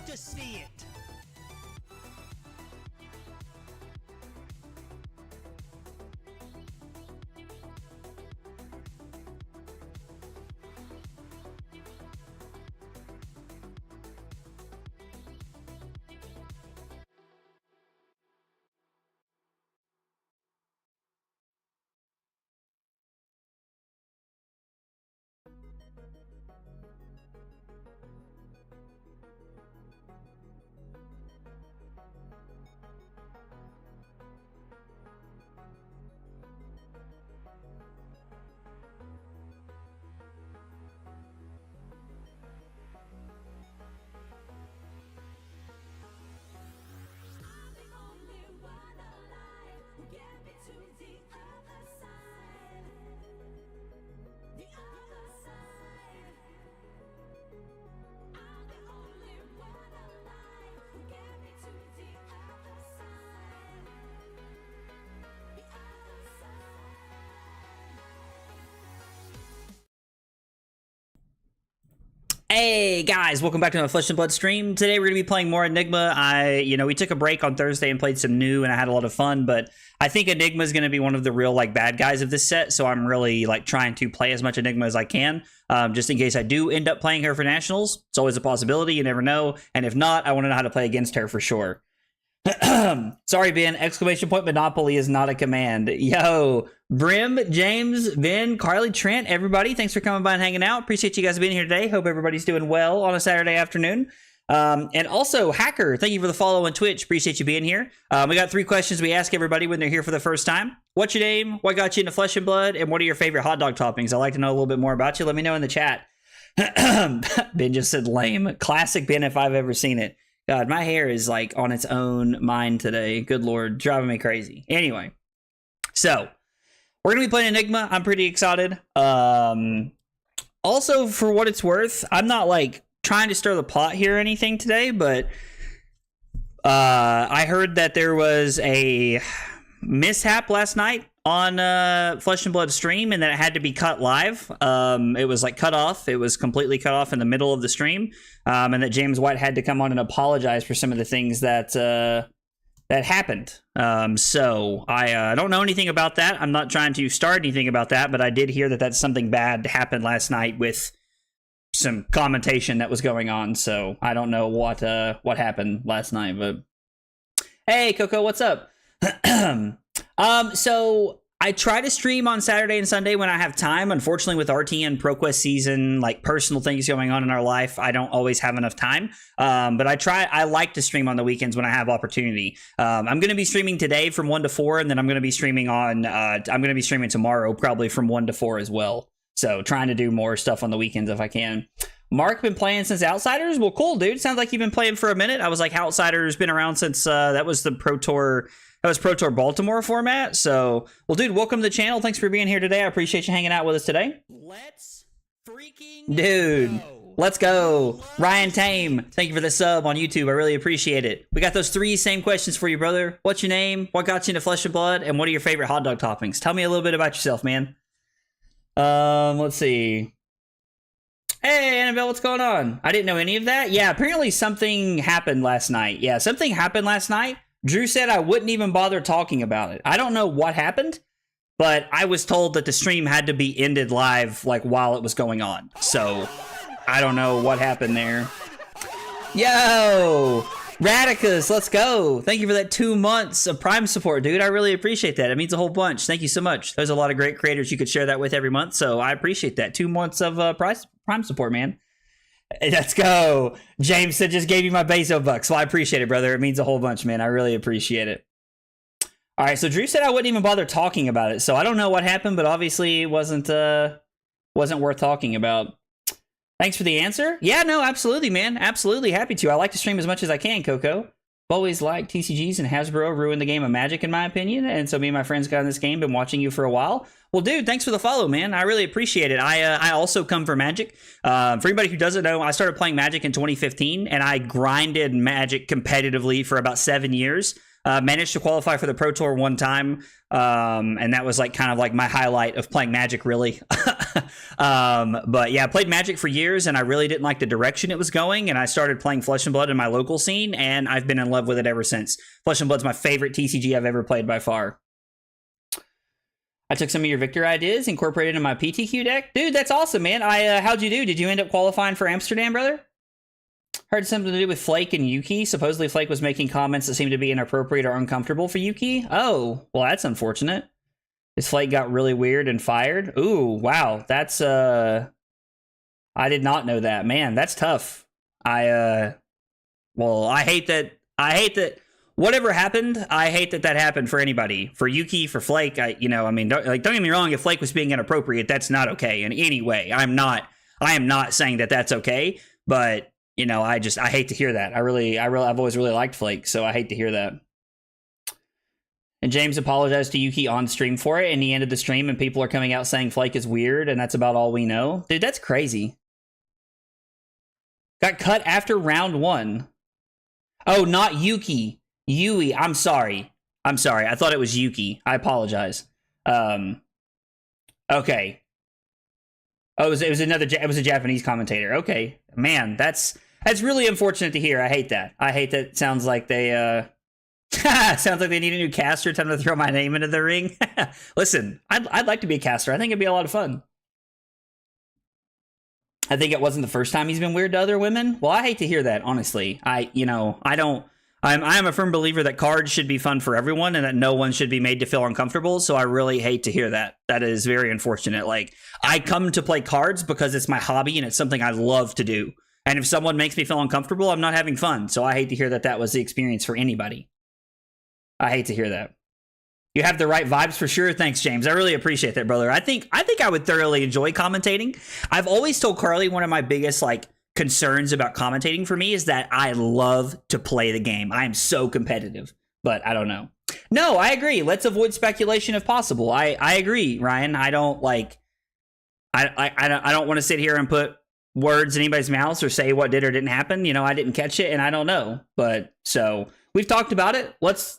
to see it. Hey guys, welcome back to my Flesh and Blood stream. Today we're going to be playing more Enigma. We took a break on Thursday and played some new, and I had a lot of fun, but I think Enigma is going to be one of the real bad guys of this set, so I'm really trying to play as much Enigma as I can, just in case I do end up playing her for Nationals. It's always a possibility, you never know, and if not, I want to know how to play against her for sure. Sorry, Ben. Exclamation point Monopoly is not a command. Yo, Brim, James, Ben, Carly, Trent, everybody, thanks for coming by and hanging out. Appreciate you guys being here today. Hope everybody's doing well on a Saturday afternoon. And also, Hacker, thank you for the follow on Twitch. Appreciate you being here. We got 3 questions we ask everybody when they're here for the first time. What's your name? What got you into Flesh and Blood? And what are your favorite hot dog toppings? I'd like to know a little bit more about you. Let me know in the chat. Ben just said lame. Classic Ben if I've ever seen it. God, my hair is on its own mind today. Good Lord, driving me crazy. Anyway, so we're going to be playing Enigma. I'm pretty excited. Also, for what it's worth, I'm not trying to stir the pot here or anything today, but I heard that there was a mishap last night on Flesh and Blood stream, and that it had to be cut live. It was cut off. It was completely cut off in the middle of the stream, and that James White had to come on and apologize for some of the things that that happened. So I don't know anything about that. I'm not trying to start anything about that, but I did hear that that's something bad happened last night with some commentation that was going on. So I don't know what happened last night, but hey, Coco, what's up? So I try to stream on Saturday and Sunday when I have time. Unfortunately, with RTN ProQuest season, personal things going on in our life, I don't always have enough time. But I like to stream on the weekends when I have opportunity. I'm going to be streaming today from 1 to 4, and then I'm going to be streaming tomorrow, probably from 1 to 4 as well. So trying to do more stuff on the weekends if I can. Mark, been playing since Outsiders? Well, cool, dude. Sounds like you've been playing for a minute. I was Outsiders been around since that was the Pro Tour. That was Pro Tour Baltimore format. So, well, dude, welcome to the channel. Thanks for being here today. I appreciate you hanging out with us today. Let's freaking go. Let's go. Ryan Tame, thank you for the sub on YouTube. I really appreciate it. We got those 3 same questions for you, brother. What's your name? What got you into Flesh and Blood? And what are your favorite hot dog toppings? Tell me a little bit about yourself, man. Let's see. Hey, Annabelle, what's going on? I didn't know any of that. Yeah, apparently something happened last night. Yeah, something happened last night. Drew said I wouldn't even bother talking about it. I don't know what happened, but I was told that the stream had to be ended live while it was going on. So I don't know what happened there. Yo, Radicus, let's go. Thank you for that 2 months of Prime support, dude. I really appreciate that. It means a whole bunch. Thank you so much. There's a lot of great creators you could share that with every month, so I appreciate that. 2 months of Prime support, man. Let's go. James said just gave you my Bezo bucks. Well, I appreciate it, brother. It means a whole bunch, man. I really appreciate it. All right, so Drew said I wouldn't even bother talking about it. So I don't know what happened, but obviously it wasn't worth talking about. Thanks for the answer. Yeah, no, absolutely, man. Absolutely happy to. I like to stream as much as I can, Coco. Always liked TCGs, and Hasbro ruined the game of Magic, in my opinion. And so me and my friends got in this game, been watching you for a while. Well, dude, thanks for the follow, man. I really appreciate it. I also come for Magic. For anybody who doesn't know, I started playing Magic in 2015, and I grinded Magic competitively for about 7 years. Managed to qualify for the Pro Tour one time, and that was kind of my highlight of playing Magic, really. But yeah, I played Magic for years, and I really didn't like the direction it was going, and I started playing Flesh and Blood in my local scene, and I've been in love with it ever since. Flesh and Blood's my favorite TCG I've ever played by far. I took some of your Victor ideas, incorporated in my PTQ deck. Dude, that's awesome, man. How'd you do? Did you end up qualifying for Amsterdam, brother? Heard something to do with Flake and Yuki. Supposedly Flake was making comments that seemed to be inappropriate or uncomfortable for Yuki. Oh, well, that's unfortunate. His Flake got really weird and fired. Ooh, wow. That's, I did not know that. Man, that's tough. Well, I hate that, whatever happened, I hate that happened for anybody. For Yuki, for Flake, don't get me wrong, if Flake was being inappropriate, that's not okay in any way. I am not saying that that's okay, but, I hate to hear that. I've always really liked Flake, so I hate to hear that. And James apologized to Yuki on stream for it, and he ended the stream, and people are coming out saying Flake is weird, and that's about all we know. Dude, that's crazy. Got cut after round 1. Oh, not Yuki. Yui. I'm sorry. I thought it was Yuki. I apologize. Okay. Oh, it was a Japanese commentator. Okay. Man, that's really unfortunate to hear. I hate that. It sounds like they sounds like they need a new caster. Time to throw my name into the ring. Listen, I'd like to be a caster. I think it'd be a lot of fun. I think it wasn't the first time he's been weird to other women. Well, I hate to hear that, honestly. I'm a firm believer that cards should be fun for everyone and that no one should be made to feel uncomfortable. So I really hate to hear that. That is very unfortunate. Like, I come to play cards because it's my hobby and it's something I love to do. And if someone makes me feel uncomfortable, I'm not having fun. So I hate to hear that was the experience for anybody. I hate to hear that. You have the right vibes for sure. Thanks, James. I really appreciate that, brother. I think I would thoroughly enjoy commentating. I've always told Carly one of my biggest concerns about commentating for me is that I love to play the game. I am so competitive, but I don't know. No, I agree. Let's avoid speculation if possible. I agree, Ryan. I don't I don't want to sit here and put words in anybody's mouths or say what did or didn't happen. I didn't catch it and I don't know. But so we've talked about it. Let's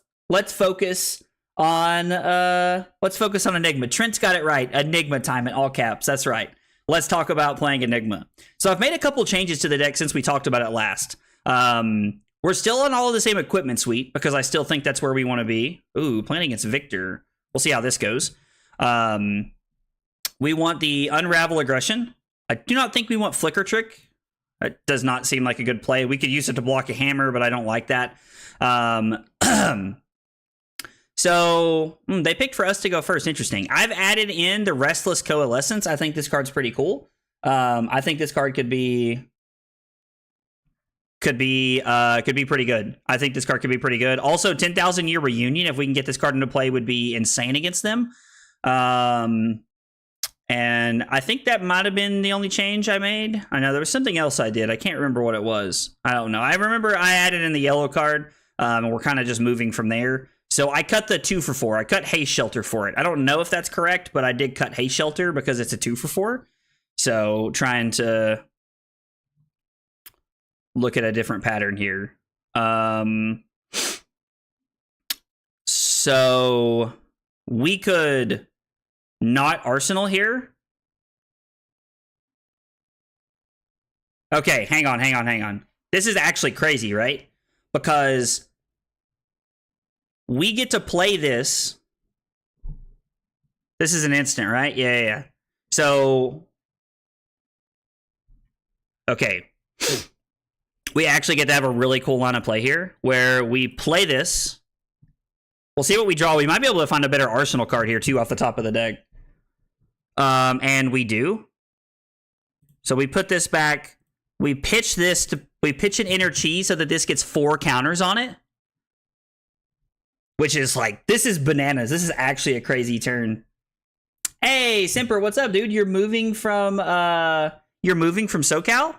focus on Enigma. Trent's got it right. Enigma time in all caps. That's right. Let's talk about playing Enigma. So I've made a couple changes to the deck since we talked about it last. We're still on all of the same equipment suite because I still think that's where we want to be. Ooh, playing against Victor. We'll see how this goes. We want the Unravel Aggression. I do not think we want Flicker Trick. It does not seem like a good play. We could use it to block a hammer, but I don't like that. So they picked for us to go first. Interesting. I've added in the Restless Coalescence. I think this card's pretty cool. I think this card could be pretty good. I think this card could be pretty good. Also, 10,000 Year Reunion, if we can get this card into play, would be insane against them. And I think that might have been the only change I made. I know there was something else I did. I can't remember what it was. I don't know. I remember I added in the yellow card, and we're kind of just moving from there. So I cut the 2 for 4. I cut Haze Shelter for it. I don't know if that's correct, but I did cut Haze Shelter because it's a 2 for 4. So trying to look at a different pattern here. So we could not Arsenal here. Okay, hang on. This is actually crazy, right? Because we get to play this. This is an instant, right? Yeah. So, okay. We actually get to have a really cool line of play here where we play this. We'll see what we draw. We might be able to find a better Arsenal card here, too, off the top of the deck. And we do. So we put this back. We pitch an Inner Chi so that this gets 4 counters on it. Which is this is bananas. This is actually a crazy turn. Hey, Simper, what's up, dude? You're moving from SoCal?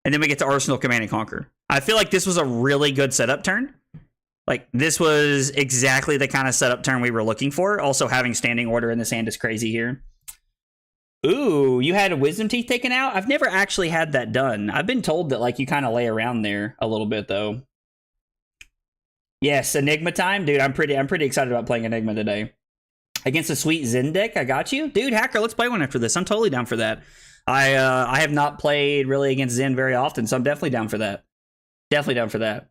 And then we get to Arsenal Command and Conquer. I feel like this was a really good setup turn. This was exactly the kind of setup turn we were looking for. Also, having Standing Order in this hand is crazy here. Ooh, you had a Wisdom Teeth taken out? I've never actually had that done. I've been told that you kind of lay around there a little bit, though. Yes, Enigma time, dude. I'm pretty excited about playing Enigma today. Against a sweet Zen deck, I got you. Dude, Hacker, let's play one after this. I'm totally down for that. I have not played really against Zen very often, so I'm definitely down for that. Definitely down for that.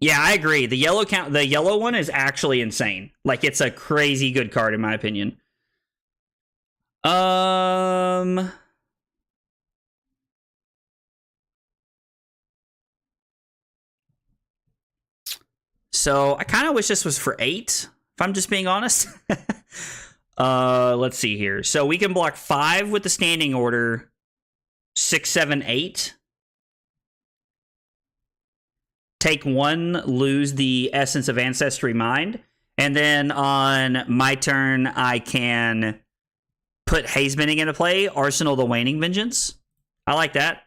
Yeah, I agree. The yellow one is actually insane. Like, it's a crazy good card in my opinion. So I kind of wish this was for 8, if I'm just being honest. Let's see here. So we can block 5 with the standing order, 6, 7, 8. Take 1, lose the Essence of Ancestry Mind. And then on my turn, I can put Hazebending into play, Arsenal the Waning Vengeance. I like that.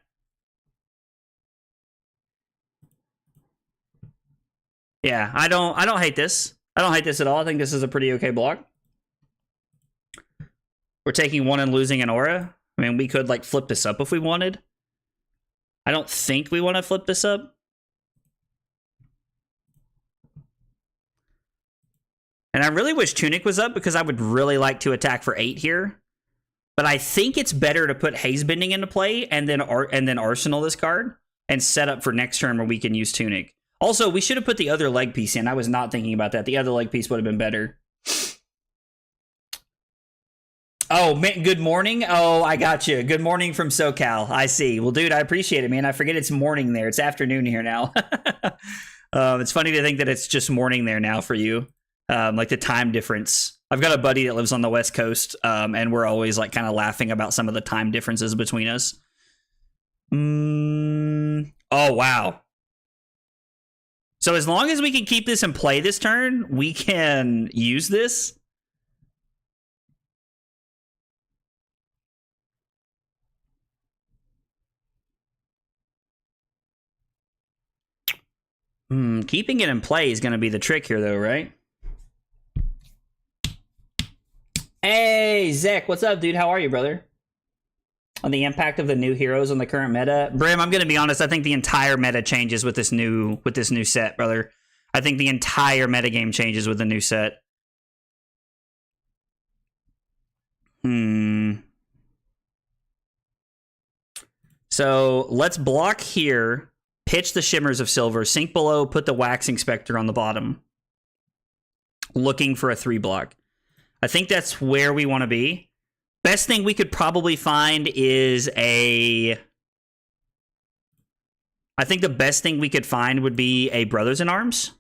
Yeah, I don't hate this. I don't hate this at all. I think this is a pretty okay block. We're taking 1 and losing an aura. I mean, we could like flip this up if we wanted. I don't think we want to flip this up. And I really wish Tunic was up because I would really like to attack for 8 here. But I think it's better to put Hazebending into play and then Arsenal this card and set up for next turn where we can use Tunic. Also, we should have put the other leg piece in. I was not thinking about that. The other leg piece would have been better. Oh, man, good morning. Oh, I got you. Good morning from SoCal. I see. Well, dude, I appreciate it, man. I forget it's morning there. It's afternoon here now. It's funny to think that it's just morning there now for you. Like the time difference. I've got a buddy that lives on the West Coast, and we're always like kind of laughing about some of the time differences between us. Oh, wow. So as long as we can keep this in play this turn, we can use this. Keeping it in play is going to be the trick here, though, right? Hey, Zach, what's up, dude? How are you, brother? On the impact of the new heroes on the current meta, Brim, I'm going to be honest. I think the entire meta changes with this new set, brother. I think the entire metagame changes with the new set. So let's block here. Pitch the Shimmers of Silver, sink below, put the Waxing Spectre on the bottom. Looking for a 3 block. I think that's where we want to be. Best thing we could probably find is a... I think the best thing we could find would be a Brothers in Arms.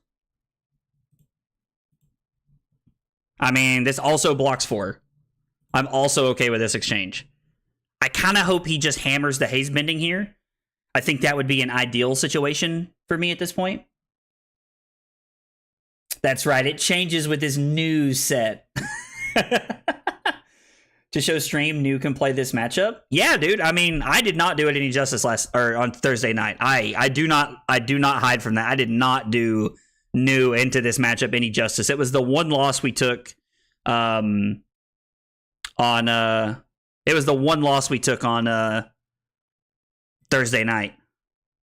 I mean, this also blocks 4. I'm also okay with this exchange. I kind of hope he just hammers the Hazebending here. I think that would be an ideal situation for me at this point. That's right. It changes with this new set. To show stream, New can play this matchup. Yeah, dude. I mean, I did not do it any justice on Thursday night. I do not hide from that. I did not do New into this matchup any justice. It was the one loss we took on Thursday night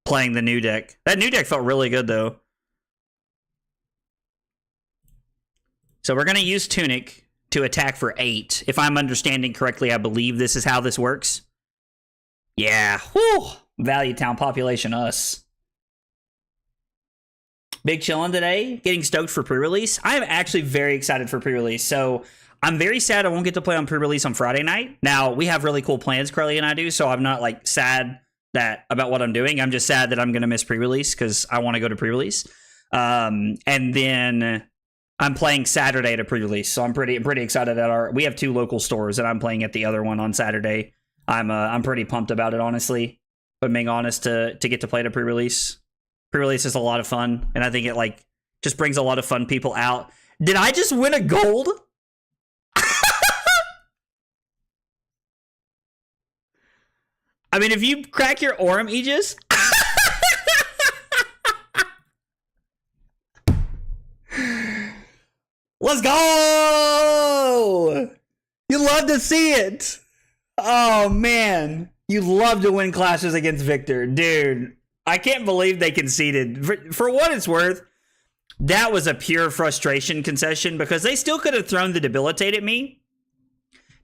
playing the new deck. That new deck felt really good though. So we're going to use Tunic to attack for 8. If I'm understanding correctly, I believe this is how this works. Yeah. Whew. Value Town population us. Big chillin' today. Getting stoked for pre-release. I am actually very excited for pre-release. So I'm very sad I won't get to play on pre-release on Friday night. Now, we have really cool plans, Carly and I do, so I'm not like sad about what I'm doing. I'm just sad that I'm going to miss pre-release because I want to go to pre-release. And then I'm playing Saturday to pre-release, so I'm pretty excited at we have 2 local stores, and I'm playing at the other one on Saturday. I'm pretty pumped about it, honestly. But being honest, to get to play to pre-release. Pre-release is a lot of fun, and I think it like just brings a lot of fun people out. Did I just win a gold? I mean, if you crack your Aurum Aegis... Let's go! You love to see it. Oh, man. You love to win clashes against Victor. Dude, I can't believe they conceded. For what it's worth, That was a pure frustration concession because they still could have thrown the debilitate at me.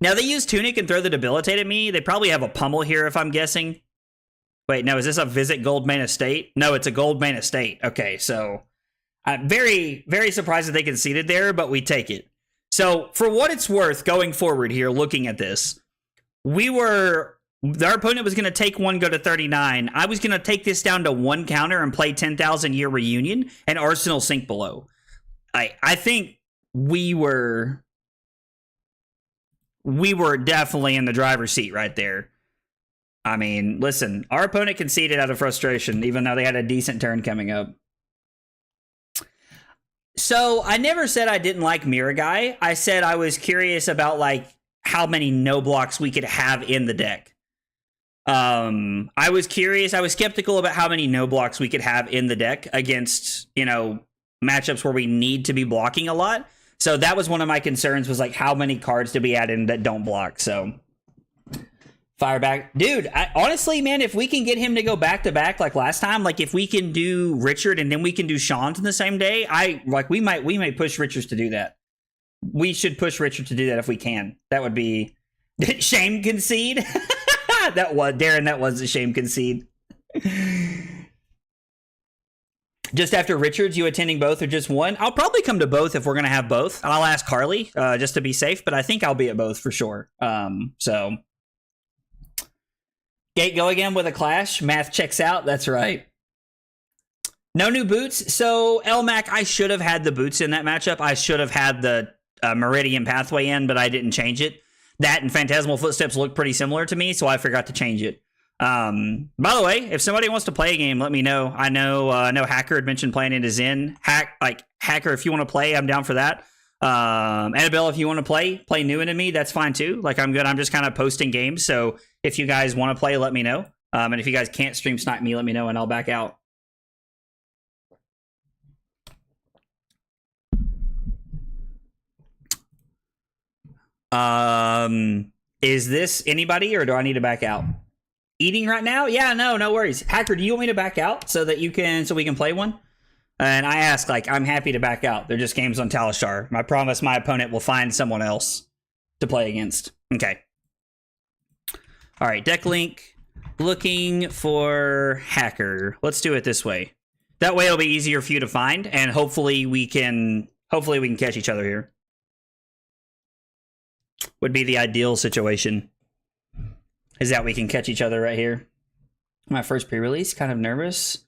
Now, they use Tunic and throw the debilitate at me. They probably have a pummel here, if I'm guessing. Wait, no, is this a visit Goldmane Estate? No, it's a Goldmane Estate. Okay, so I'm very, very surprised that they conceded there, but we take it. So, for what it's worth, going forward here, looking at this, our opponent was going to take one, go to 39. I was going to take this down to one counter and play 10,000 Year Reunion and Arsenal sink below. I think we were definitely in the driver's seat right there. I mean, listen, our opponent conceded out of frustration, even though they had a decent turn coming up. So I never said I didn't like Miragai. I said I was curious about like how many no blocks we could have in the deck. I was curious. I was skeptical about how many no blocks we could have in the deck against, you know, matchups where we need to be blocking a lot. So that was one of my concerns, was like how many cards do we add in that don't block? So fire back. Dude, honestly, man, if we can get him to go back to back like last time, like if we can do Richard and then we can do Sean's in the same day, we might push Richards to do that. We should push Richard to do that if we can. That would be shame concede. That was a shame concede. Just after Richards, you attending both or just one? I'll probably come to both if we're going to have both. I'll ask Carly just to be safe, but I think I'll be at both for sure. So Gate go again with a clash. Math checks out. That's right. No new boots. So LMAC, I should have had the boots in that matchup. I should have had the Meridian Pathway in, but I didn't change it. That and Phantasmal Footsteps look pretty similar to me, so I forgot to change it. By the way, if somebody wants to play a game, let me know. I know Hacker had mentioned playing it as in. Hacker, if you want to play, I'm down for that. Annabelle, if you want to play New Enemy, that's fine too. Like, I'm good. I'm just kind of posting games, so if you guys want to play, let me know. And if you guys can't stream snipe me, let me know and I'll back out. Is this anybody or do I need to back out? Eating right now? Yeah, no worries. Hacker, do you want me to back out so we can play one? And I ask, like, I'm happy to back out. They're just games on Talishar. I promise my opponent will find someone else to play against. Okay. All right, deck link. Looking for Hacker. Let's do it this way. That way it'll be easier for you to find, and hopefully we can catch each other here. Would be the ideal situation. Is that we can catch each other right here. My first pre-release, kind of nervous.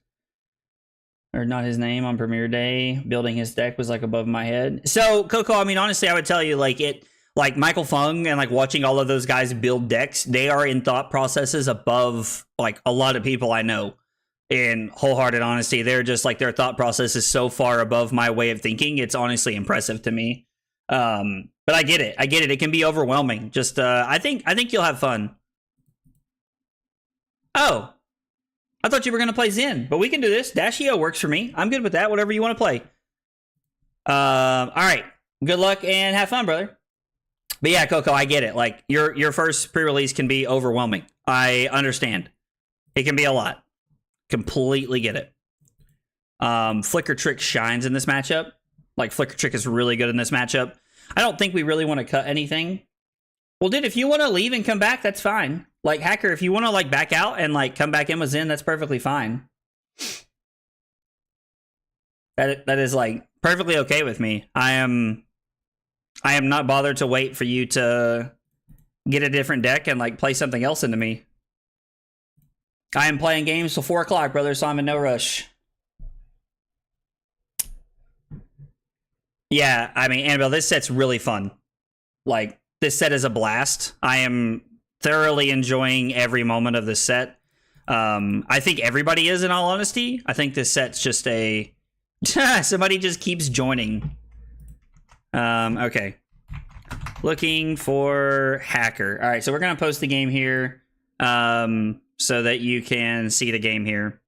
Or not his name on premiere day. Building his deck was like above my head. So, Coco, I mean, honestly, I would tell you, like, Michael Fung and like watching all of those guys build decks, they are in thought processes above like a lot of people I know. In wholehearted honesty, they're just like, their thought process is so far above my way of thinking. It's honestly impressive to me. But I get it. It can be overwhelming. Just, I think you'll have fun. Oh, I thought you were going to play Zen, but we can do this. Dashio works for me. I'm good with that. Whatever you want to play. All right. Good luck and have fun, brother. But yeah, Coco, I get it. Like, your first pre-release can be overwhelming. I understand. It can be a lot. Completely get it. Flicker Trick shines in this matchup. Like, Flicker Trick is really good in this matchup. I don't think we really want to cut anything. Well, dude, if you want to leave and come back, that's fine. Like, Hacker, if you want to, like, back out and, like, come back in with Zen, that's perfectly fine. That is, like, perfectly okay with me. I am not bothered to wait for you to get a different deck and, like, play something else into me. I am playing games till 4 o'clock, brother, so I'm in no rush. Yeah, I mean, Annabelle, this set's really fun. Like, this set is a blast. I am thoroughly enjoying every moment of this set. I think everybody is, in all honesty. I think this set's just a... Somebody just keeps joining. Okay. Looking for Hacker. All right, so we're going to post the game here so that you can see the game here.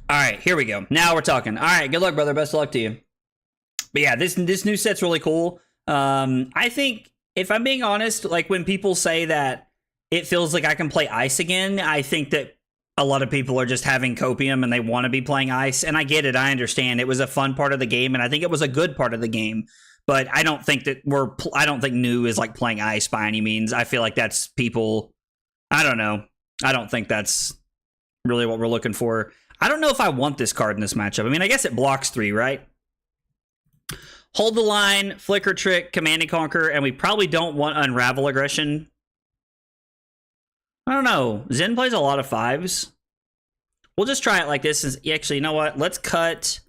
All right, here we go. Now we're talking. All right, good luck, brother. Best of luck to you. But yeah, this new set's really cool. I think, if I'm being honest, like when people say that it feels like I can play Ice again. I think that a lot of people are just having copium and they want to be playing Ice, and I get it. I understand. It was a fun part of the game, and I think it was a good part of the game. But I don't think that I don't think New is like playing Ice by any means. I feel like that's people. I don't know. I don't think that's really what we're looking for. I don't know if I want this card in this matchup. I mean, I guess it blocks 3, right? Hold the line, Flicker Trick, Command and Conquer, and we probably don't want Unravel Aggression. I don't know. Zen plays a lot of 5s. We'll just try it like this. Actually, you know what? Let's cut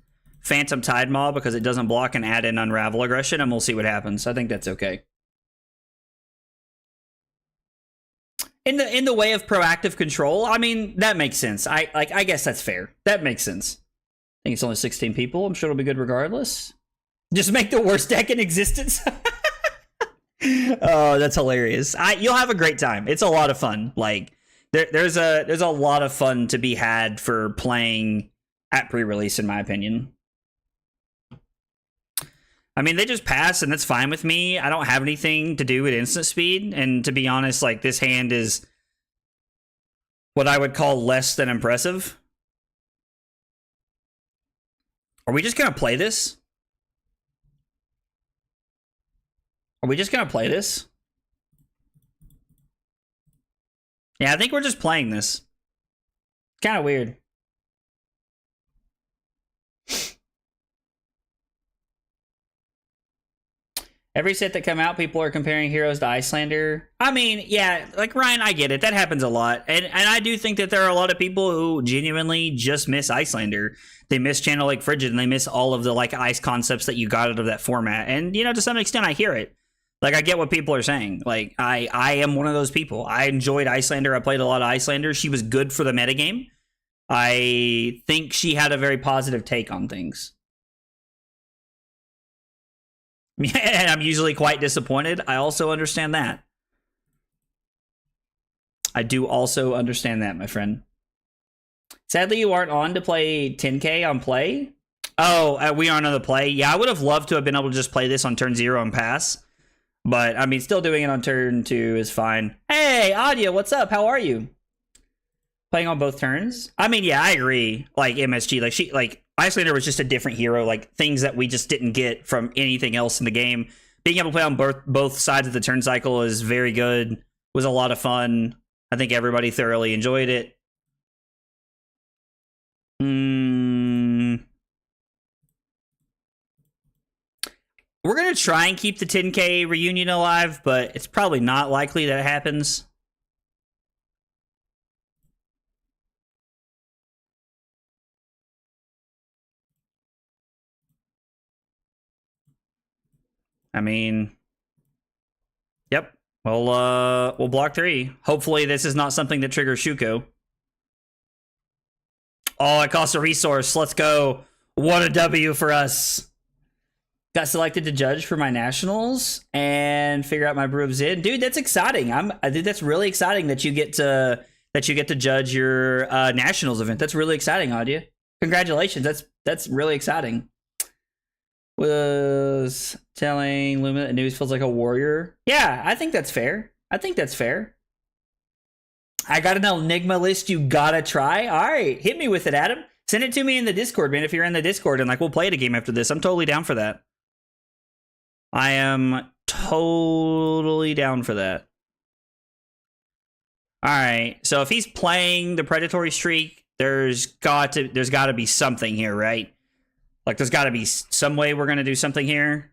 Phantom Tide Maw because it doesn't block and add in Unravel Aggression, and we'll see what happens. I think that's okay. In the way of proactive control, I mean, that makes sense. I guess that's fair. That makes sense. I think it's only 16 people. I'm sure it'll be good regardless. Just make the worst deck in existence. Oh, that's hilarious. You'll have a great time. It's a lot of fun. Like there's a lot of fun to be had for playing at pre-release, in my opinion. I mean, they just pass, and that's fine with me. I don't have anything to do with instant speed, and to be honest, like, this hand is what I would call less than impressive. Are we just gonna play this? Are we just gonna play this? Yeah, I think we're just playing this. Kind of weird. Every set that come out, people are comparing heroes to Icelander. I mean, yeah, like Ryan, I get it. That happens a lot. And I do think that there are a lot of people who genuinely just miss Icelander. They miss Channel Lake Frigid, and they miss all of the like ice concepts that you got out of that format. And, you know, to some extent, I hear it. Like, I get what people are saying. Like, I am one of those people. I enjoyed Icelander. I played a lot of Icelander. She was good for the metagame. I think she had a very positive take on things. And I'm usually quite disappointed. I also understand that. I do also understand that, my friend. Sadly, you aren't on to play 10K on play. Oh, we aren't on the play. Yeah, I would have loved to have been able to just play this on turn 0 and pass. But, I mean, still doing it on turn 2 is fine. Hey, Audio, what's up? How are you? Playing on both turns? I mean, yeah, I agree. Like, MSG, like, Icelander was just a different hero, like things that we just didn't get from anything else in the game. Being able to play on both sides of the turn cycle is very good. Was a lot of fun. I think everybody thoroughly enjoyed it. We're going to try and keep the 10K reunion alive, but it's probably not likely that it happens. I mean, yep. We'll block 3. Hopefully this is not something that triggers Shuko. Oh, it costs a resource. Let's go. What a W for us. Got selected to judge for my nationals and figure out my brew of Zid. Dude, that's exciting. I think that's really exciting that you get to judge your nationals event. That's really exciting, Audia. Congratulations. That's really exciting. Was telling Lumina that news feels like a warrior. Yeah, I think that's fair. I got an Enigma list you gotta try. All right, hit me with it, Adam. Send it to me in the Discord, man, if you're in the Discord, and like we'll play it a game after this. I'm totally down for that. I am totally down for that. All right, so if he's playing the predatory streak, there's got to be something here, right? Like, there's got to be some way we're going to do something here.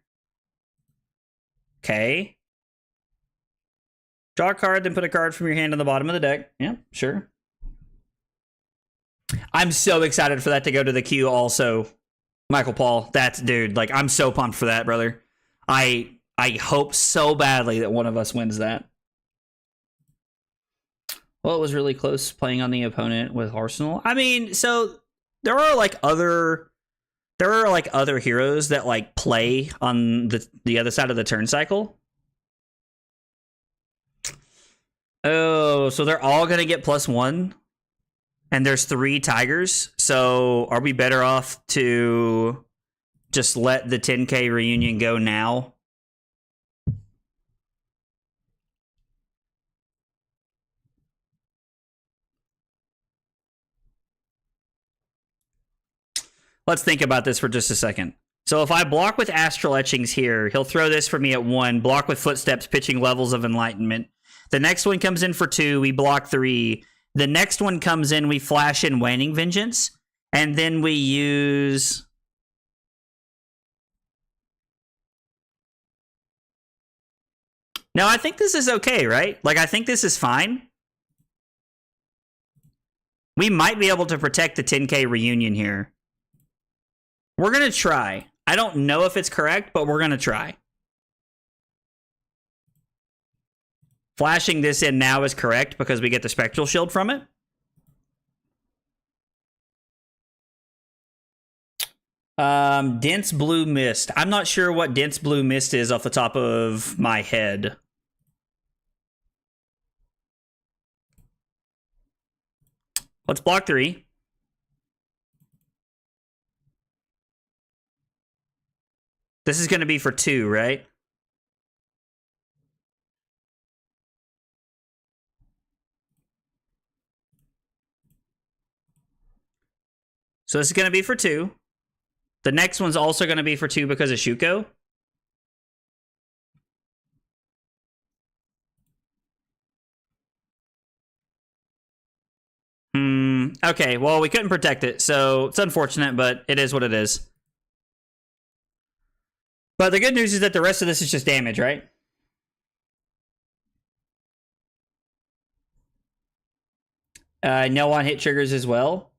Okay. Draw a card, then put a card from your hand on the bottom of the deck. Yeah, sure. I'm so excited for that to go to the queue also. Michael Paul, that's, dude, like, I'm so pumped for that, brother. I hope so badly that one of us wins that. Well, it was really close playing on the opponent with Arsenal. I mean, so there are other heroes that like play on the other side of the turn cycle. Oh, so they're all gonna get +1, and there's 3 tigers. So are we better off to just let the 10K reunion go now? let's think about this for just a second. So if I block with Astral Etchings here, he'll throw this for me at 1, block with Footsteps, pitching Levels of Enlightenment. The next one comes in for 2, we block 3. The next one comes in, we flash in Waning Vengeance. And then we use... No, I think this is okay, right? Like, I think this is fine. We might be able to protect the 10k reunion here. We're going to try. I don't know if it's correct, but we're going to try. Flashing this in now is correct because we get the Spectral Shield from it. Dense Blue Mist. I'm not sure what Dense Blue Mist is off the top of my head. Let's block 3. This is going to be for 2, right? So this is going to be for 2. The next one's also going to be for 2 because of Shuko. Okay, well, we couldn't protect it, so it's unfortunate, but it is what it is. But the good news is that the rest of this is just damage, right? No on-hit triggers as well.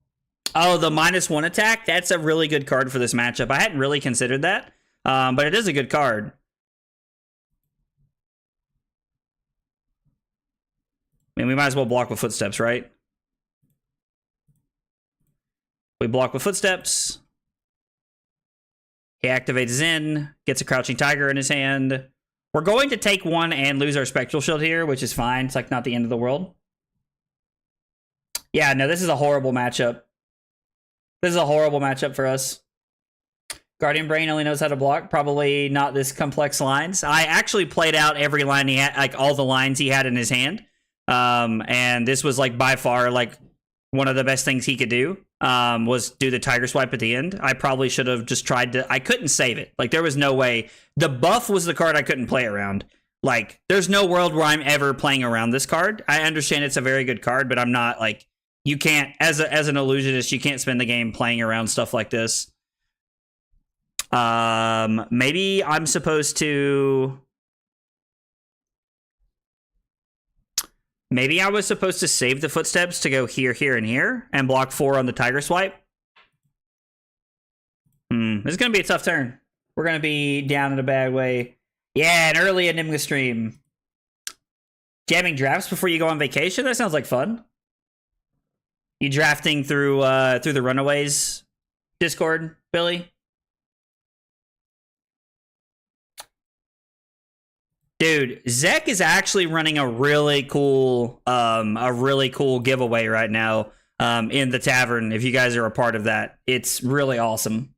Oh, the -1 attack? That's a really good card for this matchup. I hadn't really considered that, but it is a good card. I mean, we might as well block with Footsteps, right? We block with Footsteps. He activates Zen, gets a Crouching Tiger in his hand. We're going to take 1 and lose our Spectral Shield here, which is fine. It's like not the end of the world. Yeah, no, this is a horrible matchup. This is a horrible matchup for us. Guardian Brain only knows how to block. Probably not this complex lines. I actually played out every line he had, like all the lines he had in his hand. And this was like by far like one of the best things he could do. Was do the Tiger Swipe at the end. I probably should have just tried to... I couldn't save it. Like, there was no way. The buff was the card I couldn't play around. Like, there's no world where I'm ever playing around this card. I understand it's a very good card, but I'm not, like... You can't... As an illusionist, you can't spend the game playing around stuff like this. Maybe I'm supposed to... Maybe I was supposed to save the Footsteps to go here, here, and here, and block 4 on the Tiger Swipe. This is going to be a tough turn. We're going to be down in a bad way. Yeah, an early Enigma stream. Jamming drafts before you go on vacation? That sounds like fun. You drafting through the Runaways Discord, Billy? Dude, Zek is actually running a really cool giveaway right now in the tavern. If you guys are a part of that, it's really awesome.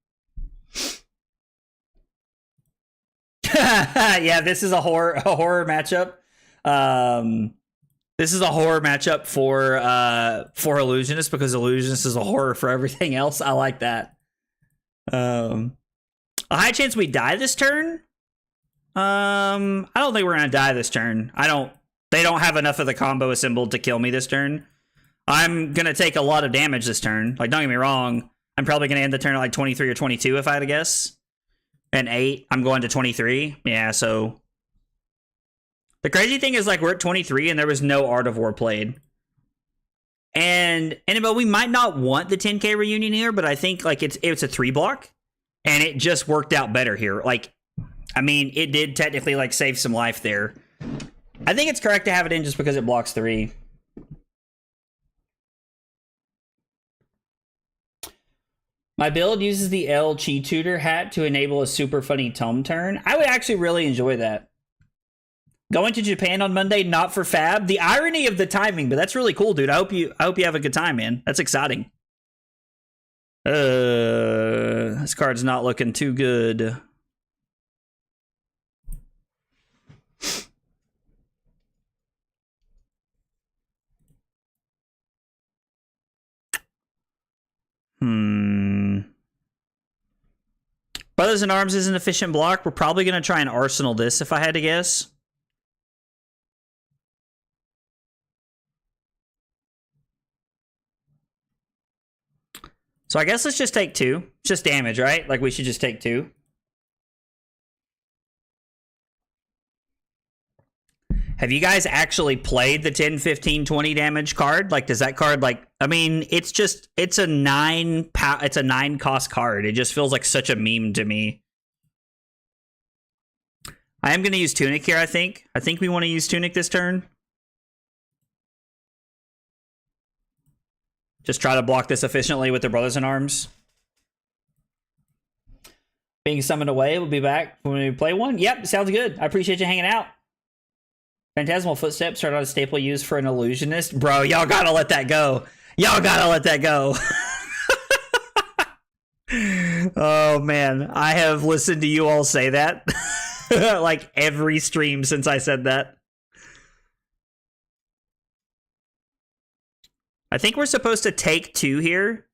Yeah, this is a horror matchup. This is a horror matchup for Illusionist because Illusionist is a horror for everything else. I like that. A high chance we die this turn. I don't think we're gonna die this turn. They don't have enough of the combo assembled to kill me this turn. I'm gonna take a lot of damage this turn. Like, don't get me wrong. I'm probably gonna end the turn at like 23 or 22 if I had to guess. And 8, I'm going to 23. Yeah, so the crazy thing is, like, we're at 23 and there was no Art of War played. But we might not want the 10k reunion here, but I think like it's a 3 block and it just worked out better here. Like, I mean, it did technically, like, save some life there. I think it's correct to have it in just because it blocks 3. My build uses the L Chi Tutor hat to enable a super funny tome turn. I would actually really enjoy that. Going to Japan on Monday, not for Fab. The irony of the timing, but that's really cool, dude. I hope you have a good time, man. That's exciting. This card's not looking too good. Brothers in Arms is an efficient block. We're probably going to try and Arsenal this if I had to guess. So I guess let's just take 2. It's just damage, right? Like we should just take 2. Have you guys actually played the 10, 15, 20 damage card? Like, does that card, like, I mean, it's a 9 cost card. It just feels like such a meme to me. I am going to use Tunic here, I think. I think we want to use Tunic this turn. Just try to block this efficiently with the Brothers in Arms. Being summoned away, we'll be back when we play one. Yep, sounds good. I appreciate you hanging out. Phantasmal Footsteps started out a staple used for an illusionist. Bro, y'all gotta let that go. Y'all gotta let that go. Oh, man. I have listened to you all say that. Like every stream since I said that. I think we're supposed to take 2 here.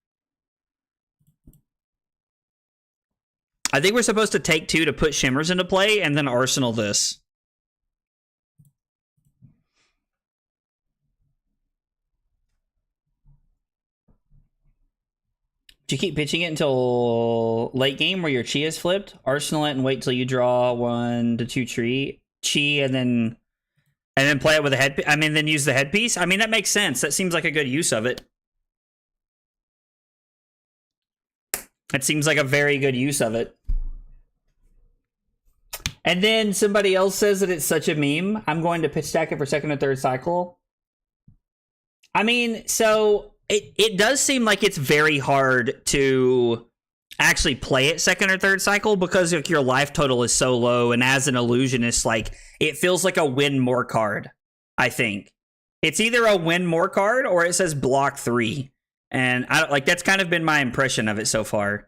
I think we're supposed to take 2 to put Shimmers into play and then Arsenal this. Do you keep pitching it until late game where your Chi is flipped? Arsenal it and wait till you draw 1 to 2 Chi and then play it with a head. I mean, then use the headpiece. I mean, that makes sense. That seems like a good use of it. It seems like a very good use of it. And then somebody else says that it's such a meme. I'm going to pitch stack it for second or third cycle. I mean, so it does seem like it's very hard to actually play it second or third cycle because like, your life total is so low, and as an illusionist, like it feels like a win more card. I think it's either a win more card or it says block 3, and I like that's kind of been my impression of it so far.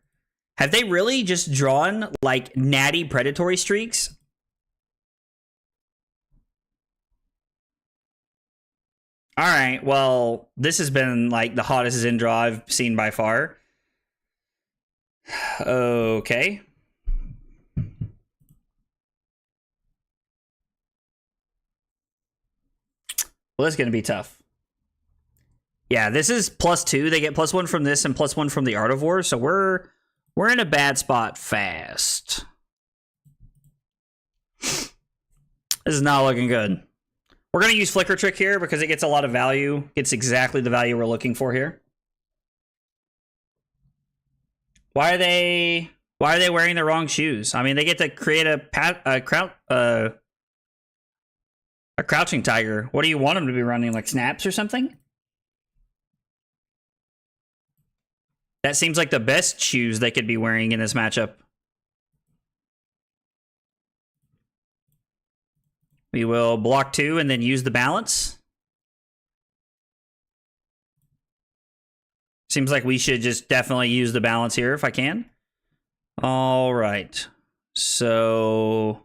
Have they really just drawn like natty predatory streaks? All right, well, this has been like the hottest Zen draw I've seen by far. Okay. Well, that's going to be tough. Yeah, this is +2. They get +1 from this and +1 from the Art of War, so we're in a bad spot fast. This is not looking good. We're going to use Flicker Trick here because it gets a lot of value. Gets exactly the value we're looking for here. Why are they wearing the wrong shoes? I mean, they get to create a crouching tiger. What do you want them to be running? Like snaps or something? That seems like the best shoes they could be wearing in this matchup. We will block 2 and then use the balance. Seems like we should just definitely use the balance here if I can. All right. So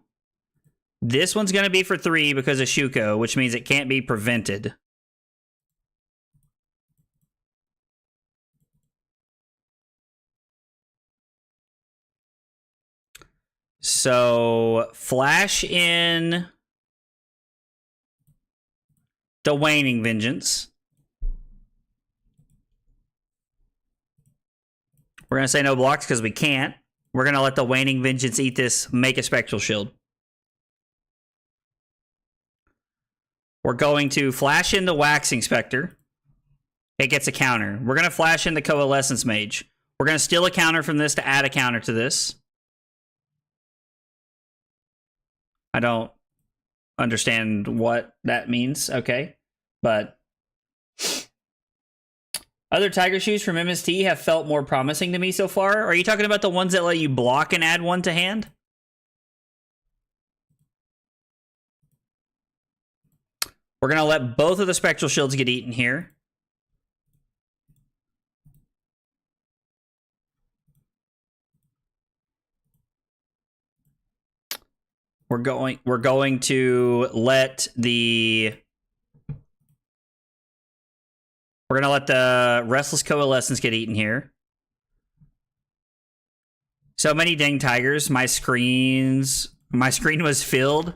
this one's going to be for 3 because of Shuko, which means it can't be prevented. So flash in the Waning Vengeance. We're going to say no blocks because we can't. We're going to let the Waning Vengeance eat this, make a Spectral Shield. We're going to flash in the Waxing Spectre. It gets a counter. We're going to flash in the Coalescence Mage. We're going to steal a counter from this to add a counter to this. I don't understand what that means. Okay. But other Tiger shoes from MST have felt more promising to me so far. Are you talking about the ones that let you block and add 1 to hand? We're going to let both of the Spectral Shields get eaten here. We're going to let the Restless Coalescence get eaten here. So many dang tigers. My screen was filled.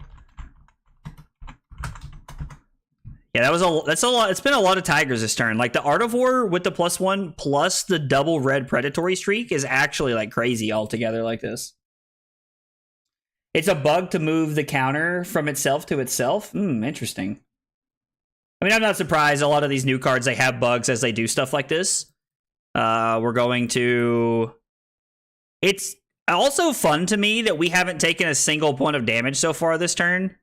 Yeah, that's a lot. It's been a lot of tigers this turn. Like the Artivore with the +1 plus the double red predatory streak is actually like crazy altogether like this. It's a bug to move the counter from itself to itself. Interesting. I mean, I'm not surprised. A lot of these new cards, they have bugs as they do stuff like this. We're going to... It's also fun to me that we haven't taken a single point of damage so far this turn.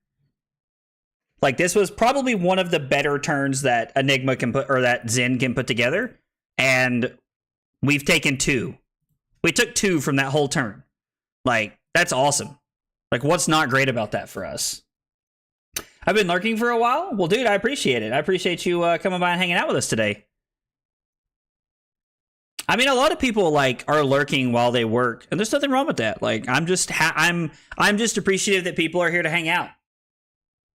Like, this was probably one of the better turns that Enigma can put, or that Zen can put together. And we've taken 2. We took 2 from that whole turn. Like, that's awesome. Like, what's not great about that for us? I've been lurking for a while. Well, dude, I appreciate it. I appreciate you coming by and hanging out with us today. I mean, a lot of people like are lurking while they work, and there's nothing wrong with that. Like, I'm just appreciative that people are here to hang out.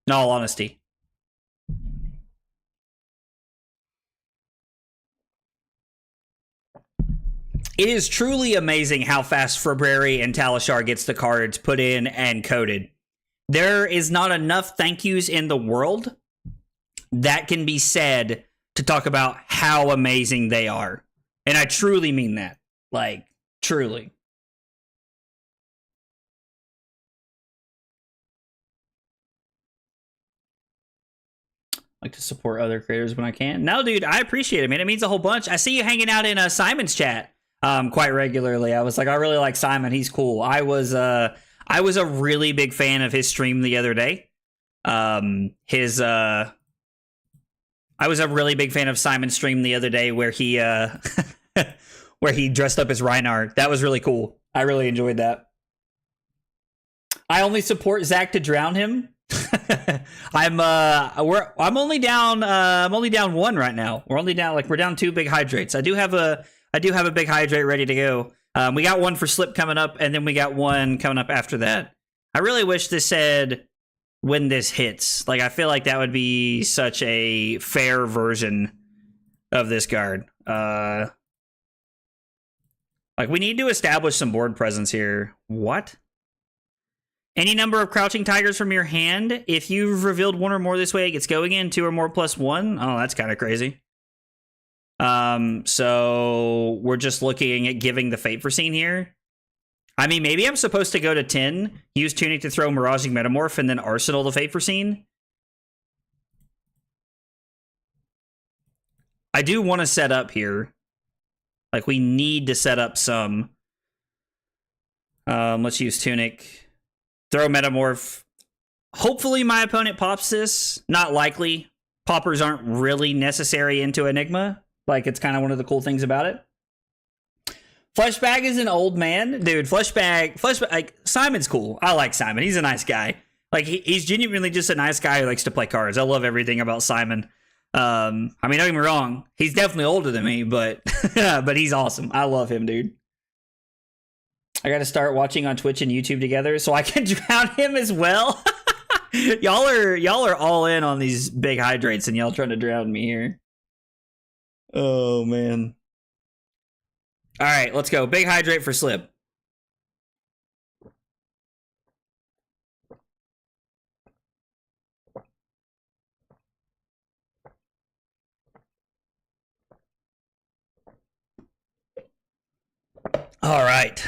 In all honesty. It is truly amazing how fast Fabrari and Talishar gets the cards put in and coded. There is not enough thank yous in the world that can be said to talk about how amazing they are. And I truly mean that. Like, truly. Like to support other creators when I can. No, dude, I appreciate it, man. It means a whole bunch. I see you hanging out in Simon's chat quite regularly. I was like, I really like Simon. He's cool. I was a really big fan of his stream the other day. I was a really big fan of Simon's stream the other day where he where he dressed up as Reinhardt. That was really cool. I really enjoyed that. I only support Zach to drown him. I'm only down 1 right now. We're down 2 big hydrates. I do have a big hydrate ready to go. We got one for Slip coming up, and then we got one coming up after that. I really wish this said when this hits. Like, I feel like that would be such a fair version of this card. Like, we need to establish some board presence here. What? Any number of crouching tigers from your hand. If you've revealed 1 or more this way, it gets go again. 2 or more +1. Oh, that's kind of crazy. So we're just looking at giving the Fate Foreseen here. I mean, maybe I'm supposed to go to 10, use Tunic to throw Miraging Metamorph, and then Arsenal the Fate Foreseen. I do want to set up here. Like, we need to set up some. Let's use Tunic. Throw Metamorph. Hopefully my opponent pops this. Not likely. Poppers aren't really necessary into Enigma. Like, it's kind of one of the cool things about it. Fleshbag is an old man. Dude, Fleshbag, like, Simon's cool. I like Simon. He's a nice guy. Like, he's genuinely just a nice guy who likes to play cards. I love everything about Simon. I mean, don't get me wrong. He's definitely older than me, but but he's awesome. I love him, dude. I got to start watching on Twitch and YouTube together so I can drown him as well. y'all are all in on these big hydrates, and y'all trying to drown me here. Oh man. All right, let's go. Big hydrate for Slip. All right.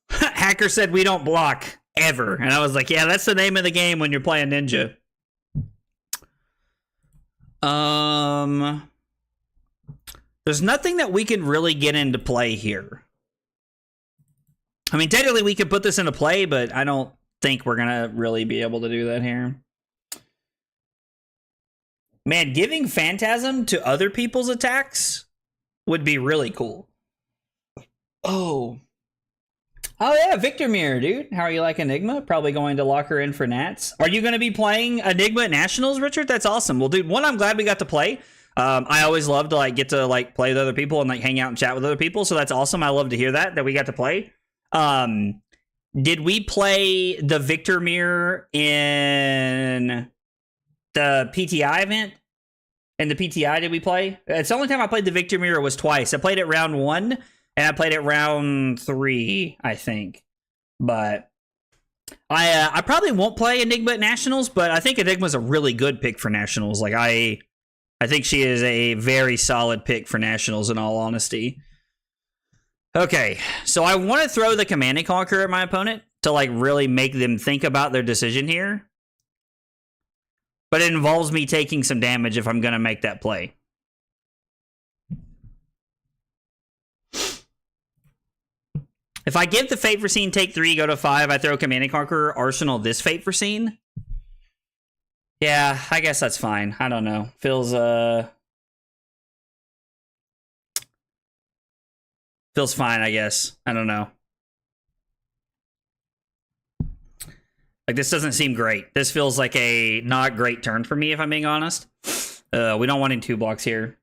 Hacker said we don't block ever. And I was like, yeah, that's the name of the game when you're playing Ninja. There's nothing that we can really get into play here. I mean, technically we could put this into play, but I don't think we're going to really be able to do that here. Man, giving Phantasm to other people's attacks would be really cool. Oh yeah, Victor Mirror, dude. How are you like Enigma? Probably going to lock her in for Nats. Are you going to be playing Enigma at Nationals, Richard? That's awesome. Well, dude, one, I'm glad we got to play. I always love to like get to like play with other people and like hang out and chat with other people. So that's awesome. I love to hear that we got to play. Did we play the Victor Mirror in the PTI event? In the PTI, did we play? It's the only time I played the Victor Mirror was twice. I played it round 1, and I played it round 3, I think. But I probably won't play Enigma at Nationals, but I think Enigma's a really good pick for Nationals. Like, I think she is a very solid pick for Nationals, in all honesty. Okay, so I want to throw the Command and Conquer at my opponent to, like, really make them think about their decision here. But it involves me taking some damage if I'm going to make that play. If I give the Fate Foreseen, take 3, go to 5, I throw Command and Conquer, Arsenal this Fate Foreseen. Yeah, I guess that's fine. I don't know. Feels fine, I guess. I don't know. Like, this doesn't seem great. This feels like a not great turn for me, if I'm being honest. We don't want any 2 blocks here.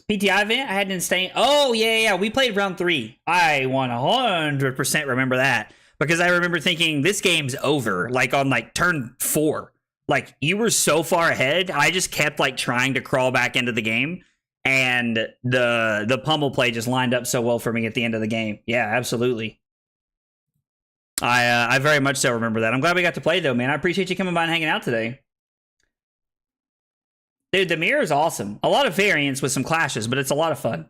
PTI event, I had an insane... Oh, yeah. We played round 3. I 100% remember that. Because I remember thinking, this game's over. Like, on, like, turn 4. Like, you were so far ahead, I just kept, like, trying to crawl back into the game. And the pummel play just lined up so well for me at the end of the game. Yeah, absolutely. I very much so remember that. I'm glad we got to play, though, man. I appreciate you coming by and hanging out today. Dude, the mirror is awesome. A lot of variants with some clashes, but it's a lot of fun.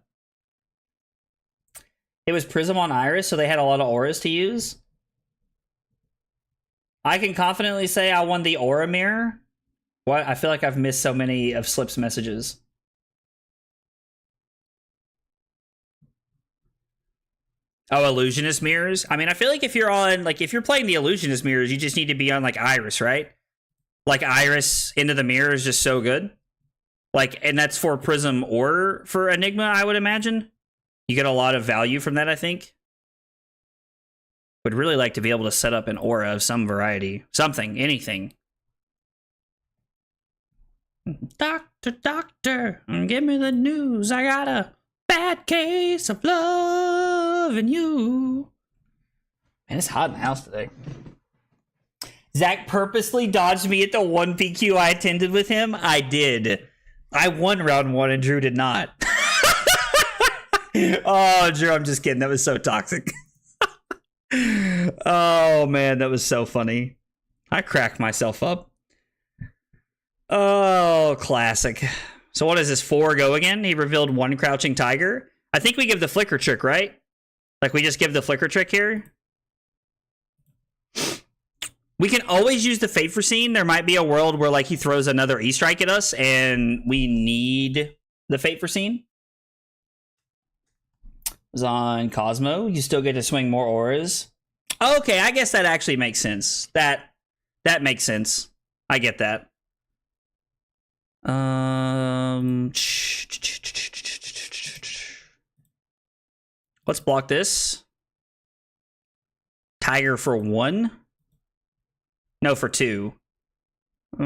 It was Prism on Iris, so they had a lot of auras to use. I can confidently say I won the aura mirror. What? I feel like I've missed so many of Slip's messages. Oh, Illusionist mirrors? I mean, I feel like if you're on, like, if you're playing the Illusionist mirrors, you just need to be on, like, Iris, right? Like, Iris into the mirror is just so good. Like, and that's for Prism or for Enigma, I would imagine. You get a lot of value from that, I think. Would really like to be able to set up an aura of some variety. Something, anything. Doctor, give me the news. I got a bad case of loving you. Man, it's hot in the house today. Zach purposely dodged me at the 1 PQ I attended with him. I did. I won round 1 and Drew did not. Oh, Drew, I'm just kidding. That was so toxic. Oh, man, that was so funny. I cracked myself up. Oh, classic. So what does this 4 go again? He revealed 1 Crouching Tiger. I think we give the Flicker trick, right? Like, we just give the Flicker trick here. We can always use the Fate Foreseen. There might be a world where, like, he throws another E-Strike at us and we need the Fate Foreseen. On Cosmo, you still get to swing more auras. Okay, I guess that actually makes sense. That makes sense. I get that. Let's block this. Tiger for 1? No, for 2. I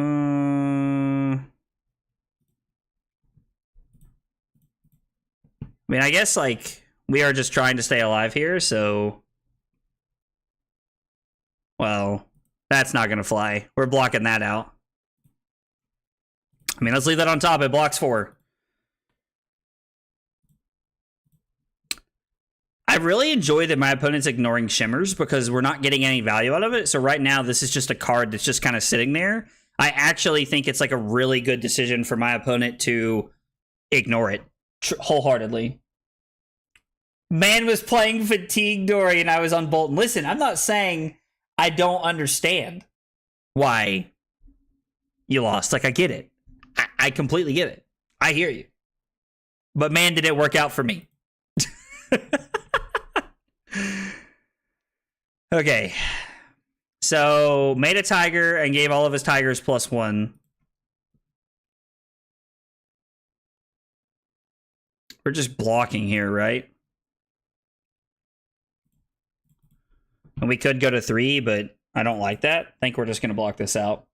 mean, I guess, like, we are just trying to stay alive here, so... Well, that's not gonna fly. We're blocking that out. I mean, let's leave that on top. It blocks 4. I really enjoy that my opponent's ignoring Shimmers because we're not getting any value out of it. So right now, this is just a card that's just kind of sitting there. I actually think it's like a really good decision for my opponent to ignore it wholeheartedly. Man was playing Fatigue Dory and I was on Bolton. Listen, I'm not saying I don't understand why you lost. Like, I get it. I completely get it. I hear you. But man, did it work out for me. Okay. So, made a tiger and gave all of his tigers +1. We're just blocking here, right? And we could go to 3, but I don't like that. I think we're just going to block this out.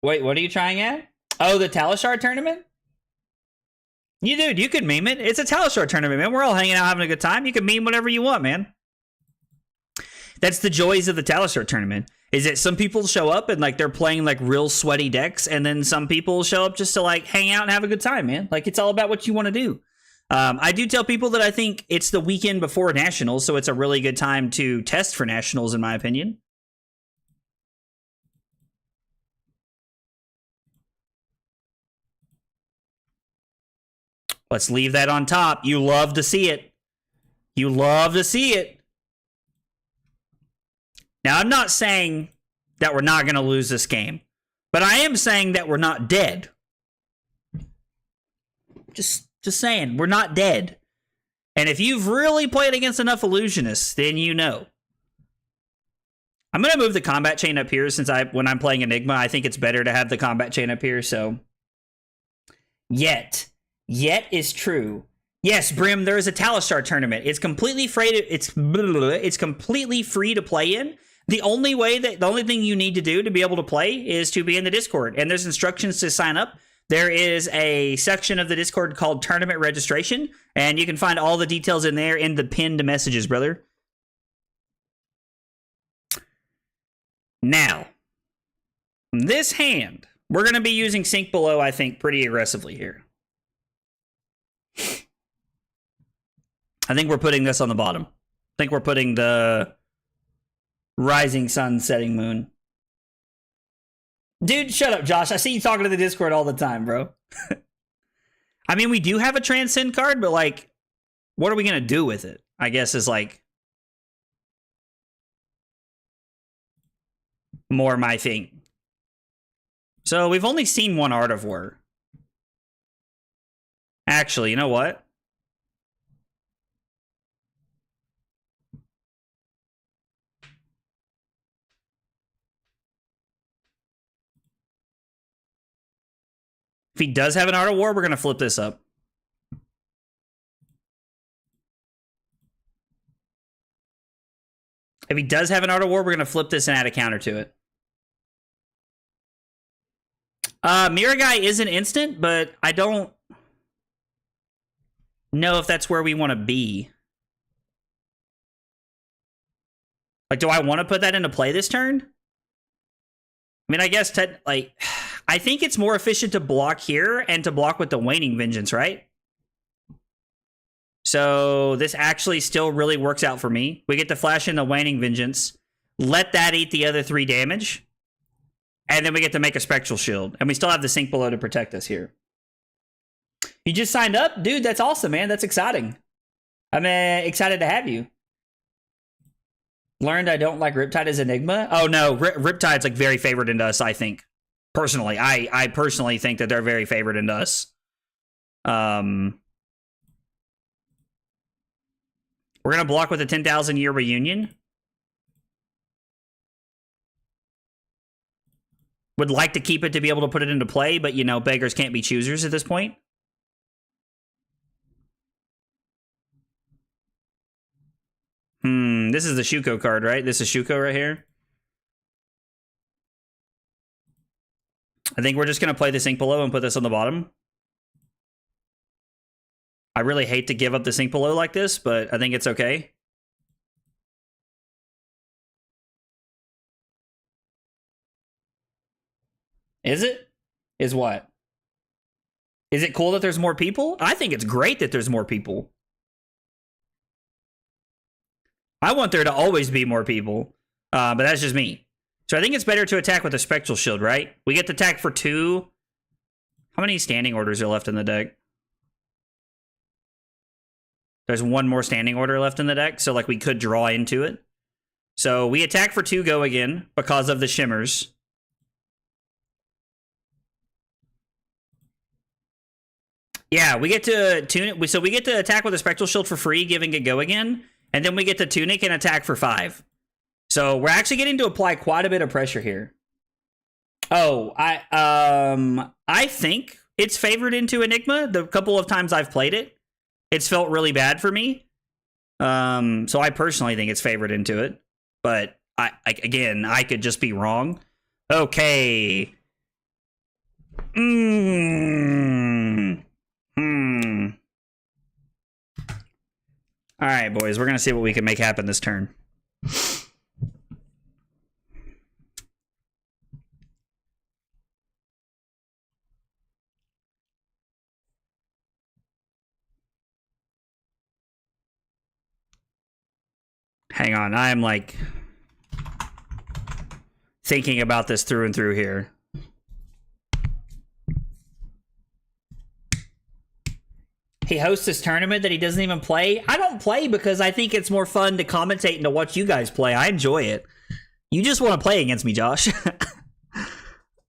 Wait, what are you trying at? Oh, the Talishar tournament? You could meme it. It's a Talishar tournament, man. We're all hanging out having a good time. You can meme whatever you want, man. That's the joys of the Talishar tournament. is that some people show up and like they're playing like real sweaty decks, and then some people show up just to like hang out and have a good time, man. Like it's all about what you want to do. I do tell people that I think it's the weekend before Nationals, so it's a really good time to test for Nationals, in my opinion. Let's leave that on top. You love to see it. You love to see it. Now, I'm not saying that we're not going to lose this game, but I am saying that we're not dead. Just saying, we're not dead. And if you've really played against enough illusionists, then you know. I'm going to move the combat chain up here since when I'm playing Enigma, I think it's better to have the combat chain up here, so. Yet is true. Yes, Brim, there is a Talistar tournament. It's completely free it's completely free to play in. The only thing you need to do to be able to play is to be in the Discord, and there's instructions to sign up. There is a section of the Discord called Tournament Registration, and you can find all the details in there in the pinned messages, brother. Now, this hand, we're going to be using Sink Below, I think, pretty aggressively here. I think we're putting this on the bottom. I think we're putting the Rising Sun, Setting Moon. Dude, shut up, Josh. I see you talking to the Discord all the time, bro. I mean, we do have a Transcend card, but, like, what are we going to do with it? I guess is, like, more my thing. So, we've only seen one Art of War. Actually, you know what? If he does have an Art of War, we're going to flip this up. If he does have an Art of War, we're going to flip this and add a counter to it. Mirror Guy is an instant, but I don't know if that's where we want to be. Like, do I want to put that into play this turn? I mean, I guess, like, I think it's more efficient to block here and to block with the Waning Vengeance, right? So this actually still really works out for me. We get to flash in the Waning Vengeance, let that eat the other 3 damage, and then we get to make a Spectral Shield. And we still have the Sink Below to protect us here. You just signed up? Dude, that's awesome, man. That's exciting. I'm excited to have you. Learned I don't like Riptide as Enigma. Oh, no. Riptide's, like, very favored into us, I think. Personally. I personally think that they're very favored into us. We're going to block with a 10,000 year reunion. Would like to keep it to be able to put it into play, but, you know, beggars can't be choosers at this point. This is the Shuko card, right? This is Shuko right here. I think we're just going to play the Sink Below and put this on the bottom. I really hate to give up the Sink Below like this, but I think it's okay. Is it? Is what? Is it cool that there's more people? I think it's great that there's more people. I want there to always be more people, but that's just me. So I think it's better to attack with a Spectral Shield, right? We get to attack for 2. How many standing orders are left in the deck? There's 1 more standing order left in the deck, so like we could draw into it. So we attack for 2 go again because of the Shimmers. Yeah, we get to tune it. So we get to attack with a Spectral Shield for free, giving it go again. And then we get to Tunic and attack for 5. So we're actually getting to apply quite a bit of pressure here. Oh, I think it's favored into Enigma. The couple of times I've played it, it's felt really bad for me. So I personally think it's favored into it. But again, I could just be wrong. Okay. All right, boys, we're going to see what we can make happen this turn. Hang on, I am like thinking about this through and through here. He hosts this tournament that he doesn't even play. I don't play because I think it's more fun to commentate and to watch you guys play. I enjoy it. You just want to play against me, Josh.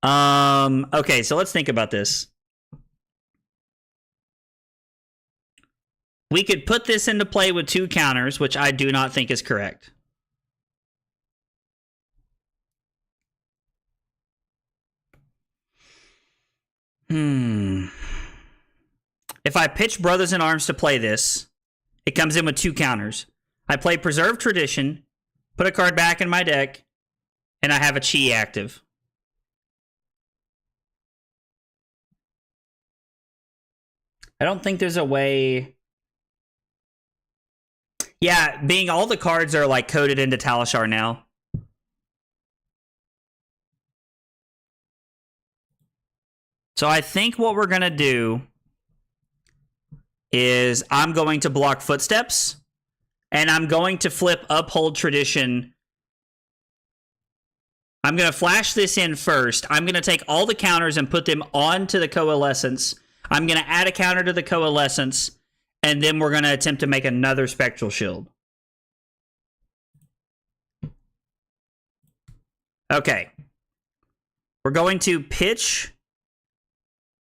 Okay, so let's think about this. We could put this into play with 2 counters, which I do not think is correct. If I pitch Brothers in Arms to play this, it comes in with 2 counters. I play Preserve Tradition, put a card back in my deck, and I have a Chi active. I don't think there's a way... Yeah, being all the cards are like coded into Talishar now. So I think what we're going to do is I'm going to block Footsteps, and I'm going to flip Uphold Tradition. I'm going to flash this in first. I'm going to take all the counters and put them onto the Coalescence. I'm going to add a counter to the Coalescence, and then we're going to attempt to make another Spectral Shield. Okay. We're going to pitch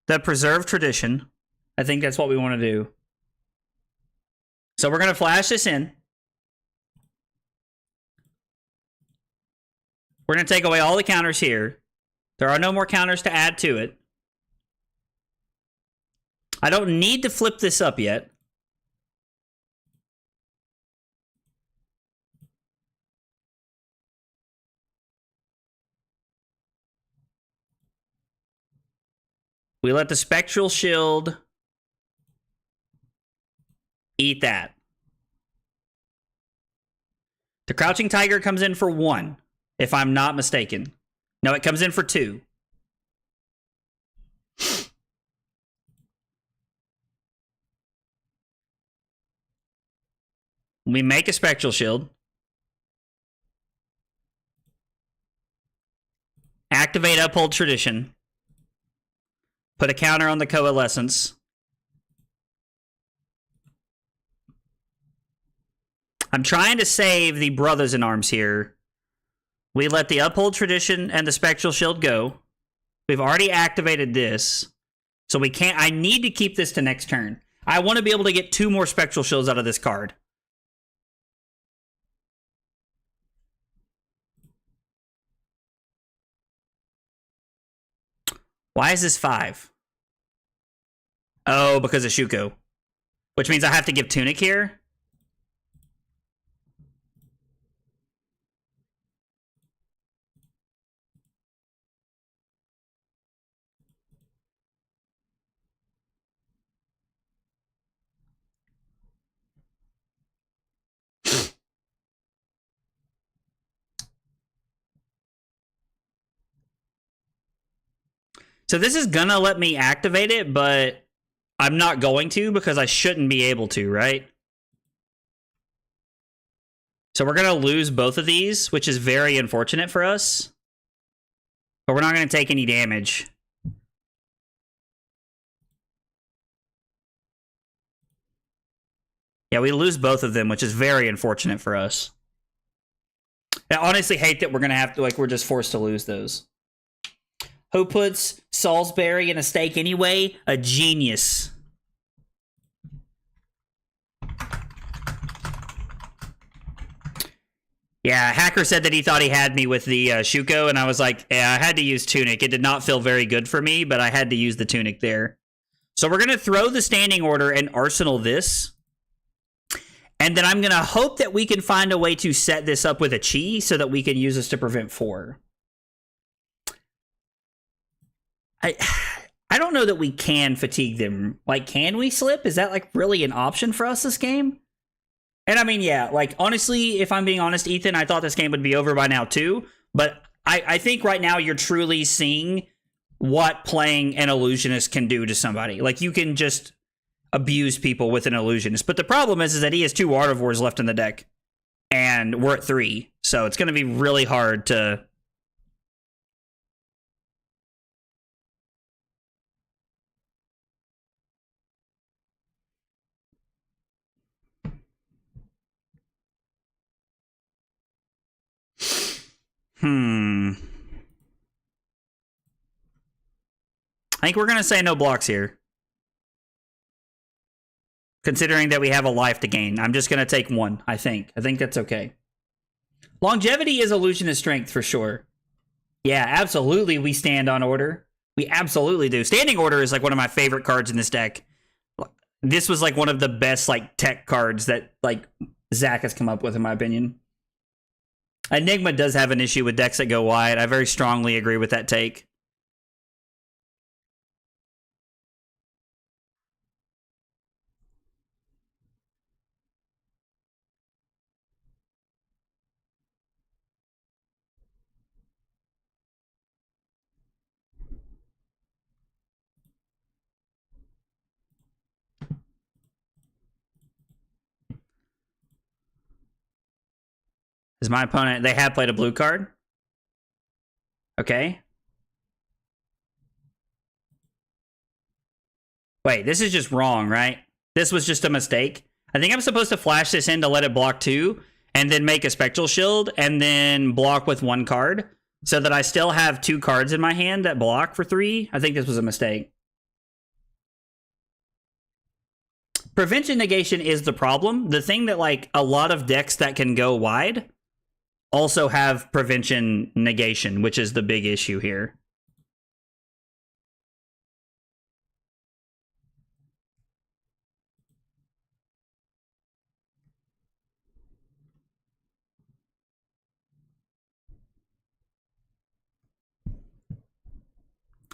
the Preserve Tradition. I think that's what we want to do. So we're going to flash this in. We're going to take away all the counters here. There are no more counters to add to it. I don't need to flip this up yet. We let the Spectral Shield eat that. The Crouching Tiger comes in for 1, if I'm not mistaken. No, it comes in for 2. We make a Spectral Shield. Activate Uphold Tradition. Put a counter on the Coalescence. I'm trying to save the Brothers in Arms here. We let the Uphold Tradition and the Spectral Shield go. We've already activated this. So we can't... I need to keep this to next turn. I want to be able to get 2 more Spectral Shields out of this card. Why is this 5? Oh, because of Shuko. Which means I have to give Tunic here. So this is gonna let me activate it, but I'm not going to because I shouldn't be able to, right? So we're gonna lose both of these, which is very unfortunate for us. But we're not gonna take any damage. Yeah, we lose both of them, which is very unfortunate for us. I honestly hate that we're gonna have to, like, we're just forced to lose those. Who puts Salisbury in a stake anyway? A genius. Yeah, Hacker said that he thought he had me with the Shuko, and I was like, yeah, I had to use Tunic. It did not feel very good for me, but I had to use the Tunic there. So we're going to throw the Standing Order and Arsenal this. And then I'm going to hope that we can find a way to set this up with a Chi so that we can use this to prevent 4. I don't know that we can fatigue them. Like, can we slip? Is that, like, really an option for us this game? And I mean, yeah, like, honestly, if I'm being honest, Ethan, I thought this game would be over by now, too. But I think right now you're truly seeing what playing an Illusionist can do to somebody. Like, you can just abuse people with an Illusionist. But the problem is that he has 2 Artivores left in the deck. and we're at 3. So it's going to be really hard to... I think we're going to say no blocks here. Considering that we have a life to gain. I'm just going to take 1, I think. I think that's okay. Longevity is illusionist strength for sure. Yeah, absolutely we stand on order. We absolutely do. Standing order is like one of my favorite cards in this deck. This was like one of the best like tech cards that like Zach has come up with, in my opinion. Enigma does have an issue with decks that go wide. I very strongly agree with that take. Is my opponent... They have played a blue card? Okay. Wait, this is just wrong, right? This was just a mistake. I think I'm supposed to flash this in to let it block 2, and then make a Spectral Shield, and then block with 1 card, so that I still have 2 cards in my hand that block for 3. I think this was a mistake. Prevention negation is the problem. The thing that, like, a lot of decks that can go wide also have prevention negation, which is the big issue here.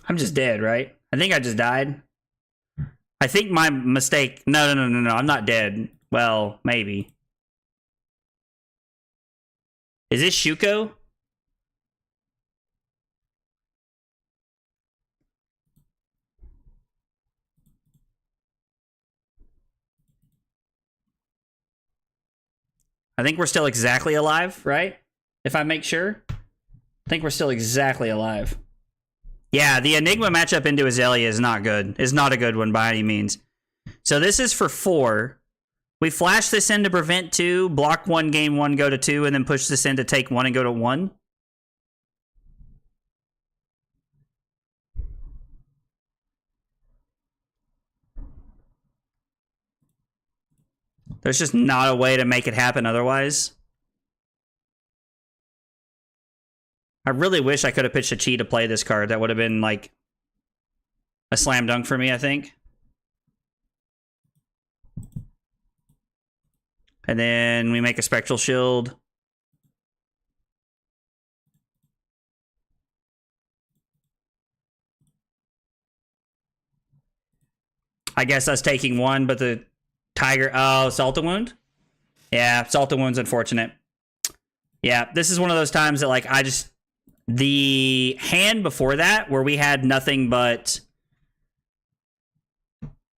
I'm just dead, right? I think I just died. I think my mistake... No, I'm not dead. Well, maybe. Is this Shuko? I think we're still exactly alive, right? If I make sure. I think we're still exactly alive. Yeah, the Enigma matchup into Azalea is not good. It's not a good one by any means. So this is for 4. We flash this in to prevent 2, block 1, gain 1, go to 2, and then push this in to take 1 and go to 1. There's just not a way to make it happen otherwise. I really wish I could have pitched a Chi to play this card. That would have been, like, a slam dunk for me, I think. And then we make a Spectral Shield. I guess us taking 1, but the Tiger... Oh, Salt and Wound? Yeah, Salt and Wound's unfortunate. Yeah, this is one of those times that, like, I just... The hand before that, where we had nothing but...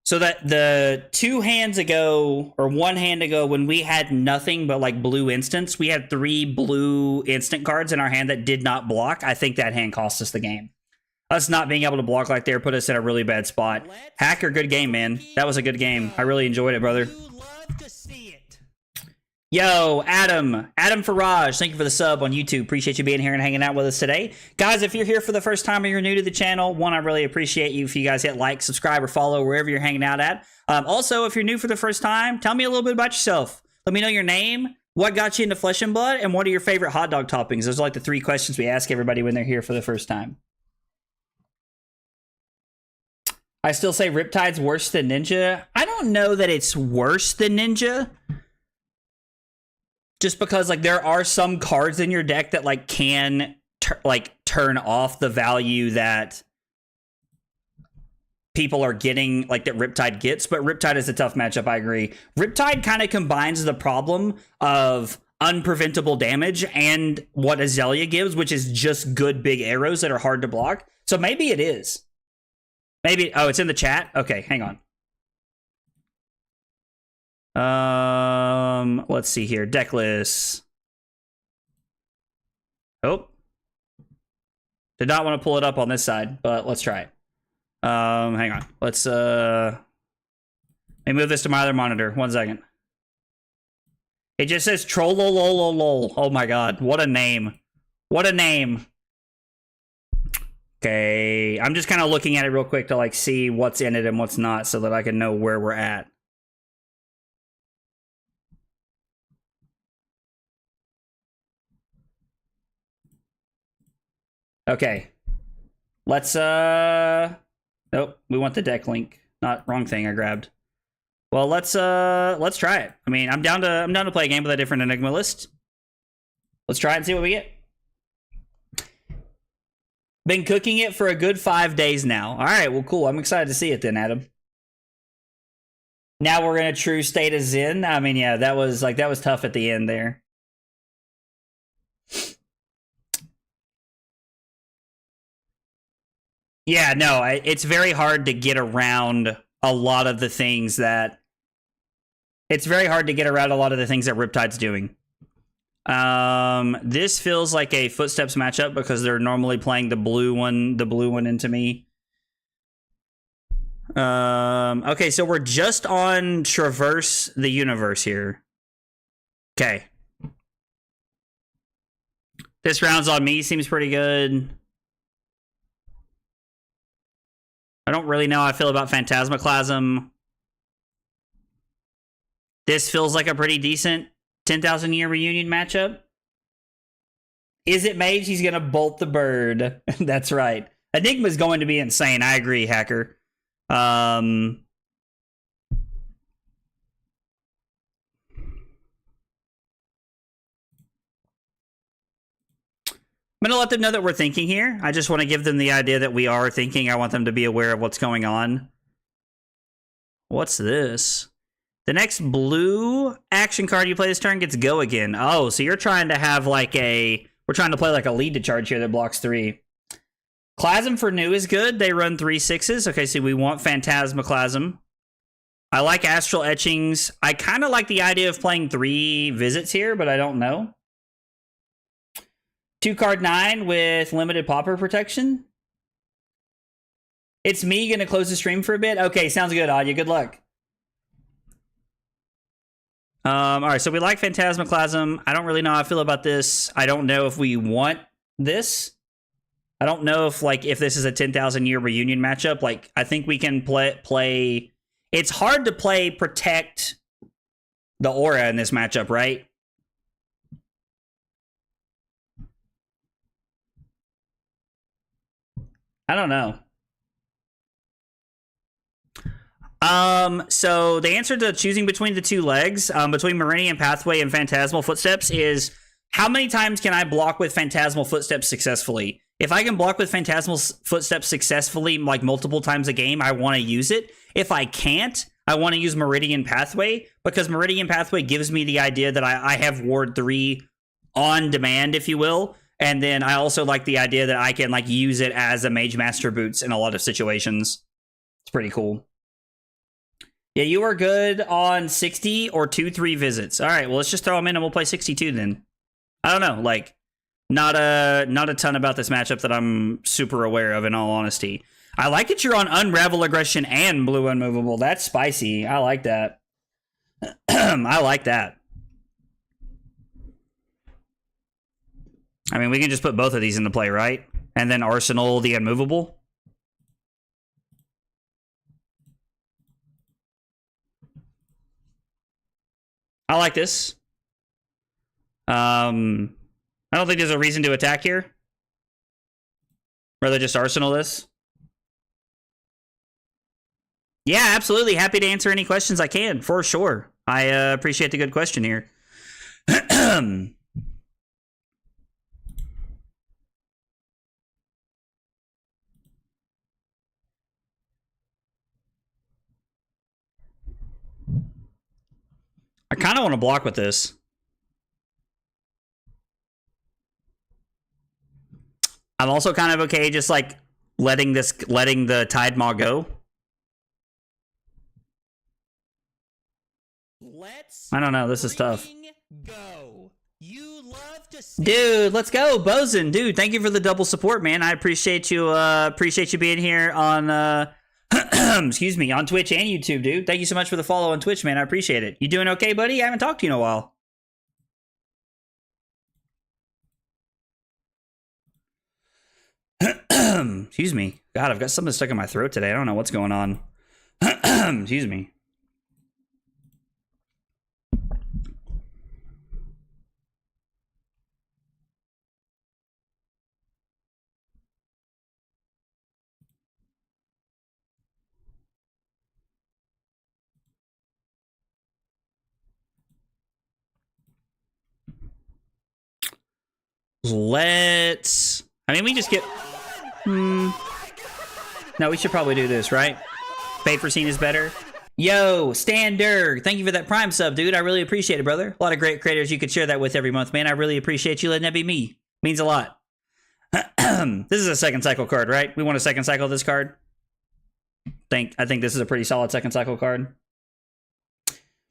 So that the 2 hands ago, or 1 hand ago, when we had nothing but, like, blue instants, we had 3 blue instant cards in our hand that did not block. I think that hand cost us the game. Us not being able to block like there put us in a really bad spot. Hacker, good game, man. That was a good game. I really enjoyed it, brother. Yo, Adam Faraj, thank you for the sub on YouTube. Appreciate you being here and hanging out with us today. Guys, if you're here for the first time or you're new to the channel, one, I really appreciate you if you guys hit like, subscribe, or follow wherever you're hanging out at. Also, if you're new for the first time, tell me a little bit about yourself. Let me know your name, what got you into Flesh and Blood, and what are your favorite hot dog toppings? Those are like the 3 questions we ask everybody when they're here for the first time. I still say Riptide's worse than Ninja. I don't know that it's worse than Ninja. Just because, like, there are some cards in your deck that, like, can, turn off the value that people are getting, like, that Riptide gets. But Riptide is a tough matchup, I agree. Riptide kind of combines the problem of unpreventable damage and what Azalea gives, which is just good big arrows that are hard to block. So maybe it is. Maybe... Oh, it's in the chat? Okay, hang on. Let's see here. Deck lists. Oh. Did not want to pull it up on this side, but let's try it. Hang on. Let's let me move this to my other monitor. 1 second. It just says trollolololol. Oh my god. What a name. What a name. Okay. I'm just kind of looking at it real quick to like see what's in it and what's not so that I can know where we're at. Okay. Let's nope, we want the deck link. Not wrong thing I grabbed. Well, let's try it. I mean, I'm down to play a game with a different Enigma list. Let's try it and see what we get. Been cooking it for a good 5 days now. All right, well, cool. I'm excited to see it then, Adam. Now we're in a true state of zen. I mean, yeah, that was tough at the end there. Yeah, no, it's very hard to get around a lot of the things that... It's very hard to get around a lot of the things that Riptide's doing. This feels like a Footsteps matchup because they're normally playing the blue one into me. Okay, so we're just on Traverse the Universe here. Okay. This round's on me, seems pretty good. I don't really know how I feel about Phantasmaclasm. This feels like a pretty decent 10,000 Year Reunion matchup. Is it Mage? He's going to bolt the bird. That's right. Enigma's going to be insane. I agree, Hacker. I'm going to let them know that we're thinking here. I just want to give them the idea that we are thinking. I want them to be aware of what's going on. What's this? The next blue action card you play this turn gets go again. Oh, so you're trying to have like a... We're trying to play like a lead to charge here that blocks 3. Clasm for new is good. They run 3/6s. Okay, so we want Phantasmaclasm. I like Astral Etchings. I kind of like the idea of playing 3 visits here, but I don't know. 2-card 9 with limited popper protection. It's me gonna close the stream for a bit. Okay, sounds good, Anya. Good luck. All right, so we like Phantasmaclasm. I don't really know how I feel about this. I don't know if we want this. I don't know if this is a 10,000 Year Reunion matchup. Like, I think we can play. It's hard to play Protect the Aura in this matchup, right? I don't know. So the answer to choosing between the 2 legs, between Meridian Pathway and Phantasmal Footsteps is how many times can I block with Phantasmal Footsteps successfully? If I can block with Phantasmal Footsteps successfully, like multiple times a game, I want to use it. If I can't, I want to use Meridian Pathway because Meridian Pathway gives me the idea that I have Ward 3 on demand, if you will. And then I also like the idea that I can like use it as a Mage Master Boots in a lot of situations. It's pretty cool. Yeah, you are good on 60 or 2-3 visits. All right, well, let's just throw them in and we'll play 62 then. I don't know, like, not a ton about this matchup that I'm super aware of, in all honesty. I like that you're on Unravel Aggression and Blue Unmovable. That's spicy. I like that. I like that. I mean, we can just put both of these into play, right? And then Arsenal the Unmovable. I like this. I don't think there's a reason to attack here. Rather just Arsenal this. Yeah, absolutely. Happy to answer any questions I can, for sure. I appreciate the good question here. I kind of want to block with this. I'm also kind of okay just like letting the Tide Maw go. I don't know. This is tough. Dude, let's go, Bosun. Dude, thank you for the double support, man. I appreciate you. Appreciate you being here on excuse me, on Twitch and YouTube, dude. Thank you so much for the follow on Twitch, man. I appreciate it. You doing okay, buddy? I haven't talked to you in a while. Excuse me. God, I've got something stuck in my throat today. I don't know what's going on. Excuse me. Let's... I mean, we just get... No, we should probably do this, right? Pay for scene is better. Yo, Stander, thank you for that Prime sub, dude. I really appreciate it, brother. A lot of great creators you could share that with every month, man. I really appreciate you letting that be me. Means a lot. This is a second cycle card, right? We want a second cycle this card. I think this is a pretty solid second cycle card.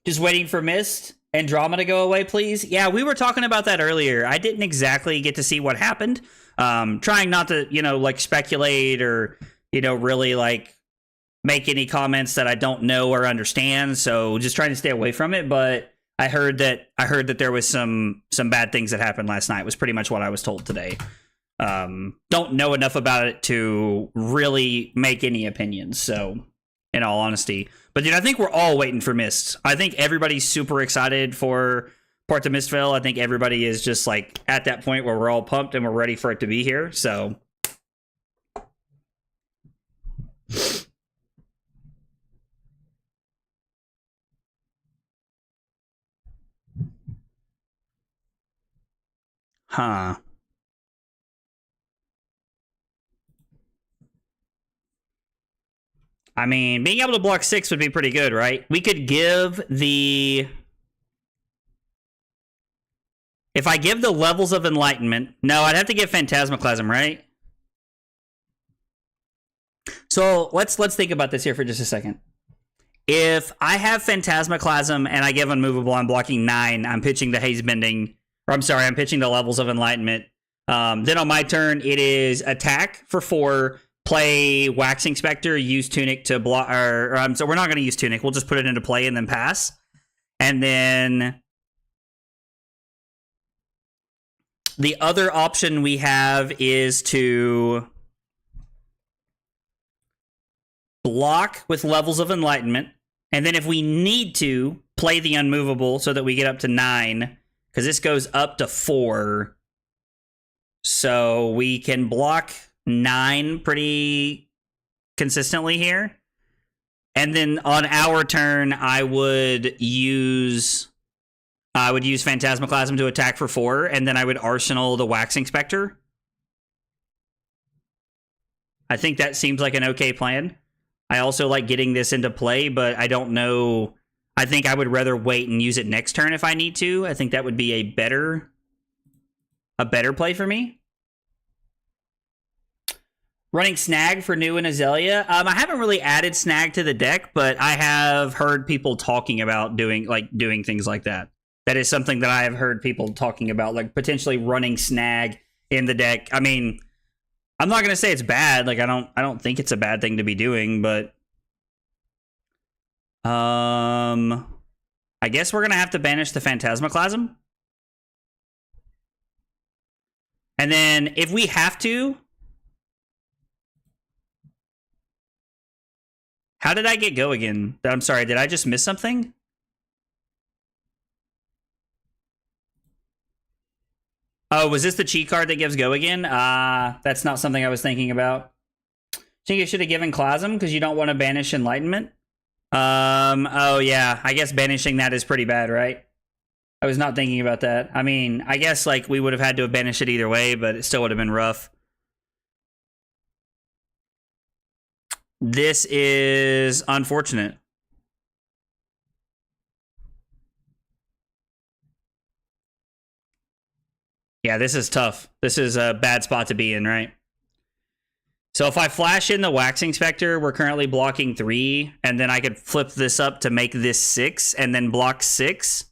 Just waiting for Mist and Drama to go away, please. Yeah, we were talking about that earlier. I didn't exactly get to see what happened. Trying not to, like speculate or, really like make any comments that I don't know or understand. So just trying to stay away from it. But I heard that there was some bad things that happened last night was pretty much what I was told today. Don't know enough about it to really make any opinions. So in all honesty, but dude, I think we're all waiting for Mist. I think everybody's super excited for Part to Mistvale. I think everybody is just like at that point where we're all pumped and we're ready for it to be here. So huh. I mean, being able to block 6 would be pretty good, right? We could give the... If I give the Levels of Enlightenment... No, I'd have to give Phantasmaclasm, right? So, let's think about this here for just a second. If I have Phantasmaclasm and I give Unmovable, I'm blocking 9, I'm pitching the Haze Bending... Or I'm sorry, I'm pitching the Levels of Enlightenment. Then on my turn, it is attack for 4... Play Waxing Spectre, use Tunic to block, so we're not going to use Tunic. We'll just put it into play and then pass. And then the other option we have is to block with Levels of Enlightenment. And then if we need to, play the Unmovable so that we get up to 9. Because this goes up to 4. So we can block 9 pretty consistently here. And then on our turn, I would use Phantasmaclasm to attack for 4, and then I would Arsenal the Waxing Spectre. I think that seems like an okay plan. I also like getting this into play, but I don't know. I think I would rather wait and use it next turn if I need to. I think that would be a better play for me. Running Snag for New and Azalea. I haven't really added Snag to the deck, but I have heard people talking about doing things like that. That is something that I have heard people talking about, like potentially running Snag in the deck. I mean, I'm not gonna say it's bad. Like I don't think it's a bad thing to be doing, but I guess we're gonna have to banish the Phantasmaclasm. And then if we have to, how did I get go again? I'm sorry, did I just miss something? Oh, was this the cheat card that gives go again? That's not something I was thinking about. Think you should have given Clasm because you don't want to banish Enlightenment? Oh yeah, I guess banishing that is pretty bad, right? I was not thinking about that. I mean, I guess like we would have had to have banished it either way, but it still would have been rough. This is unfortunate. Yeah, this is tough. This is a bad spot to be in, right? So if I flash in the Waxing Spectre, we're currently blocking 3, and then I could flip this up to make this 6, and then block 6,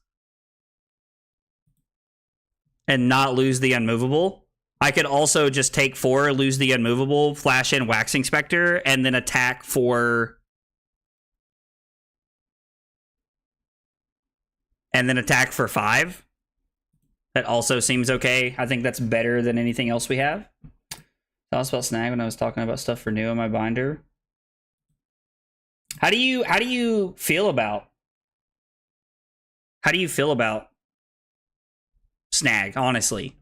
and not lose the unmovable. I could also just take 4, lose the unmovable, flash in Waxing Spectre, and then attack for... and then attack for 5. That also seems okay. I think that's better than anything else we have. Tell us about Snag when I was talking about stuff for new in my binder. How do you feel about Snag, honestly?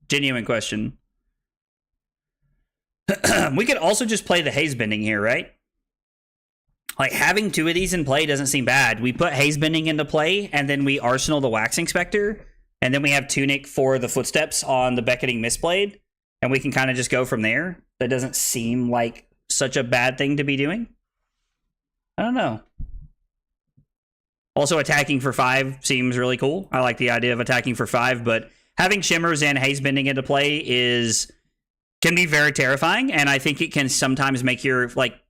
Genuine question. We could also just play the haze bending here, right? Like, having 2 of these in play doesn't seem bad. We put haze bending into play, and then we arsenal the Waxing Spectre, and then we have Tunic for the footsteps on the Beckoning Mistblade, and we can kind of just go from there. That doesn't seem like such a bad thing to be doing. I don't know. Also, attacking for 5 seems really cool. I like the idea of attacking for 5, but having Shimmers and haze bending into play can be very terrifying, and I think it can sometimes make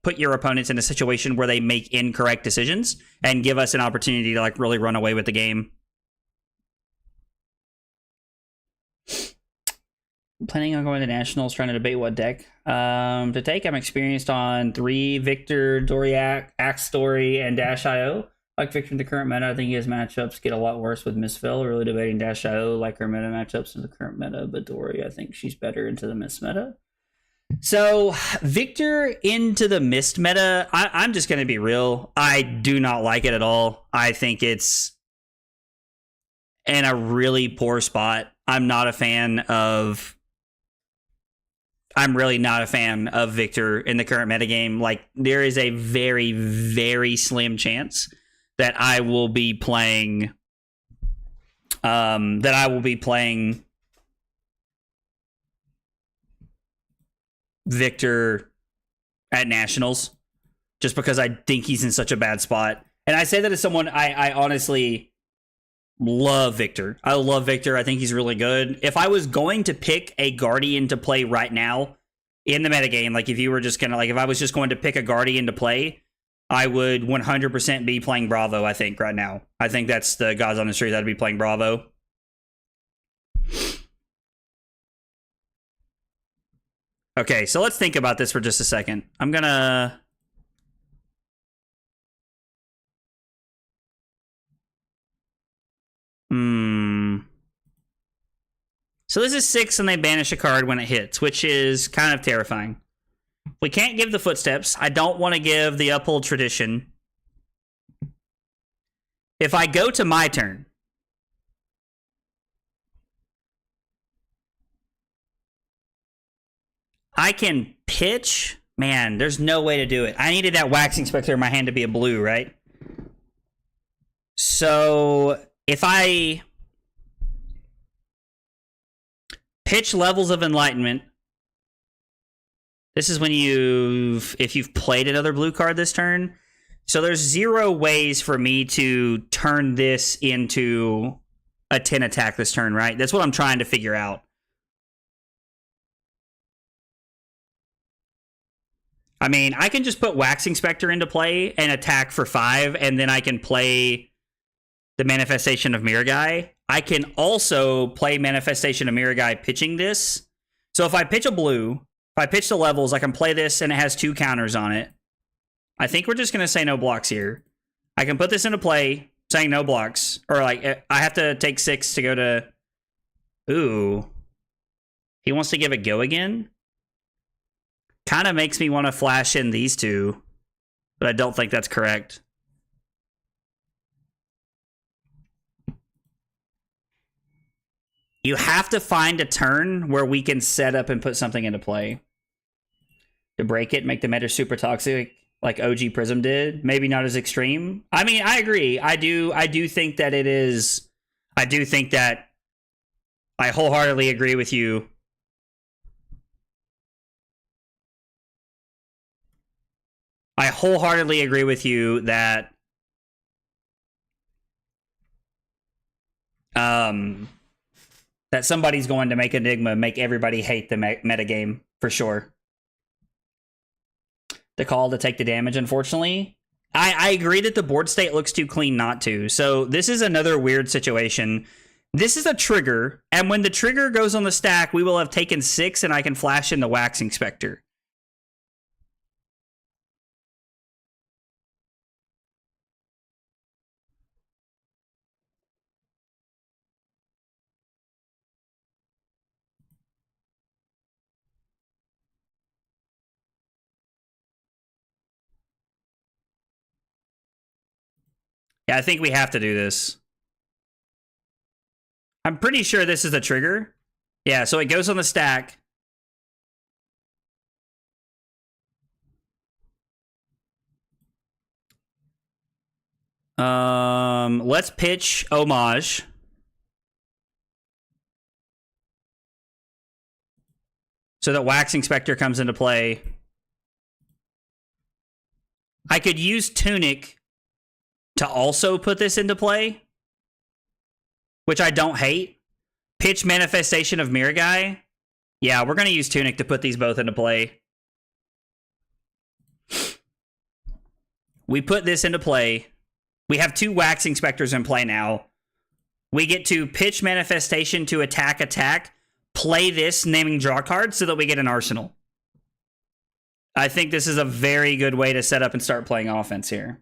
put your opponents in a situation where they make incorrect decisions and give us an opportunity to really run away with the game. Planning on going to Nationals, trying to debate what deck to take. I'm experienced on 3 Victor, Doriak, Axe Story, and Dash.io. Like Victor in the current meta, I think his matchups get a lot worse with Misfill. Really debating Dash.io, like her meta matchups in the current meta, but Dory, I think she's better into the Mist meta. So, Victor into the Mist meta, I'm just going to be real. I do not like it at all. I think it's in a really poor spot. I'm really not a fan of Victor in the current metagame. Like, there is a very, very slim chance that I will be playing Victor at Nationals, just because I think he's in such a bad spot. And I say that as someone, I honestly love Victor. I love Victor. I think he's really good. If I was going to pick a Guardian to play right now in the metagame, like if I was just going to pick a Guardian to play, I would 100% be playing Bravo, I think, right now. I think that's the God's honest truth. I'd be playing Bravo. Okay, so let's think about this for just a second. I'm gonna... So this is 6 and they banish a card when it hits, which is kind of terrifying. We can't give the footsteps. I don't want to give the uphold tradition. If I go to my turn, I can pitch. Man, there's no way to do it. I needed that Waxing Spectre in my hand to be a blue, right? So if I pitch Levels of Enlightenment, this is when if you've played another blue card this turn. So there's 0 ways for me to turn this into a 10 attack this turn, right? That's what I'm trying to figure out. I mean, I can just put Waxing Spectre into play and attack for 5, and then I can play the Manifestation of Miragai. I can also play Manifestation of Miragai pitching this. So if I pitch a blue, if I pitch the levels, I can play this and it has 2 counters on it. I think we're just going to say no blocks here. I can put this into play saying no blocks. Or I have to take 6 to go to... Ooh. He wants to give it go again? Kind of makes me want to flash in these 2. But I don't think that's correct. You have to find a turn where we can set up and put something into play. To break it, make the meta super toxic, like OG Prism did. Maybe not as extreme. I mean, I agree. I do think that it is... I do think that... I wholeheartedly agree with you. I wholeheartedly agree with you that... that somebody's going to make Enigma make everybody hate the metagame, for sure. the call to take the damage, unfortunately. I agree that the board state looks too clean not to. So this is another weird situation. This is a trigger, and when the trigger goes on the stack, we will have taken 6, and I can flash in the Wax Inspector. Yeah, I think we have to do this. I'm pretty sure this is the trigger. Yeah, so it goes on the stack. Let's pitch Homage. So that Wax Inspector comes into play. I could use Tunic to also put this into play, which I don't hate. Pitch Manifestation of Miragai. Yeah, we're going to use Tunic to put these both into play. We put this into play. We have 2 Wax Inspectors in play now. We get to pitch Manifestation to attack, play this naming draw card so that we get an arsenal. I think this is a very good way to set up and start playing offense here.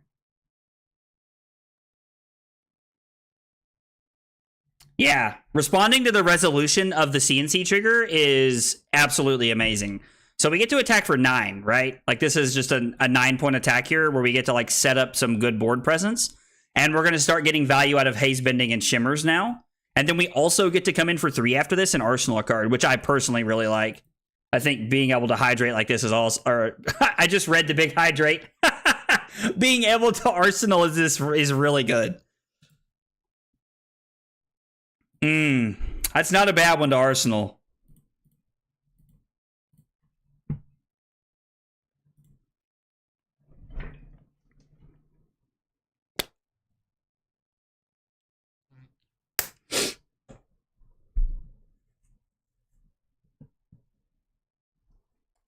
Yeah, responding to the resolution of the CNC trigger is absolutely amazing. So we get to attack for 9, right? Like this is just a 9-point attack here where we get to like set up some good board presence. And we're going to start getting value out of Haze Bending and Shimmers now. And then we also get to come in for 3 after this and Arsenal a card, which I personally really like. I think being able to hydrate like this is also... Or, I just read the big hydrate. Being able to Arsenal is really good. That's not a bad one to Arsenal.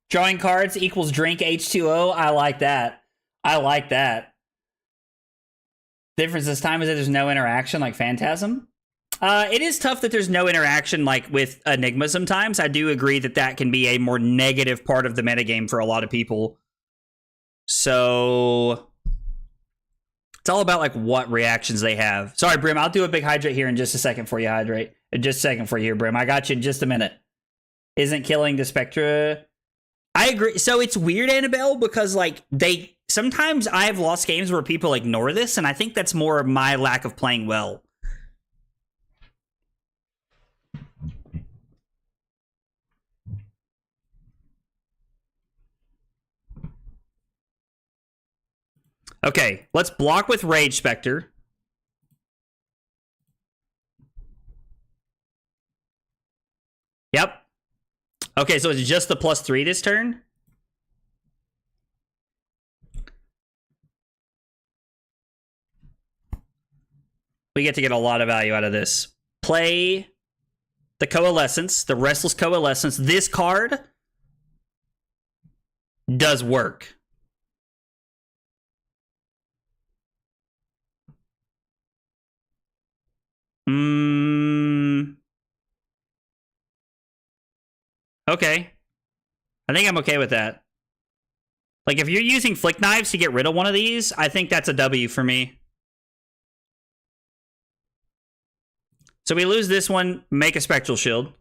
Drawing cards equals drink H2O. I like that. I like that. Difference this time is that there's no interaction like Phantasm. It is tough that there's no interaction like with Enigma sometimes. I do agree that that can be a more negative part of the metagame for a lot of people. So it's all about like what reactions they have. Sorry, Brim, I'll do a big hydrate here in just a second for you, Hydrate. In just a second for you here, Brim. I got you in just a minute. Isn't killing the Spectra... I agree. So it's weird, Annabelle, because like sometimes I have lost games where people ignore this, and I think that's more of my lack of playing well. Okay, let's block with Rage Spectre. Yep. Okay, so it's just the +3 this turn? We get to get a lot of value out of this. Play the Coalescence, the Restless Coalescence. This card does work. Okay. I think I'm okay with that. Like, if you're using Flick Knives to get rid of one of these, I think that's a W for me. So we lose this one, make a Spectral Shield.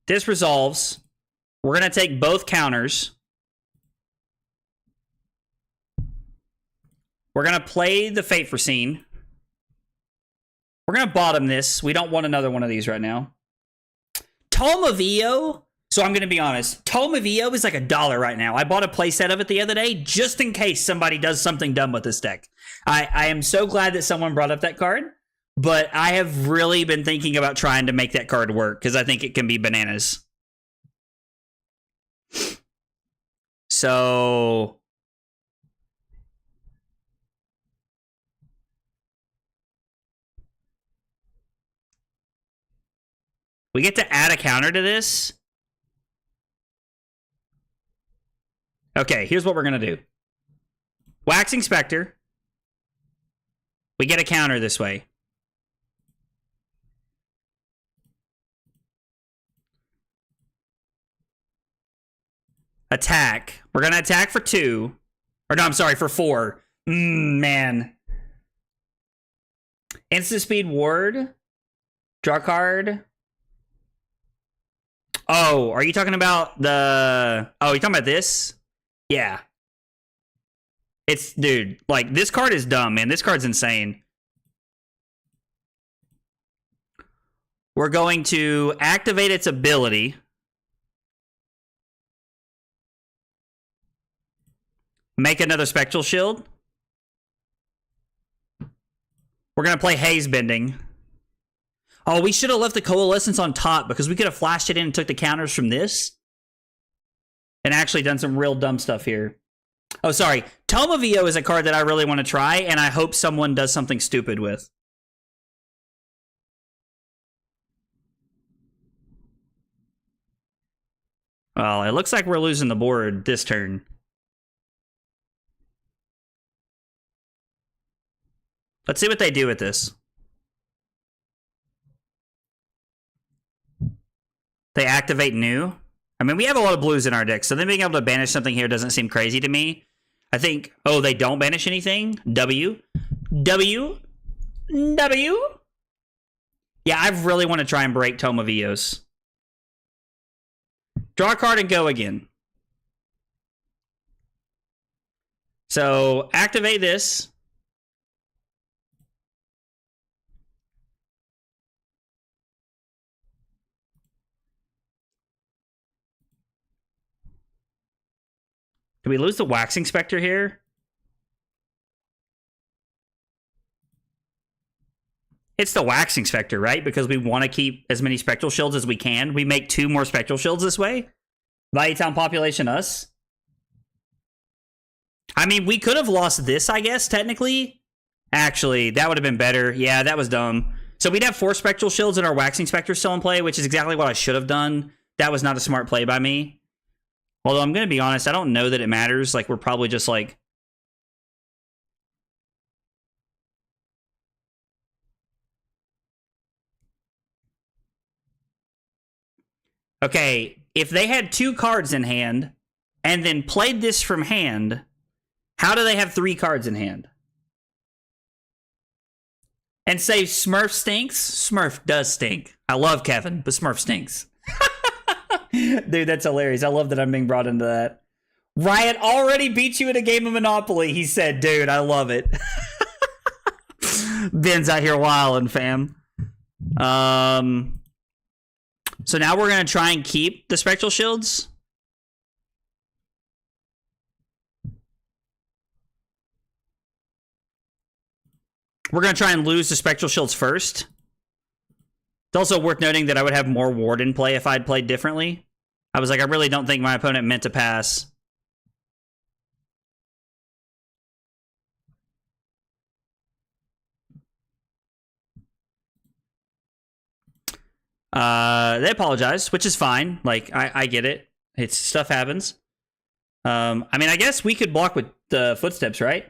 This resolves. We're going to take both counters. We're going to play the Fate Foreseen. We're going to bottom this. We don't want another one of these right now. Tome of Eo. So I'm going to be honest. Tome of Eo is like $1 right now. I bought a playset of it the other day just in case somebody does something dumb with this deck. I am so glad that someone brought up that card. But I have really been thinking about trying to make that card work because I think it can be bananas. So... we get to add a counter to this. Okay, here's what we're going to do. Waxing Spectre. We get a counter this way. Attack. We're going to attack for 2. Or no, I'm sorry, for 4. Man. Instant speed ward. Draw card. Oh, are you talking about the... Oh, you talking about this? Yeah. It's... Dude, like, this card is dumb, man. This card's insane. We're going to activate its ability. Make another Spectral Shield. We're going to play Haze Bending. Oh, we should have left the Coalescence on top because we could have flashed it in and took the counters from this. And actually done some real dumb stuff here. Oh, sorry. Tome of Io is a card that I really want to try, and I hope someone does something stupid with. Well, it looks like we're losing the board this turn. Let's see what they do with this. They activate new. I mean, we have a lot of blues in our deck, so them being able to banish something here doesn't seem crazy to me. I think... Oh, they don't banish anything? W. W. W. Yeah, I really want to try and break Tome of Eos. Draw a card and go again. So, activate this. Did we lose the Waxing Spectre here? It's the Waxing Spectre, right? Because we want to keep as many Spectral Shields as we can. We make 2 more Spectral Shields this way. Value Town Population us. I mean, we could have lost this, I guess, technically. Actually, that would have been better. Yeah, that was dumb. So we'd have 4 Spectral Shields and our Waxing Spectre still in play, which is exactly what I should have done. That was not a smart play by me. Although I'm going to be honest, I don't know that it matters. Like, we're probably just like... Okay, if they had 2 cards in hand and then played this from hand, how do they have 3 cards in hand? And say Smurf stinks? Smurf does stink. I love Kevin, but Smurf stinks. Dude, that's hilarious. I love that I'm being brought into that. Riot already beat you in a game of Monopoly, he said. Dude, I love it. Ben's out here wilding, fam. So now we're going to try and keep the Spectral Shields. We're going to try and lose the Spectral Shields first. It's also worth noting that I would have more Ward in play if I'd played differently. I was like, I really don't think my opponent meant to pass. They apologized, which is fine. Like, I get it. It's stuff happens. I mean, I guess we could block with the footsteps, right?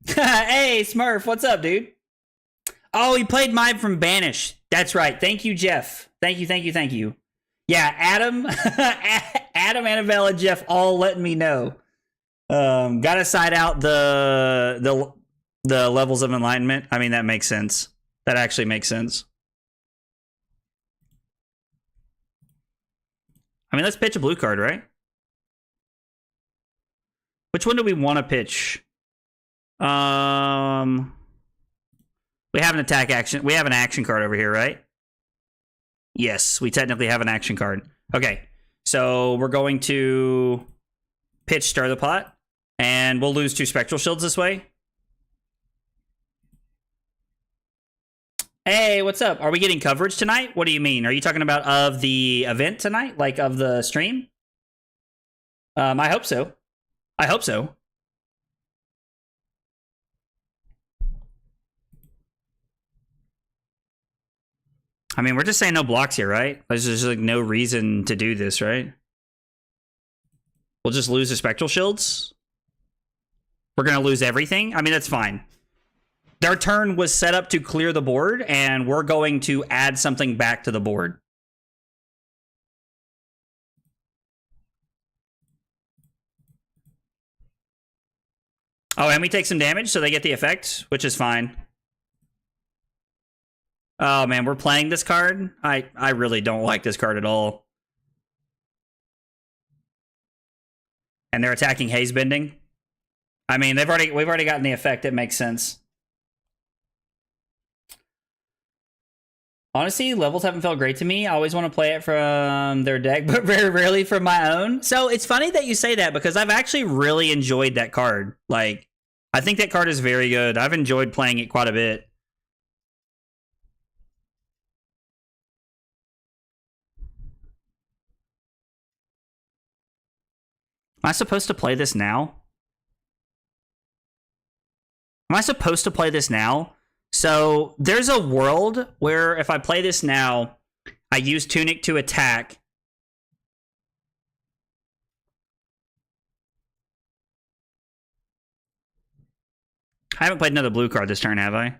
Hey, Smurf, what's up, dude? Oh, he played mine from Banish. That's right. Thank you, Jeff. Thank you, thank you, thank you. Yeah, Adam, Adam, Annabelle, and Jeff all letting me know. Gotta side out the levels of enlightenment. I mean, that makes sense. That actually makes sense. I mean, let's pitch a blue card, right? Which one do we want to pitch? We have an attack action. We have an action card over here, right? Yes, we technically have an action card. Okay, so we're going to pitch Stir the Pot, and we'll lose 2 Spectral Shields this way. Hey, what's up? Are we getting coverage tonight? What do you mean? Are you talking about of the event tonight? Like of the stream? I hope so. I hope so. I mean, we're just saying no blocks here, right? There's just like no reason to do this, right? We'll just lose the Spectral Shields. We're going to lose everything. I mean, that's fine. Their turn was set up to clear the board, and we're going to add something back to the board. Oh, and we take some damage, so they get the effect, which is fine. Oh, man, we're playing this card? I really don't like this card at all. And they're attacking Haze Bending. I mean, we've already gotten the effect. It makes sense. Honestly, levels haven't felt great to me. I always want to play it from their deck, but very rarely from my own. So it's funny that you say that because I've actually really enjoyed that card. Like, I think that card is very good. I've enjoyed playing it quite a bit. Am I supposed to play this now? Am I supposed to play this now? So there's a world where if I play this now, I use Tunic to attack. I haven't played another blue card this turn, have I?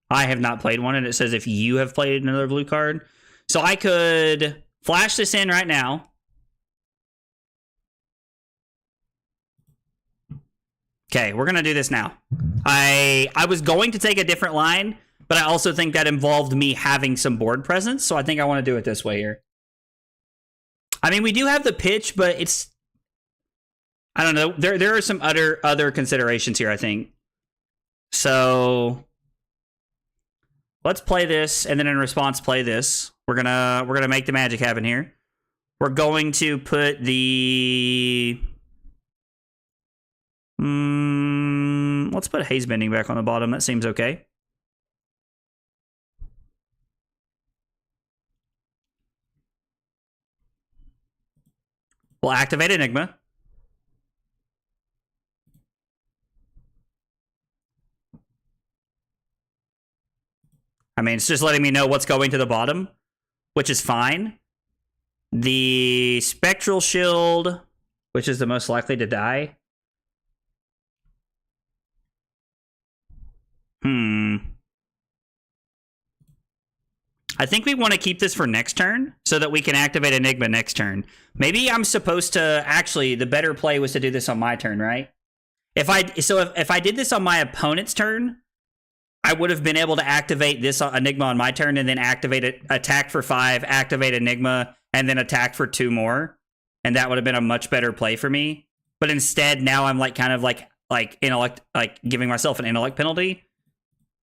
I have not played one, and it says if you have played another blue card. So I could flash this in right now. Okay, we're going to do this now. I was going to take a different line, but I also think that involved me having some board presence, so I think I want to do it this way here. I mean, we do have the pitch, but it's... I don't know. There are some other considerations here, I think. So let's play this, and then in response, play this. We're gonna make the magic happen here. We're going to put the... let's put Haze Bending back on the bottom. That seems okay. We'll activate Enigma. I mean, it's just letting me know what's going to the bottom, which is fine. The Spectral Shield, which is the most likely to die. I think we want to keep this for next turn so that we can activate Enigma next turn. Maybe I'm supposed to... Actually, the better play was to do this on my turn, right? If I did this on my opponent's turn, I would have been able to activate this Enigma on my turn and then activate it, attack for 5, activate Enigma, and then attack for 2 more. And that would have been a much better play for me. But instead, now I'm like kind of like intellect, like giving myself an intellect penalty.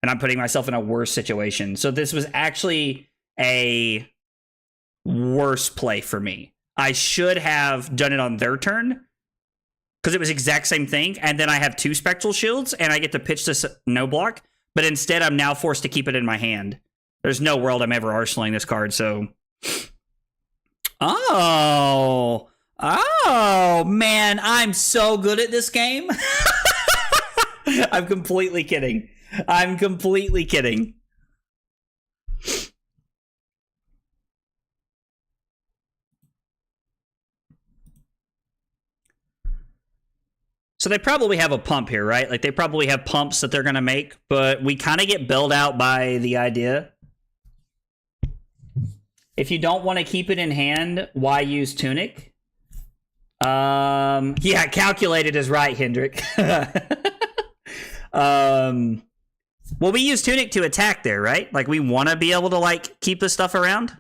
And I'm putting myself in a worse situation. So this was actually a worse play for me. I should have done it on their turn because it was exact same thing. And then I have 2 Spectral Shields and I get to pitch this no block. But instead, I'm now forced to keep it in my hand. There's no world I'm ever arsenaling this card, so... Oh, man, I'm so good at this game. I'm completely kidding. I'm completely kidding. So they probably have a pump here, right? Like they probably have pumps that they're going to make, but we kind of get bailed out by the idea. If you don't want to keep it in hand, why use Tunic? Yeah, calculated is right, Hendrik. Well, we use Tunic to attack there, right? Like we want to be able to like keep this stuff around.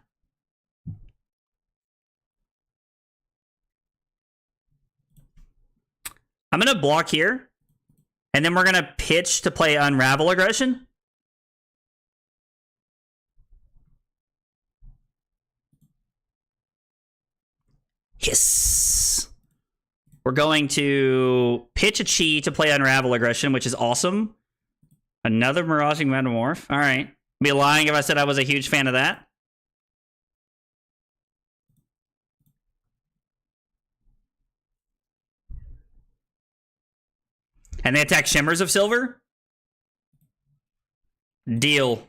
I'm going to block here, and then we're going to pitch to play Unravel Aggression. Yes. We're going to pitch a Chi to play Unravel Aggression, which is awesome. Another Miraging Metamorph. All right. I'd be lying if I said I was a huge fan of that. And they attack Shimmers of Silver? Deal.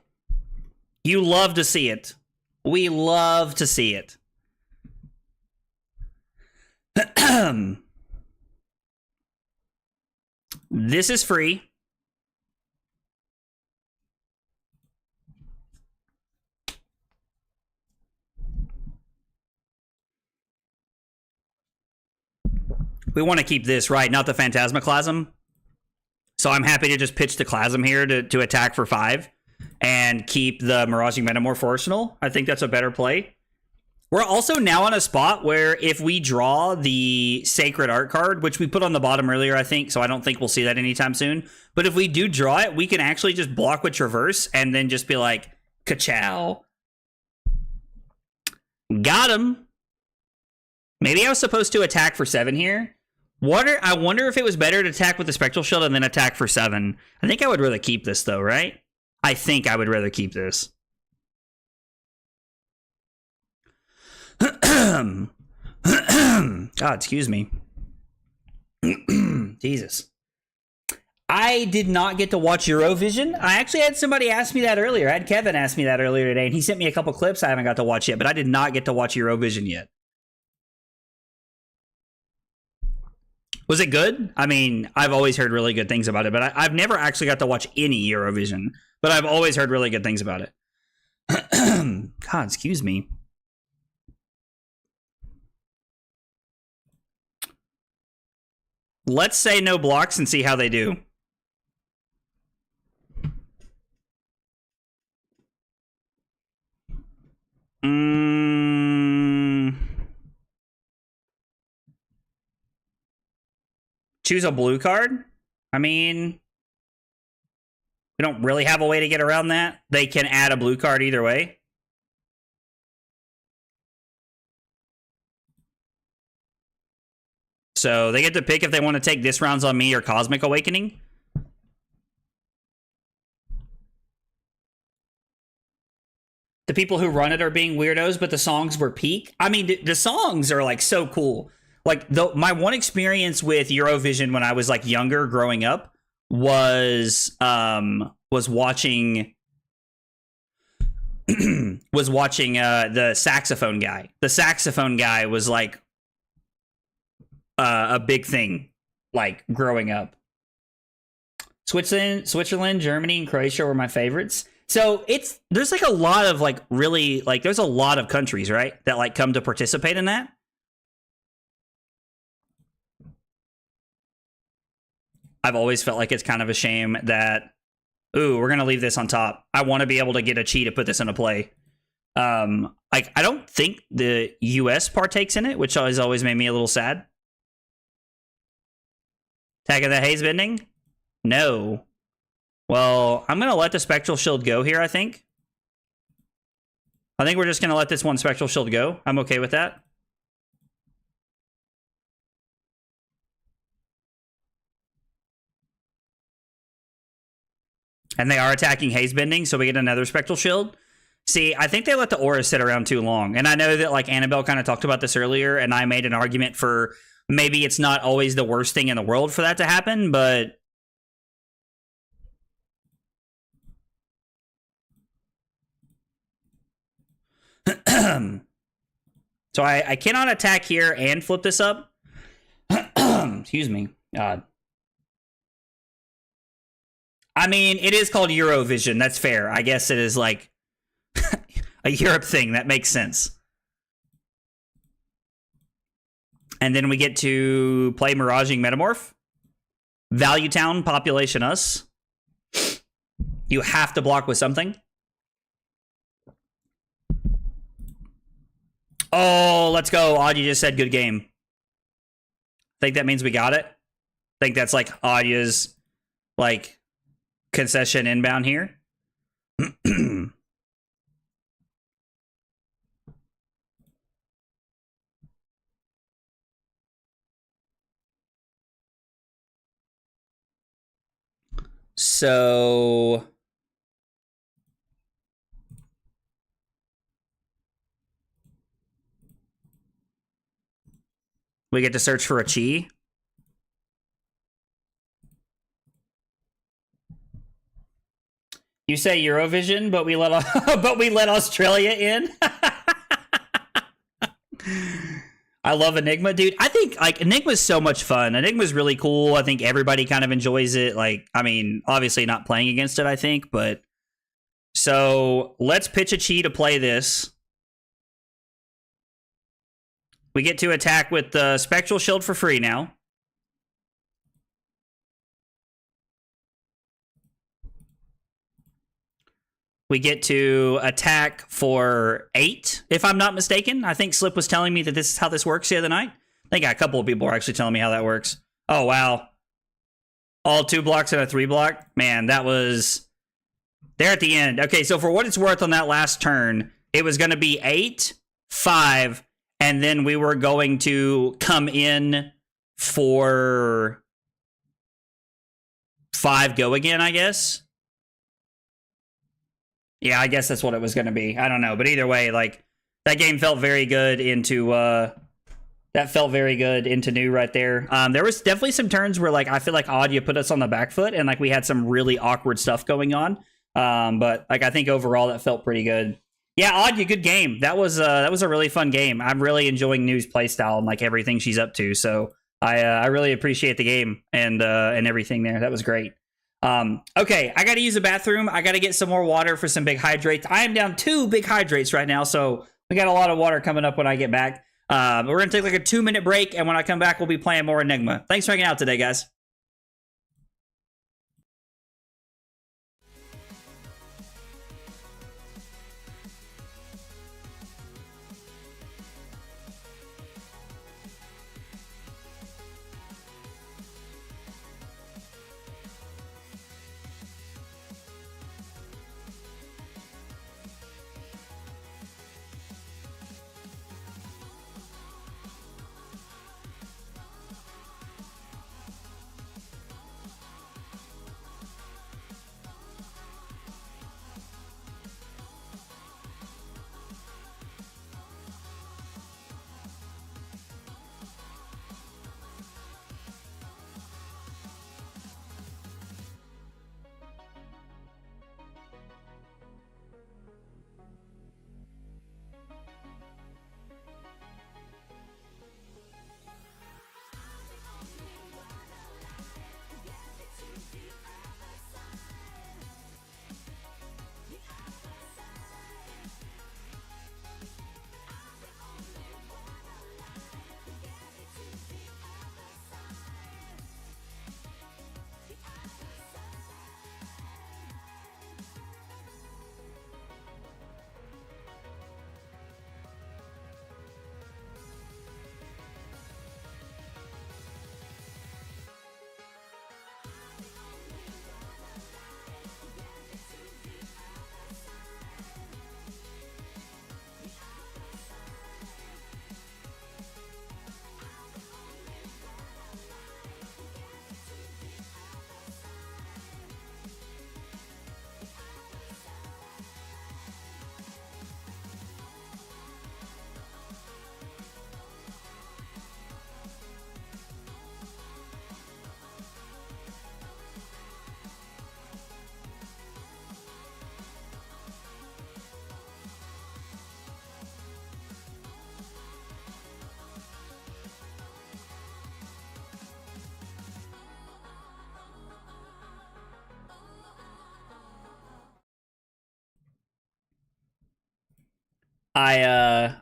You love to see it. We love to see it. This is free. We want to keep this, right? Not the Phantasmaclasm. So I'm happy to just pitch the Clasm here to attack for 5 and keep the Miraging Metamorph Arsenal. I think that's a better play. We're also now on a spot where if we draw the Sacred Art card, which we put on the bottom earlier, I think, so I don't think we'll see that anytime soon. But if we do draw it, we can actually just block with Traverse and then just be like, ka-chow. Got him. Maybe I was supposed to attack for 7 here. I wonder if it was better to attack with the Spectral Shield and then attack for 7. I think I would rather keep this, though, right? I think I would rather keep this. God, excuse me. Jesus. I did not get to watch Eurovision. I actually had somebody ask me that earlier. I had Kevin ask me that earlier today, and he sent me a couple clips I haven't got to watch yet, but I did not get to watch Eurovision yet. Was it good? I mean, I've always heard really good things about it, but I've never actually got to watch any Eurovision, but I've always heard really good things about it. God, excuse me. Let's say no blocks and see how they do. Choose a blue card? I mean, we don't really have a way to get around that. They can add a blue card either way. So they get to pick if they want to take This Round's on Me or Cosmic Awakening. The people who run it are being weirdos, but the songs were peak. I mean, the songs are like so cool. Like my one experience with Eurovision when I was like younger, growing up, was watching the saxophone guy. The saxophone guy was like a big thing, like growing up. Switzerland, Germany, and Croatia were my favorites. So there's like a lot of like really like there's a lot of countries, right, that like come to participate in that. I've always felt like it's kind of a shame that, ooh, we're going to leave this on top. I want to be able to get a chi to put this into play. Like, I don't think the US partakes in it, which has always made me a little sad. Tag of the Haze Bending? No. Well, I'm going to let the Spectral Shield go here, I think. I think we're just going to let this one Spectral Shield go. I'm okay with that. And they are attacking Haze Bending, so we get another Spectral Shield. See, I think they let the aura sit around too long. And I know that, like, Annabelle kind of talked about this earlier, and I made an argument for maybe it's not always the worst thing in the world for that to happen, but... So I cannot attack here and flip this up. Excuse me. God. I mean, it is called Eurovision. That's fair. I guess it is like a Europe thing. That makes sense. And then we get to play Miraging Metamorph. Value Town, Population Us. You have to block with something. Oh, let's go. Audie just said good game. I think that means we got it. I think that's like Audia's like concession inbound here. So we get to search for a chi. You say Eurovision, but we let Australia in. I love Enigma, dude. I think like Enigma's so much fun. Enigma's really cool. I think everybody kind of enjoys it. Like, I mean, obviously not playing against it, I think, but so let's pitch a chi to play this. We get to attack with the Spectral Shield for free now. We get to attack for 8, if I'm not mistaken. I think Slip was telling me that this is how this works the other night. I think a couple of people are actually telling me how that works. Oh, wow. All 2 blocks and a 3 block? Man, that was there at the end. Okay, so for what it's worth on that last turn, it was going to be 8, 5, and then we were going to come in for 5 go again, I guess. Yeah, I guess that's what it was going to be. I don't know. But either way, like, that game felt very good into, new right there. There was definitely some turns where, like, I feel like Audia put us on the back foot and, like, we had some really awkward stuff going on. But, like, I think overall that felt pretty good. Yeah, Audia, good game. That was a really fun game. I'm really enjoying Nu's playstyle and, like, everything she's up to. So I really appreciate the game and everything there. That was great. Okay, I gotta use the bathroom. I gotta get some more water for some big hydrates. I am down 2 big hydrates right now, so we got a lot of water coming up when I get back. We're gonna take like a 2-minute break, and when I come back, we'll be playing more Enigma. Thanks for hanging out today, guys.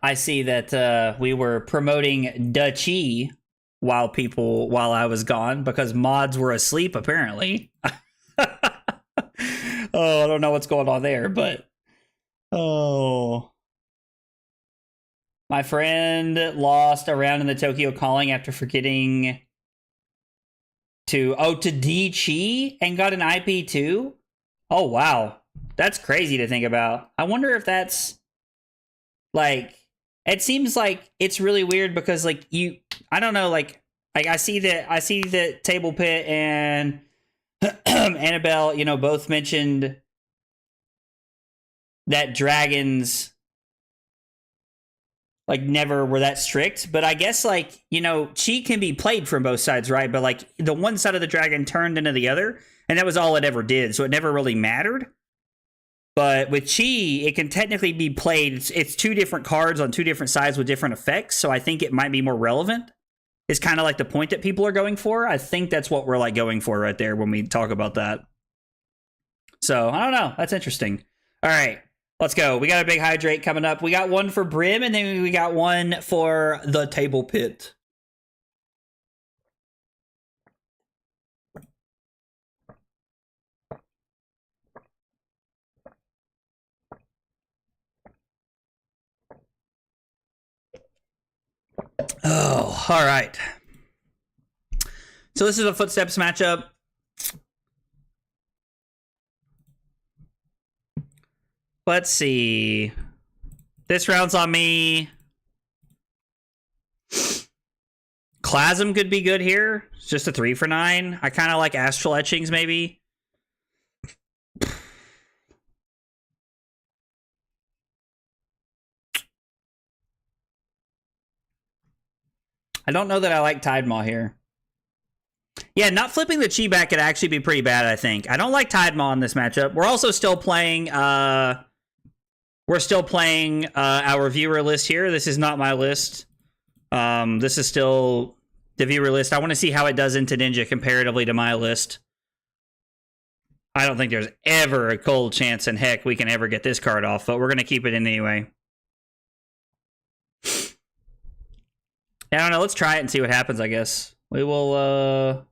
I see that we were promoting Dutchy while I was gone because mods were asleep apparently. Oh, I don't know what's going on there, but oh. My friend lost a round in the Tokyo Calling after forgetting to D Chi and got an IP too. Oh wow. That's crazy to think about. I wonder if that's like, it seems like it's really weird because like I don't know, like I see that Table Pit and Annabelle, you know, both mentioned that dragons like never were that strict, but I guess like, you know, chi can be played from both sides, right? But like the one side of the dragon turned into the other, and that was all it ever did, so it never really mattered. But with Chi, it can technically be played. It's two different cards on two different sides with different effects, so I think it might be more relevant. It's kind of like the point that people are going for. I think that's what we're like going for right there when we talk about that. So, I don't know. That's interesting. All right, let's go. We got a big hydrate coming up. We got one for Brim, and then we got one for the Table Pit. Oh, all right. So this is a Footsteps matchup. Let's see. This round's on me. Clasm could be good here. It's just a 3 for 9. I kind of like Astral Etchings, maybe. I don't know that I like Tide Maw here. Yeah, not flipping the Chi back could actually be pretty bad, I think. I don't like Tide Maw in this matchup. We're also still playing our viewer list here. This is not my list. This is still the viewer list. I want to see how it does into Ninja comparatively to my list. I don't think there's ever a cold chance in heck we can ever get this card off, but we're going to keep it in anyway. I don't know. Let's try it and see what happens, I guess. We'll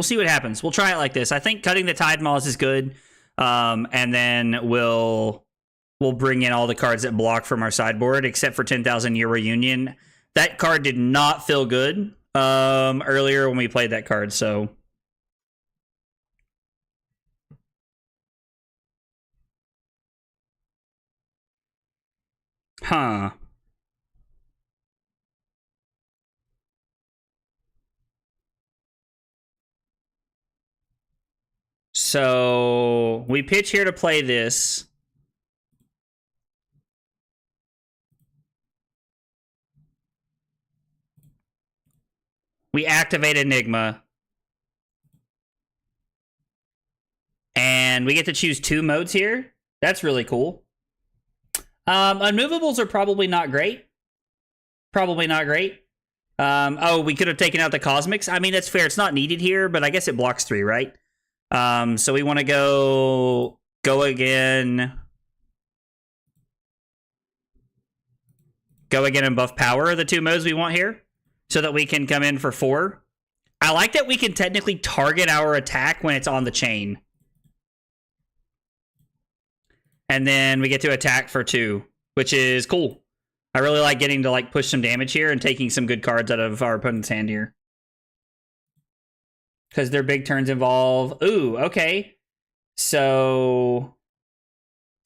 see what happens. We'll try it like this. I think cutting the Tide Maws is good. And then we'll bring in all the cards that block from our sideboard, except for 10,000 Year Reunion. That card did not feel good earlier when we played that card, so... Huh. So we pitch here to play this. We activate Enigma. And we get to choose 2 modes here. That's really cool. Unmovables are probably not great. Probably not great. Oh, we could have taken out the Cosmics. I mean, that's fair. It's not needed here, but I guess it blocks 3, right? So we want to go again. Go again and buff power are the 2 modes we want here, so that we can come in for 4. I like that we can technically target our attack when it's on the chain. And then we get to attack for 2, which is cool. I really like getting to like push some damage here and taking some good cards out of our opponent's hand here. Because their big turns involve... Ooh, okay. So...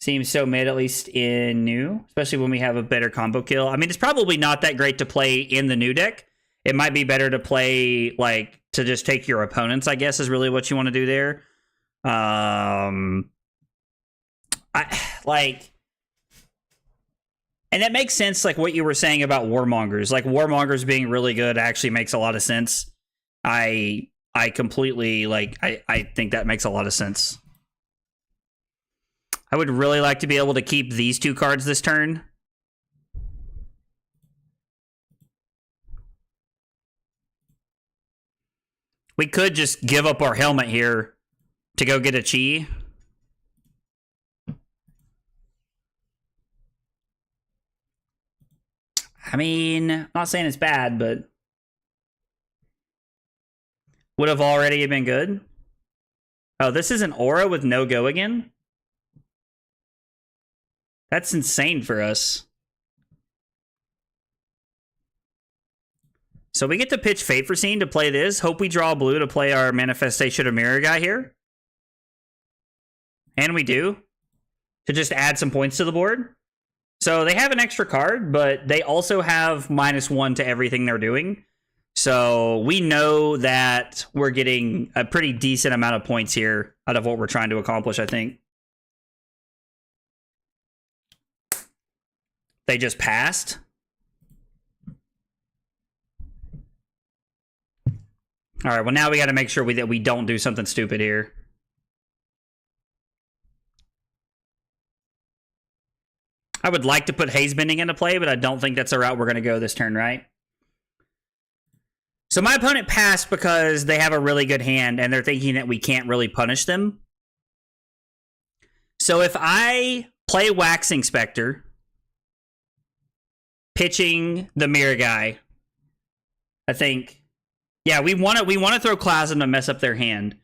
Seems so mid, at least in new. Especially when we have a better combo kill. I mean, it's probably not that great to play in the new deck. It might be better to play, like, to just take your opponents, I guess, is really what you want to do there. And that makes sense, like, what you were saying about Warmongers. Like, Warmongers being really good actually makes a lot of sense. I completely, like, I think that makes a lot of sense. I would really like to be able to keep these 2 cards this turn. We could just give up our helmet here to go get a Chi. I mean, I'm not saying it's bad, but would have already been good. Oh, this is an aura with no go again? That's insane for us. So we get to pitch Fate for Scene to play this. Hope we draw blue to play our Manifestation of Mirror guy here. And we do. To just add some points to the board. So they have an extra card, but they also have -1 to everything they're doing. So we know that we're getting a pretty decent amount of points here out of what we're trying to accomplish, I think. They just passed. All right, well, now we got to make sure that we don't do something stupid here. I would like to put Haze Bending into play, but I don't think that's the route we're going to go this turn, right? So my opponent passed because they have a really good hand, and they're thinking that we can't really punish them. So if I play Waxing Spectre, pitching the Mirror Guy, I think, yeah, we want to throw Clasm to mess up their hand.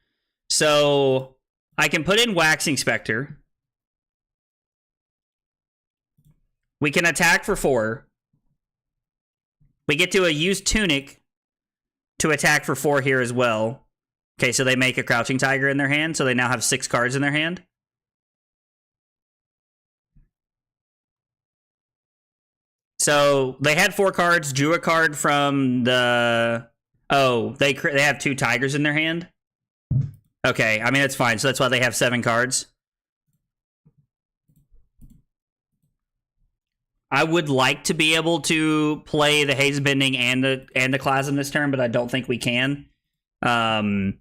So I can put in Waxing Spectre. We can attack for 4. We get to use Tunic to attack for 4 here as well. Okay, so they make a Crouching Tiger in their hand, so they now have 6 cards in their hand. So they had 4 cards, drew a card from the... Oh, they have 2 Tigers in their hand? Okay, I mean, that's fine. So that's why they have 7 cards. I would like to be able to play the Haze Bending and the Clasm this turn, but I don't think we can. And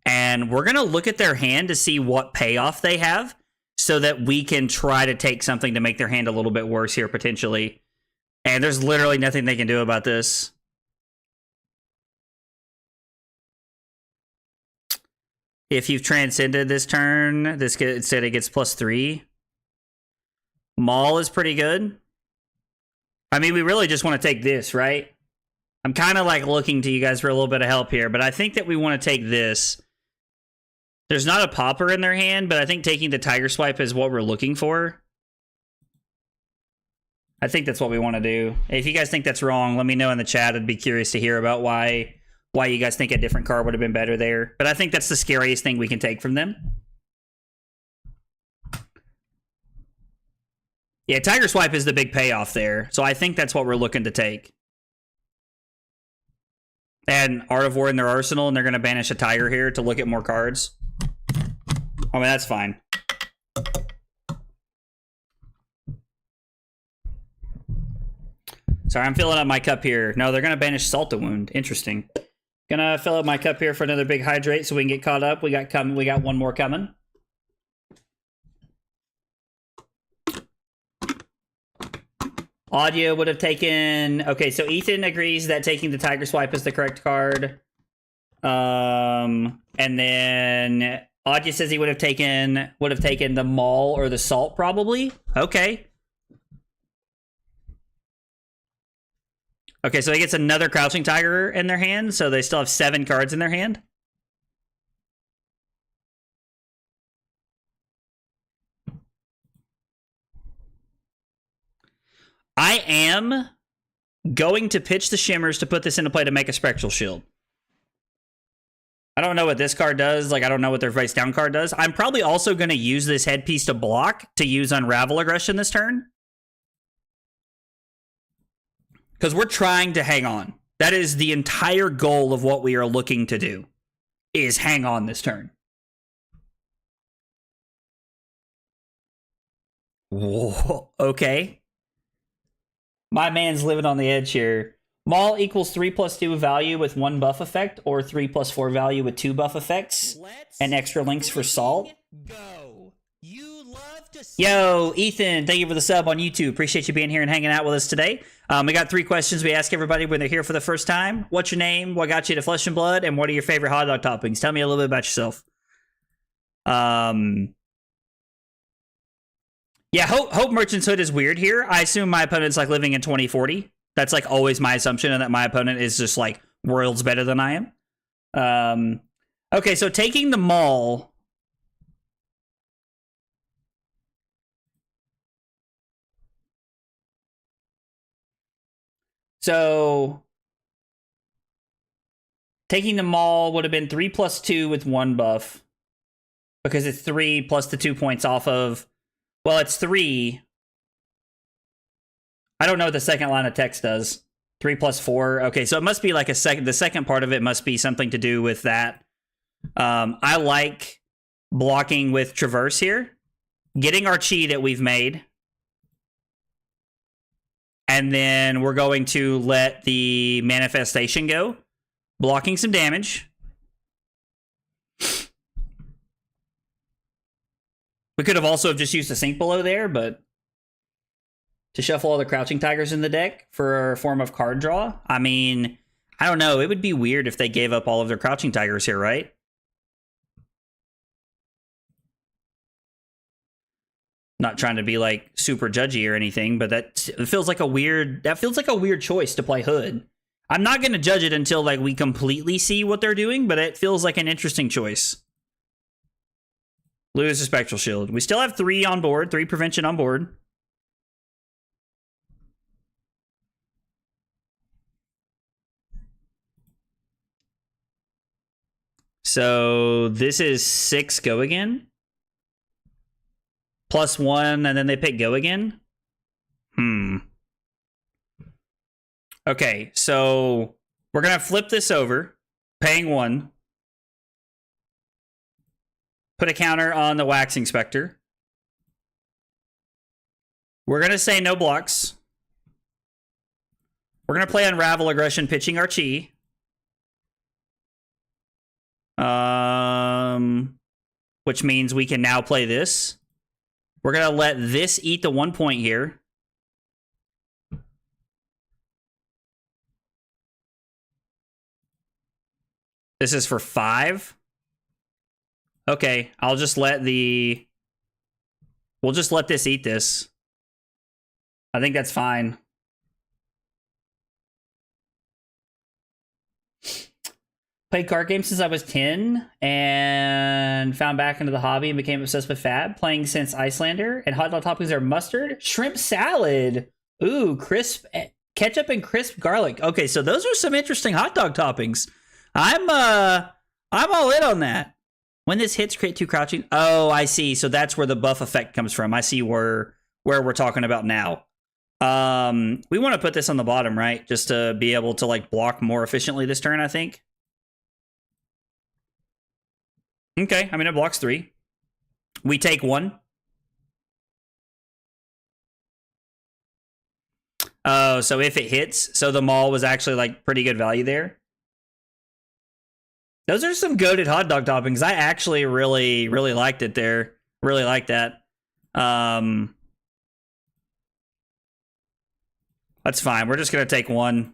we're going to look at their hand to see what payoff they have so that we can try to take something to make their hand a little bit worse here, potentially. And there's literally nothing they can do about this. If you've transcended this turn, instead it gets +3. Maul is pretty good. I mean, we really just want to take this, right? I'm kind of like looking to you guys for a little bit of help here, but I think that we want to take this. There's not a Pauper in their hand, but I think taking the Tiger Swipe is what we're looking for. I think that's what we want to do. If you guys think that's wrong, let me know in the chat. I'd be curious to hear about why you guys think a different card would have been better there. But I think that's the scariest thing we can take from them. Yeah, Tiger Swipe is the big payoff there. So I think that's what we're looking to take. And Art of War in their arsenal, and they're going to banish a Tiger here to look at more cards. I mean, that's fine. Sorry, I'm filling up my cup here. No, they're going to banish Salt to Wound. Interesting. Gonna fill up my cup here for another big hydrate so we can get caught up. We got one more coming. Audio would have taken... Okay, so Ethan agrees that taking the Tiger Swipe is the correct card. And then Audio says he would have taken the Maul or the Salt, probably. Okay. Okay, so he gets another Crouching Tiger in their hand, so they still have 7 cards in their hand. I am going to pitch the Shimmers to put this into play to make a Spectral Shield. I don't know what this card does. Like, I don't know what their face down card does. I'm probably also going to use this headpiece to block to use Unravel Aggression this turn. Because we're trying to hang on. That is the entire goal of what we are looking to do, is hang on this turn. Whoa, okay. My man's living on the edge here. Maul equals 3+2 value with 1 buff effect, or 3+4 value with 2 buff effects, and extra links for Salt. Go. You love to see Yo, Ethan, thank you for the sub on YouTube. Appreciate you being here and hanging out with us today. We got 3 questions we ask everybody when they're here for the first time. What's your name? What got you to Flesh and Blood? And what are your favorite hot dog toppings? Tell me a little bit about yourself. Yeah, Hope Merchant's Hood is weird here. I assume my opponent's like living in 2040. That's like always my assumption, and that my opponent is just like worlds better than I am. Okay, so taking the Maul. So taking the Maul would have been 3+2 with 1 buff, because it's 3 plus the 2 points off of... Well, it's 3. I don't know what the second line of text does. 3+4. Okay, so it must be like the second part of it must be something to do with that. I like blocking with Traverse here. Getting our chi that we've made. And then we're going to let the Manifestation go. Blocking some damage. We could have also just used a Sink Below there, but to shuffle all the Crouching Tigers in the deck for a form of card draw. I mean, I don't know. It would be weird if they gave up all of their Crouching Tigers here, right? Not trying to be like super judgy or anything, but that feels like a weird choice to play Hood. I'm not going to judge it until like we completely see what they're doing, but it feels like an interesting choice. Lose a Spectral Shield. We still have 3 on board, 3 prevention on board. So this is 6 go again. +1, and then they pick go again. Okay, so we're going to flip this over, paying 1. Put a counter on the Waxing Spectre. We're going to say no blocks. We're going to play Unravel Aggression, pitching our Chi. Which means we can now play this. We're going to let this eat the 1 point here. This is for 5. Okay, I'll just let the... We'll just let this eat this. I think that's fine. Played card games since I was 10 and found back into the hobby and became obsessed with Fab. Playing since Icelander, and hot dog toppings are mustard, shrimp salad. Ooh, crisp ketchup and crisp garlic. Okay, so those are some interesting hot dog toppings. I'm all in on that. When this hits, create 2 crouching. Oh, I see. So that's where the buff effect comes from. I see where we're talking about now. We want to put this on the bottom, right? Just to be able to like block more efficiently this turn, I think. Okay, I mean, it blocks 3. We take 1. Oh, so if it hits, so the Maul was actually like pretty good value there. Those are some goated hot dog toppings. I actually really liked it there. Really like that. That's fine. We're just going to take 1.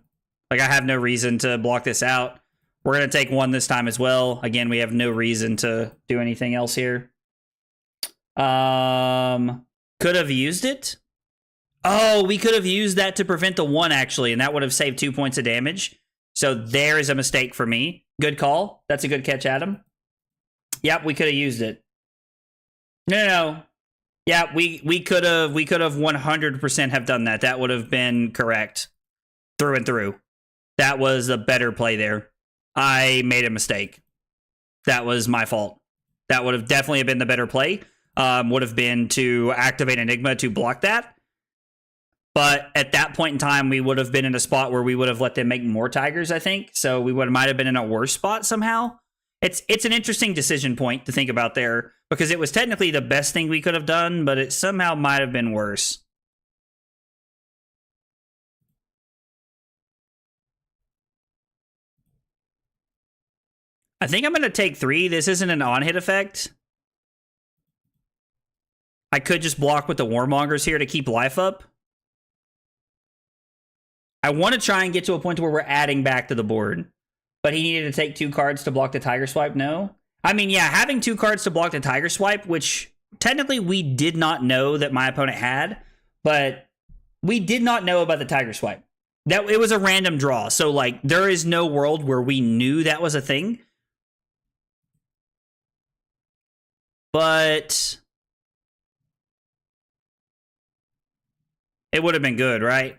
Like, I have no reason to block this out. We're going to take 1 this time as well. Again, we have no reason to do anything else here. Could have used it. Oh, we could have used that to prevent the 1, actually, and that would have saved 2 points of damage. So there is a mistake for me. Good call. That's a good catch, Adam. Yep, we could have used it. No. Yeah, we could have 100% have done that. That would have been correct through and through. That was a better play there. I made a mistake. That was my fault. That would have definitely been the better play. Would have been to activate Enigma to block that. But at that point in time, we would have been in a spot where we would have let them make more Tigers, I think. So we might have been in a worse spot somehow. It's an interesting decision point to think about there, because it was technically the best thing we could have done, but it somehow might have been worse. I think I'm going to take 3. This isn't an on-hit effect. I could just block with the Warmongers here to keep life up. I want to try and get to a point where we're adding back to the board. But he needed to take 2 cards to block the Tiger Swipe? No. I mean, yeah, having 2 cards to block the Tiger Swipe, which technically we did not know that my opponent had, but we did not know about the Tiger Swipe. That it was a random draw. So, like, there is no world where we knew that was a thing. But it would have been good, right?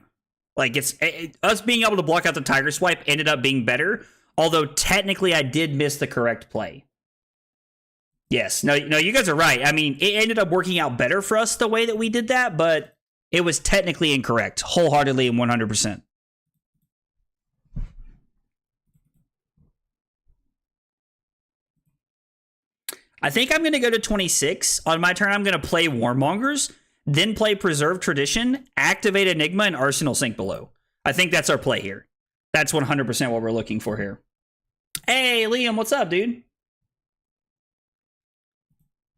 Like, us being able to block out the Tiger Swipe ended up being better, although technically I did miss the correct play. Yes, no, you guys are right. I mean, it ended up working out better for us the way that we did that, but it was technically incorrect, wholeheartedly and 100%. I think I'm going to go to 26. On my turn, I'm going to play Warmongers, then play Preserve Tradition, activate Enigma, and Arsenal Sink Below. I think that's our play here. That's 100% what we're looking for here. Hey, Liam, what's up, dude?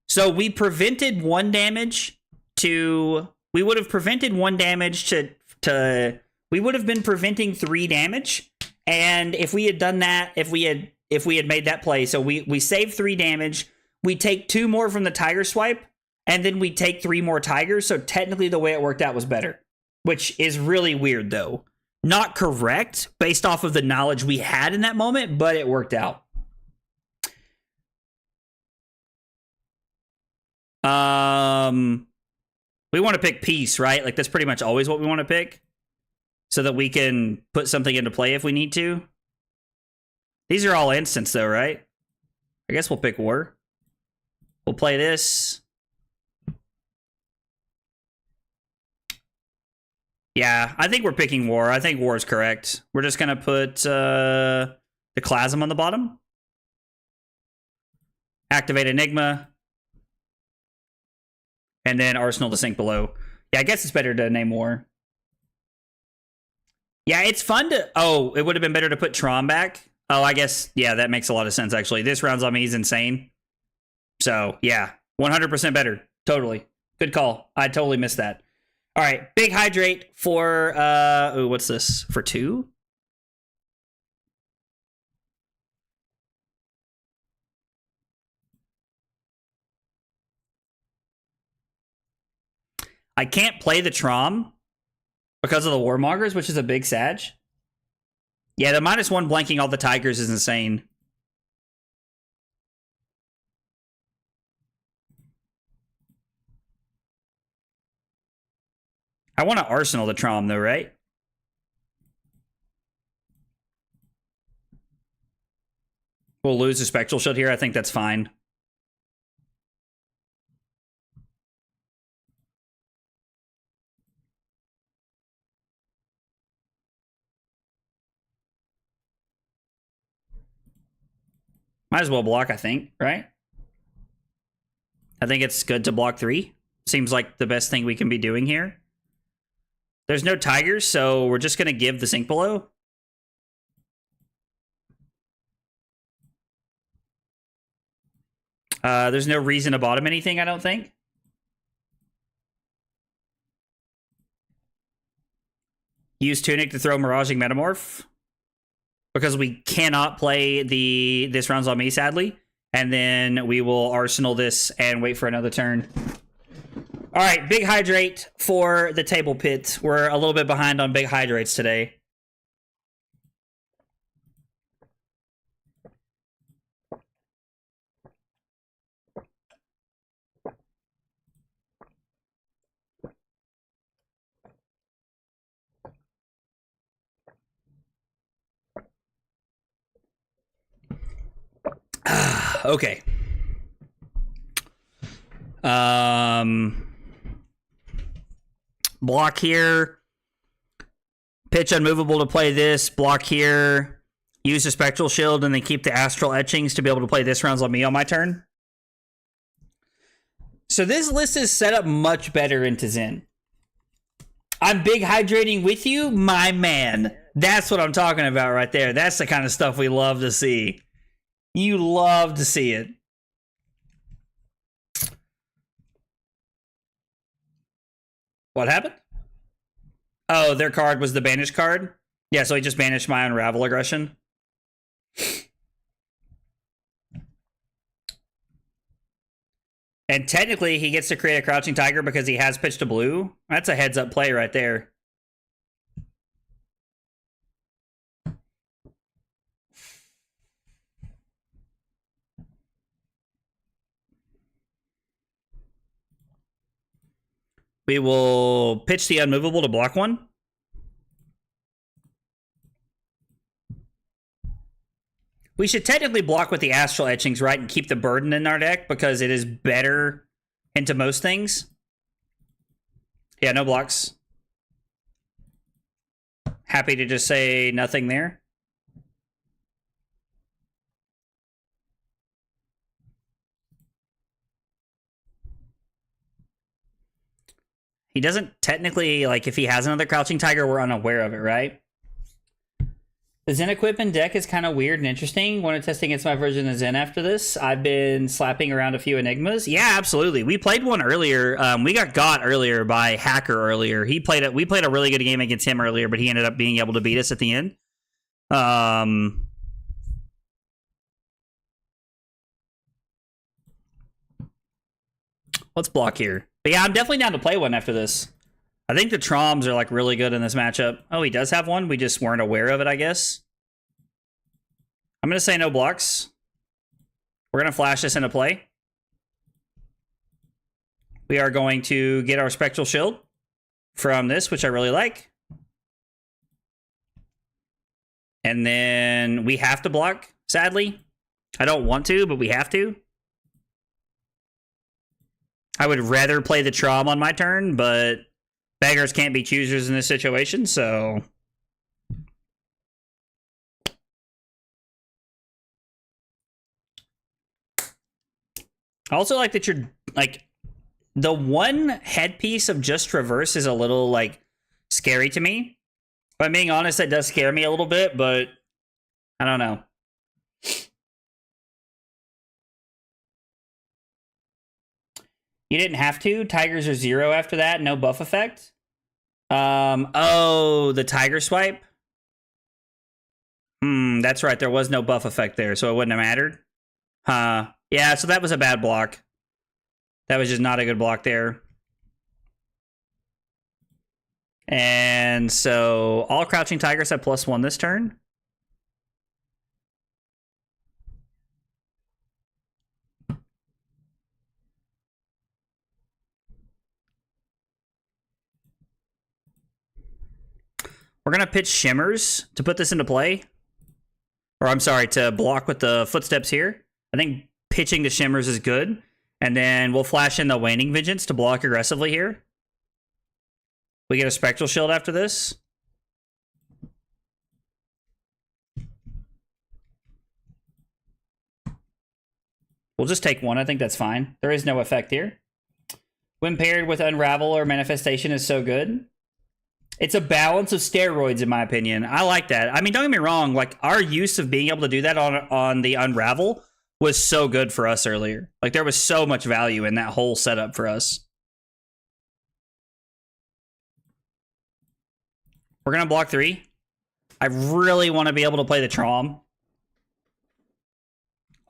So we prevented 1 damage to... we would have prevented 1 damage to we would have been preventing 3 damage. And if we had done that, if we had made that play, so we save 3 damage, we take 2 more from the tiger swipe, and then we take 3 more tigers. So technically the way it worked out was better, which is really weird though. Not correct based off of the knowledge we had in that moment, but it worked out. We want to pick peace, right? Like that's pretty much always what we want to pick, so that we can put something into play if we need to. These are all instants though, right? I guess we'll pick war. We'll play this. Yeah, I think we're picking war. I think war is correct. We're just going to put the Clasm on the bottom. Activate Enigma. And then Arsenal to sink below. Yeah, I guess it's better to name war. Yeah, it's fun to... Oh, it would have been better to put Tron back. Oh, I guess... Yeah, that makes a lot of sense, actually. This rounds on me is insane. So, yeah. 100% better. Totally. Good call. I totally missed that. All right. Big Hydrate for... Ooh, what's this? For 2? I can't play the Trom because of the Warmongers, which is a big Sag. Yeah, the -1 blanking all the Tigers is insane. I want to Arsenal the Trom, though, right? We'll lose the Spectral Shield here. I think that's fine. Might as well block, I think, right? I think it's good to block 3. Seems like the best thing we can be doing here. There's no Tigers, so we're just going to give the sink below. There's no reason to bottom anything, I don't think. Use Tunic to throw Miraging Metamorph, because we cannot play this rounds on me, sadly. And then we will Arsenal this and wait for another turn. All right, Big Hydrate for the Table Pit. We're a little bit behind on Big Hydrates today. Okay. Block here. Pitch Unmovable to play this. Block here. Use the Spectral Shield and then keep the Astral Etchings to be able to play this rounds on me on my turn. So this list is set up much better into Zen. I'm Big Hydrating with you, my man. That's what I'm talking about right there. That's the kind of stuff we love to see. You love to see it. What happened? Oh, their card was the banish card? Yeah, so he just banished my Unravel Aggression. And technically, he gets to create a Crouching Tiger because he has pitched a blue. That's a heads-up play right there. We will pitch the Unmovable to block 1. We should technically block with the Astral Etchings, right, and keep the burden in our deck because it is better into most things. Yeah, no blocks. Happy to just say nothing there. He doesn't technically, like, if he has another Crouching Tiger, we're unaware of it, right? The Zen equipment deck is kind of weird and interesting. Want to test against my version of Zen after this? I've been slapping around a few Enigmas. Yeah, absolutely. We played one earlier. We got earlier by Hacker earlier. We played a really good game against him earlier, but he ended up being able to beat us at the end. Let's block here. But yeah, I'm definitely down to play one after this. I think the Troms are like really good in this matchup. Oh, he does have one. We just weren't aware of it, I guess. I'm going to say no blocks. We're going to flash this into play. We are going to get our Spectral Shield from this, which I really like. And then we have to block, sadly. I don't want to, but we have to. I would rather play the Trom on my turn, but beggars can't be choosers in this situation, so... I also like that you're, like, the one headpiece of just Traverse is a little, like, scary to me. If I'm being honest, that does scare me a little bit, but I don't know. You didn't have to. Tigers are 0 after that. No buff effect. Oh, the Tiger Swipe? That's right. There was no buff effect there, so it wouldn't have mattered. Huh. Yeah, so that was a bad block. That was just not a good block there. And so all Crouching Tigers have +1 this turn. We're going to pitch Shimmers to put this into play. Or I'm sorry, to block with the Footsteps here. I think pitching the Shimmers is good. And then we'll flash in the Waning Vengeance to block aggressively here. We get a Spectral Shield after this. We'll just take one. I think that's fine. There is no effect here. When paired with Unravel or Manifestation is so good. It's a balance of steroids, in my opinion. I like that. I mean, don't get me wrong. Like, our use of being able to do that on the Unravel was so good for us earlier. Like, there was so much value in that whole setup for us. We're going to block 3. I really want to be able to play the Trom.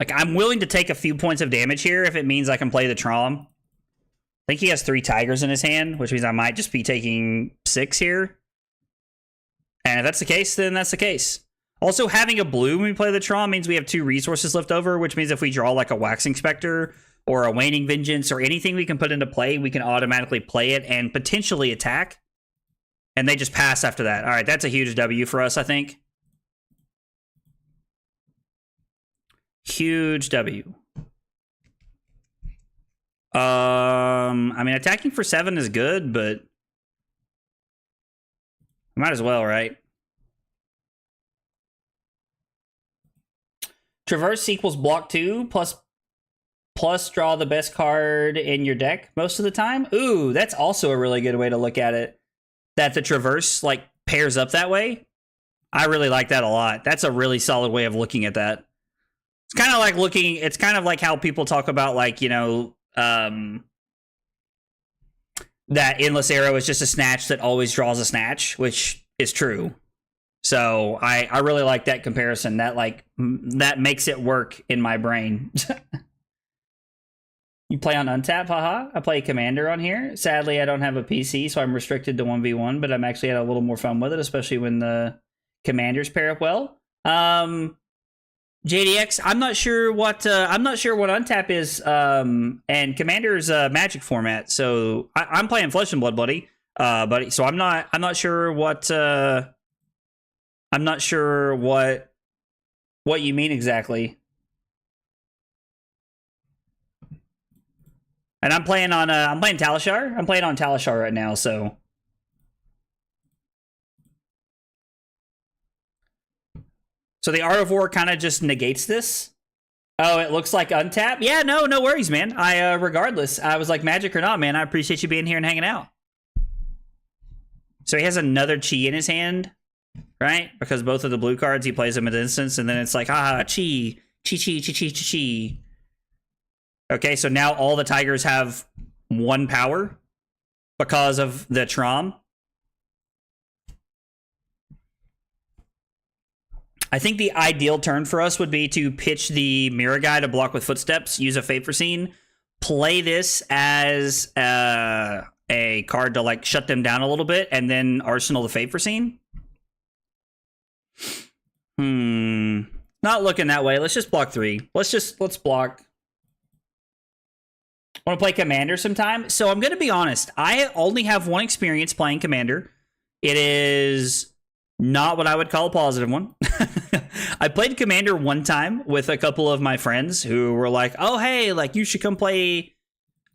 Like, I'm willing to take a few points of damage here if it means I can play the Trom. I think he has 3 Tigers in his hand, which means I might just be taking 6 here. And if that's the case, then that's the case. Also, having a blue when we play the Tron means we have 2 resources left over, which means if we draw like a Waxing Spectre or a Waning Vengeance or anything we can put into play, we can automatically play it and potentially attack. And they just pass after that. All right, that's a huge W for us, I think. Huge W. I mean, attacking for 7 is good, but might as well, right? Traverse equals block 2 plus draw the best card in your deck most of the time. Ooh, that's also a really good way to look at it. That the Traverse like pairs up that way. I really like that a lot. That's a really solid way of looking at that. It's kind of like it's kind of like how people talk about, like, you know, that Endless Arrow is just a snatch that always draws a snatch, which is true. So I really like that comparison. That that makes it work in my brain. You play on untap, haha. I play Commander on here. Sadly, I don't have a PC, so I'm restricted to 1v1, but I'm actually had a little more fun with it, especially when the Commanders pair up well. JDX, I'm not sure what untap is, and Commander's Magic format. So I'm playing Flesh and Blood, buddy. So I'm not sure what you mean exactly. And I'm playing Talishar. I'm playing on Talishar right now, so. So the Art of War kind of just negates this. Oh, it looks like untap? Yeah, no worries, man. Regardless, I was like, Magic or not, man, I appreciate you being here and hanging out. So he has another Chi in his hand. right? Because both of the blue cards, he plays them at instance, and then it's like, chi. Okay, so now all the tigers have 1 power because of the Trom. I think the ideal turn for us would be to pitch the Mirror Guy to block with Footsteps, use a Favor Scene, play this as a card to like shut them down a little bit, and then Arsenal the Favor Scene. Not looking that way. Let's just block 3. Let's block. Want to play Commander sometime? So I'm going to be honest. I only have 1 experience playing Commander. It is not what I would call a positive one. I played Commander 1 time with a couple of my friends who were like, "Oh, hey, like you should come play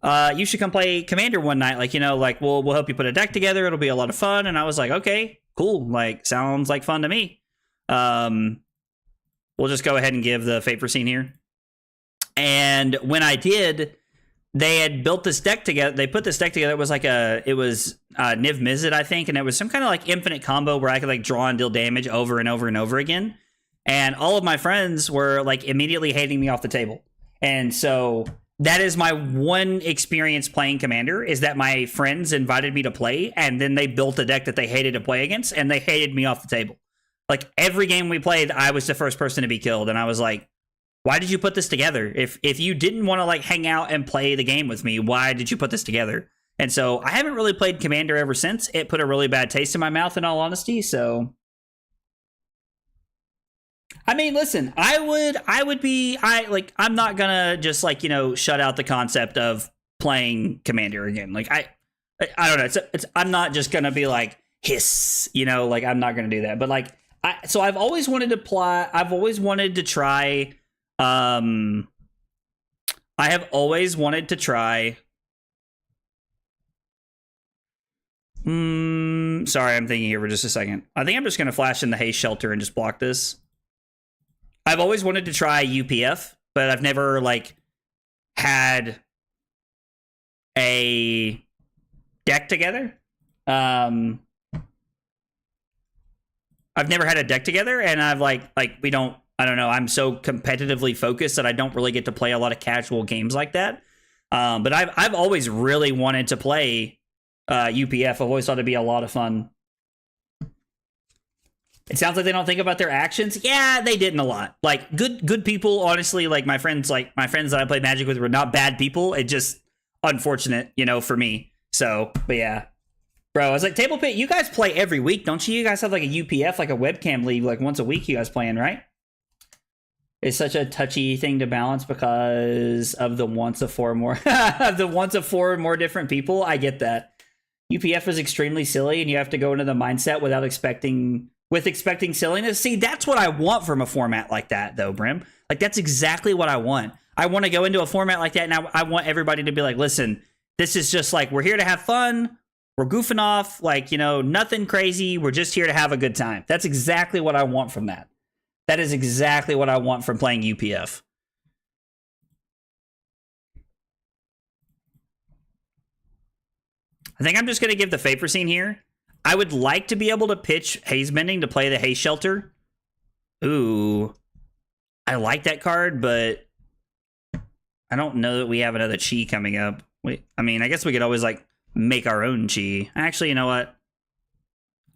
Commander one night. Like, you know, like we'll help you put a deck together. It'll be a lot of fun." And I was like, "Okay, cool. Like sounds like fun to me." We'll just go ahead and give the Favor Scene here. And when I did, they had built this deck together. They put this deck together. It was Niv Mizzet, I think, and it was some kind of like infinite combo where I could like draw and deal damage over and over and over again. And all of my friends were like immediately hating me off the table. And so that is my 1 experience playing Commander, is that my friends invited me to play, and then they built a deck that they hated to play against, and they hated me off the table. Like every game we played, I was the first person to be killed, and I was like, why did you put this together? If you didn't want to like hang out and play the game with me, why did you put this together? And so I haven't really played Commander ever since. It put a really bad taste in my mouth, in all honesty. So, I mean, listen, I'm not gonna just like, you know, shut out the concept of playing Commander again. Like I don't know. I'm not just gonna be like hiss, you know, like I'm not gonna do that. But like, I've always wanted to play. I've always wanted to try. I have always wanted to try. Sorry, I'm thinking here for just a second. I think I'm just going to flash in the Haze Shelter and just block this. I've always wanted to try UPF, but I've never, like, had a deck together. I've never had a deck together, and I've, we don't, I don't know, I'm so competitively focused that I don't really get to play a lot of casual games like that. But I've always really wanted to play UPF. I've always thought it'd be a lot of fun. It sounds like they don't think about their actions. Yeah, they didn't a lot. Like good people, honestly, like my friends that I played Magic with were not bad people. It just unfortunate, you know, for me. So, but yeah. Bro, I was like, Table Pit, you guys play every week, don't you? You guys have like a UPF, like a webcam league, like once a week you guys playing, right? It's such a touchy thing to balance because of the wants of 4 more more different people. I get that. UPF is extremely silly, and you have to go into the mindset without expecting silliness. See, that's what I want from a format like that, though, Brim. Like, that's exactly what I want. I want to go into a format like that, and I want everybody to be like, listen, this is just like, we're here to have fun. We're goofing off. Like, you know, nothing crazy. We're just here to have a good time. That's exactly what I want from that. That is exactly what I want from playing UPF. I think I'm just going to give the Favor Scene here. I would like to be able to pitch Haze Bending to play the Haze Shelter. Ooh. I like that card, but I don't know that we have another Chi coming up. I mean, I guess we could always, like, make our own Chi. Actually, you know what?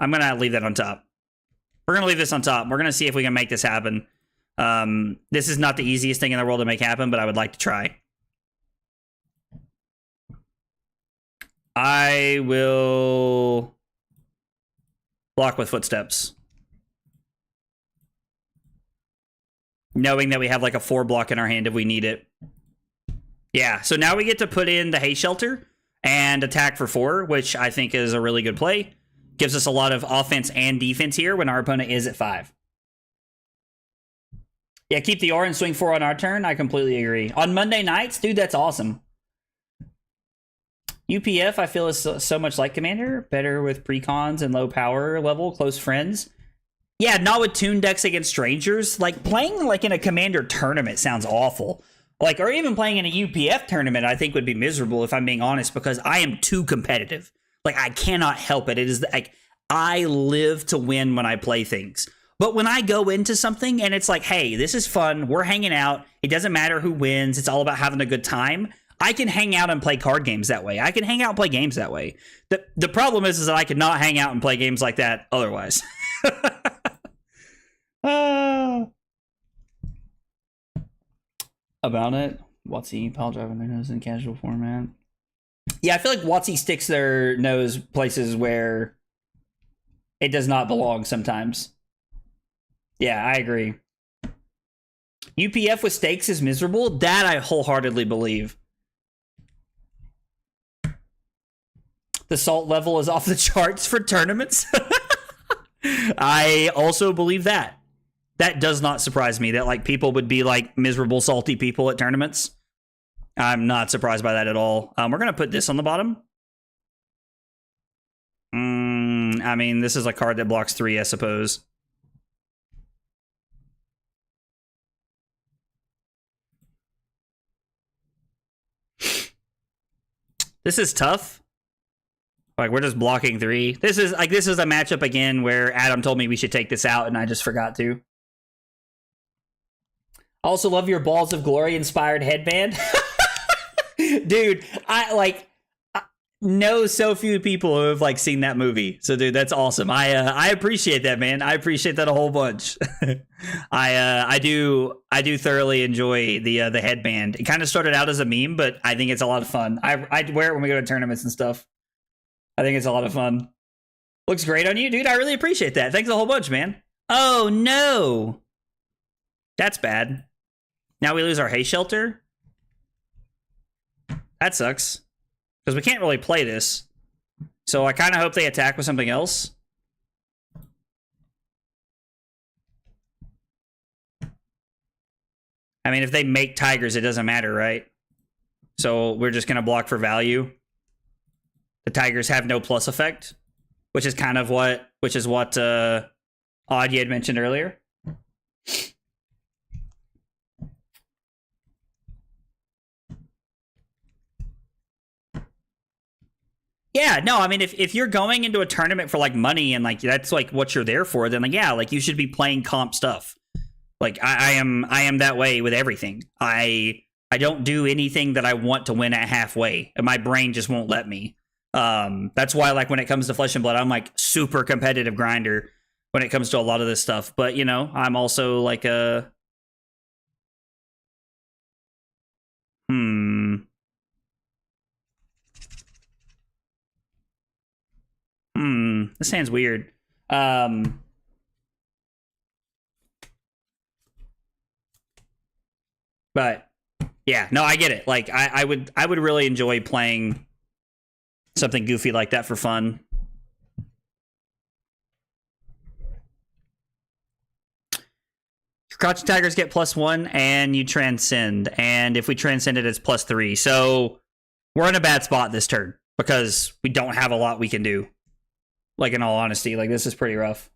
I'm going to leave that on top. We're going to leave this on top. We're going to see if we can make this happen. This is not the easiest thing in the world to make happen, but I would like to try. I will block with Footsteps, knowing that we have like a 4 block in our hand if we need it. Yeah, so now we get to put in the Haze Shelter and attack for 4, which I think is a really good play. Gives us a lot of offense and defense here when our opponent is at 5. Yeah, keep the R and swing 4 on our turn. I completely agree. On Monday nights, dude, that's awesome. UPF, I feel, is so much like Commander. Better with precons and low power level, close friends. Yeah, not with Toon decks against strangers. Like, playing like in a Commander tournament sounds awful. Like, or even playing in a UPF tournament, I think would be miserable if I'm being honest, because I am too competitive. Like, I cannot help it. It is like, I live to win when I play things. But when I go into something and it's like, hey, this is fun, we're hanging out, it doesn't matter who wins, it's all about having a good time, I can hang out and play card games that way. I can hang out and play games that way. The problem is that I could not hang out and play games like that otherwise. About it. WotC, pile driving their nose in casual format. Yeah, I feel like WotC sticks their nose places where it does not belong sometimes. Yeah, I agree. UPF with stakes is miserable. That I wholeheartedly believe. The salt level is off the charts for tournaments. I also believe that. That does not surprise me that like people would be like miserable, salty people at tournaments. I'm not surprised by that at all. We're going to put this on the bottom. I mean, this is a card that blocks 3, I suppose. This is tough. Like, we're just blocking 3. This is a matchup again where Adam told me we should take this out and I just forgot to. Also love your Balls of Glory inspired headband. Dude, I know so few people who have like seen that movie. So dude, that's awesome. I appreciate that, man. I appreciate that a whole bunch. I do thoroughly enjoy the headband. It kind of started out as a meme, but I think it's a lot of fun. I wear it when we go to tournaments and stuff. I think it's a lot of fun. Looks great on you, dude. I really appreciate that. Thanks a whole bunch, man. Oh no. That's bad. Now we lose our hay shelter. That sucks. Because we can't really play this. So I kind of hope they attack with something else. I mean, if they make tigers, it doesn't matter, right? So we're just going to block for value. The tigers have no plus effect, which is kind of what, Odd you had mentioned earlier. Yeah, no, I mean, if you're going into a tournament for like money and like that's like what you're there for, then like yeah, like you should be playing comp stuff. Like I am that way with everything. I don't do anything that I want to win at halfway, and my brain just won't let me. That's why like when it comes to Flesh and Blood, I'm like super competitive grinder when it comes to a lot of this stuff. But you know, I'm also like a this sounds weird. But yeah, no, I get it. Like I would really enjoy playing something goofy like that for fun. Crouching Tigers get +1 and you transcend. And if we transcend it, it's +3. So we're in a bad spot this turn because we don't have a lot we can do. Like, in all honesty, like, this is pretty rough.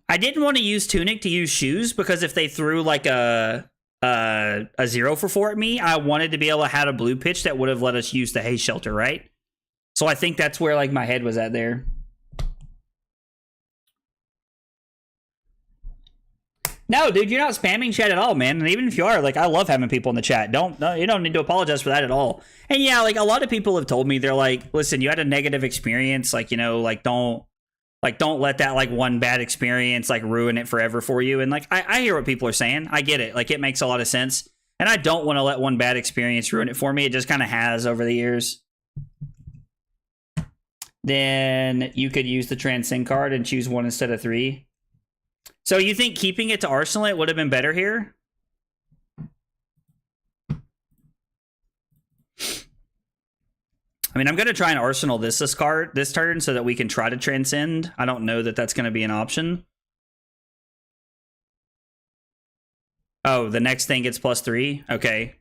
I didn't want to use Tunic to use Shoes because if they threw, like, a 0 for 4 at me, I wanted to be able to have a blue pitch that would have let us use the Hay Shelter, right? So I think that's where, like, my head was at there. No, dude, you're not spamming chat at all, man. And even if you are, like, I love having people in the chat. No, you don't need to apologize for that at all. And yeah, like, a lot of people have told me, they're like, listen, you had a negative experience. Like, you know, like, don't let that, like, one bad experience, like, ruin it forever for you. And, like, I hear what people are saying. I get it. Like, it makes a lot of sense. And I don't want to let one bad experience ruin it for me. It just kind of has over the years. Then you could use the Transcend card and choose 1 instead of 3. So you think keeping it to Arsenal it would have been better here? I mean, I'm going to try and Arsenal this turn so that we can try to Transcend. I don't know that that's going to be an option. Oh, the next thing gets +3? Okay.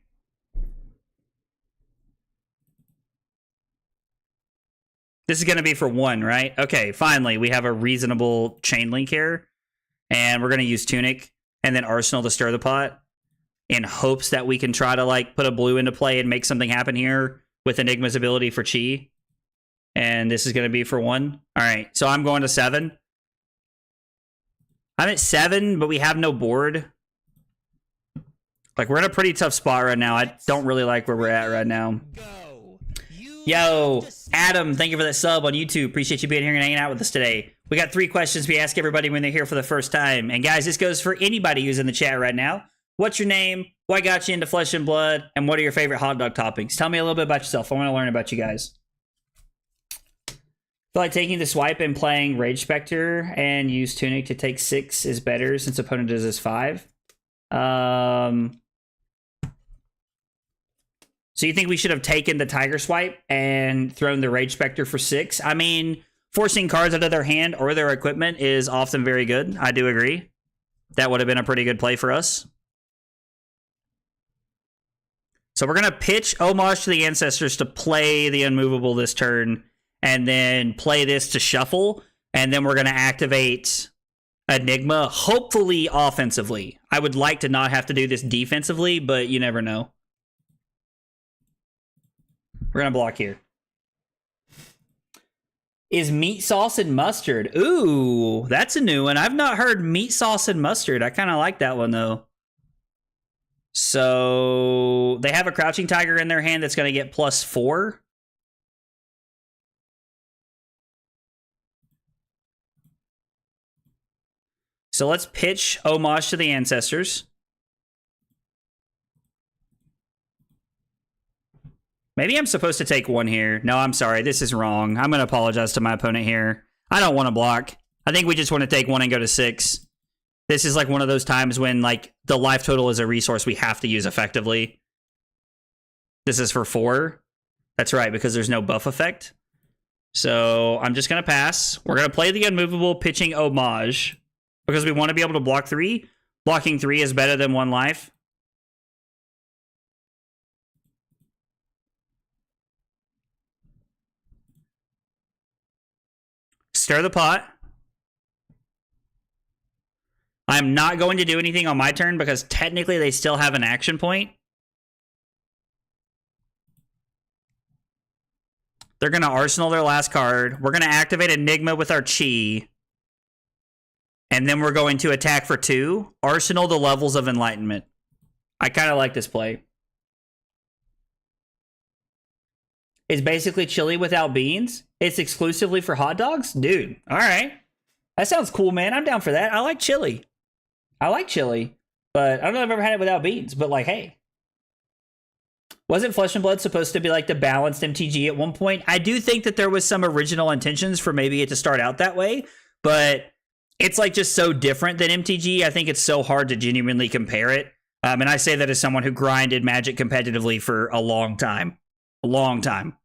This is going to be for 1, right? Okay, finally, we have a reasonable chain link here. And we're going to use Tunic and then Arsenal to stir the pot in hopes that we can try to, like, put a blue into play and make something happen here with Enigma's ability for Chi And this is going to be for 1. All right, so I'm going to 7. I'm at 7, but we have no board. Like, we're in a pretty tough spot right now. I don't really like where we're at right now. Yo, Adam, thank you for that sub on YouTube. Appreciate you being here and hanging out with us today. We got 3 questions we ask everybody when they're here for the first time. And guys, this goes for anybody who's in the chat right now. What's your name? What got you into Flesh and Blood? And what are your favorite hot dog toppings? Tell me a little bit about yourself. I want to learn about you guys. I feel like taking the swipe and playing Rage Spectre and use Tunic to take 6 is better since opponent does this 5. So you think we should have taken the Tiger Swipe and thrown the Rage Spectre for 6? I mean, forcing cards out of their hand or their equipment is often very good. I do agree. That would have been a pretty good play for us. So we're going to pitch Homage to the Ancestors to play the Unmovable this turn, and then play this to shuffle, and then we're going to activate Enigma, hopefully offensively. I would like to not have to do this defensively, but you never know. We're going to block here. Is meat sauce and mustard? Ooh, that's a new one. I've not heard meat sauce and mustard. I kind of like that one, though. So they have a Crouching Tiger in their hand that's going to get +4. So let's pitch Homage to the Ancestors. Maybe I'm supposed to take 1 here. No, I'm sorry. This is wrong. I'm going to apologize to my opponent here. I don't want to block. I think we just want to take 1 and go to 6. This is like one of those times when like the life total is a resource we have to use effectively. This is for 4. That's right, because there's no buff effect. So I'm just going to pass. We're going to play the Unmovable, pitching Homage, because we want to be able to block 3. Blocking 3 is better than 1 life. Stir the pot. I'm not going to do anything on my turn because technically they still have an action point. They're going to Arsenal their last card. We're going to activate Enigma with our Chi. And then we're going to attack for 2. Arsenal the Levels of Enlightenment. I kind of like this play. It's basically chili without beans. It's exclusively for hot dogs? Dude, all right. That sounds cool, man. I'm down for that. I like chili. I like chili. But I don't know if I've ever had it without beans. But like, hey. Wasn't Flesh and Blood supposed to be like the balanced MTG at one point? I do think that there was some original intentions for maybe it to start out that way. But it's like just so different than MTG. I think it's so hard to genuinely compare it. And I say that as someone who grinded Magic competitively for a long time. A long time.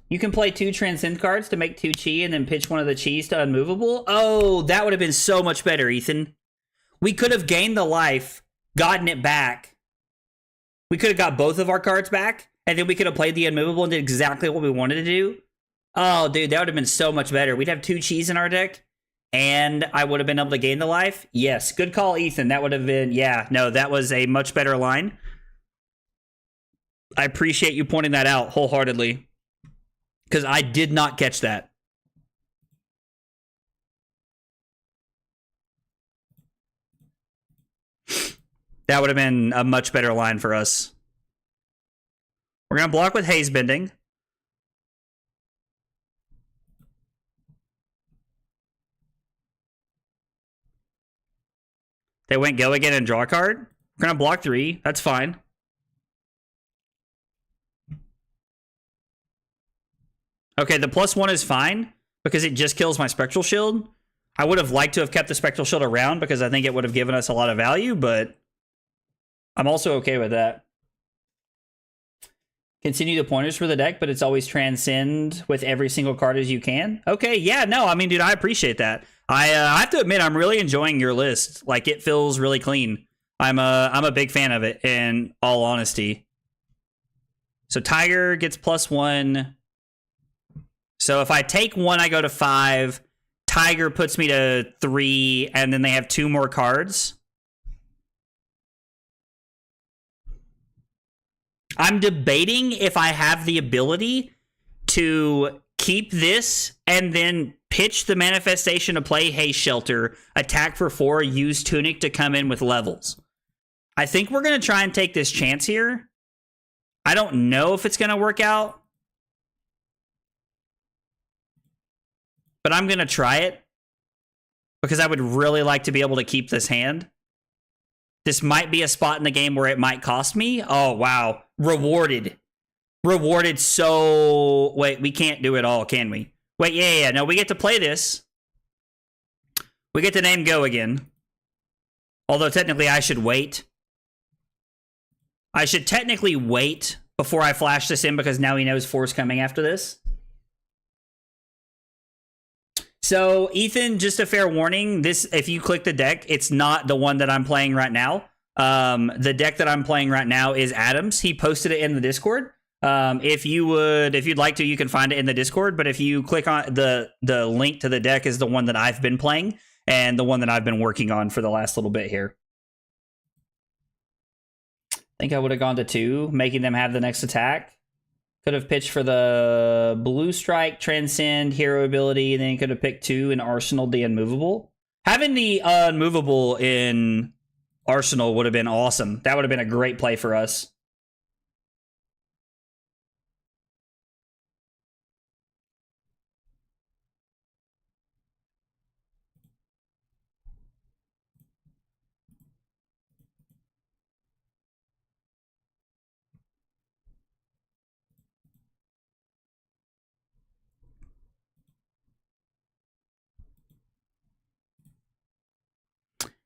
You can play 2 Transcend cards to make 2 Chi and then pitch one of the Chis to Unmovable. Oh, that would have been so much better, Ethan. We could have gained the life, gotten it back. We could have got both of our cards back, and then we could have played the Unmovable and did exactly what we wanted to do. Oh, dude, that would have been so much better. We'd have 2 Chis in our deck. And I would have been able to gain the life? Yes. Good call, Ethan. That would have been... Yeah, no, that was a much better line. I appreciate you pointing that out wholeheartedly. Because I did not catch that. That would have been a much better line for us. We're going to block with Haze Bending. They went go again and draw a card. We're going to block 3. That's fine. Okay, the +1 is fine because it just kills my Spectral Shield. I would have liked to have kept the Spectral Shield around because I think it would have given us a lot of value, but I'm also okay with that. Continue the pointers for the deck, but it's always Transcend with every single card as you can. Okay, yeah, no, I mean, dude, I appreciate that. I have to admit, I'm really enjoying your list. Like, it feels really clean. I'm a big fan of it, in all honesty. So Tiger gets +1. So if I take 1, I go to 5. Tiger puts me to 3, and then they have 2 more cards. I'm debating if I have the ability to keep this and then pitch the manifestation to play Haste Shelter, attack for 4, use Tunic to come in with levels. I think we're going to try and take this chance here. I don't know if it's going to work out, but I'm going to try it because I would really like to be able to keep this hand. This might be a spot in the game where it might cost me. Oh, wow. Rewarded. Rewarded so... Wait, we can't do it all, can we? Wait, yeah. No, we get to play this. We get to name go again. Although technically I should wait. I should technically wait before I flash this in because now he knows 4's coming after this. So, Ethan, just a fair warning, this, if you click the deck, it's not the one that I'm playing right now. The deck that I'm playing right now is Adam's. He posted it in the Discord. If you'd like to, you can find it in the Discord, but if you click on the link to the deck is the one that I've been playing and the one that I've been working on for the last little bit here. I think I would have gone to 2, making them have the next attack. Could have pitched for the Blue Strike, Transcend, Hero Ability, and then could have picked 2 in Arsenal, the Unmovable. Having the Unmovable in Arsenal would have been awesome. That would have been a great play for us.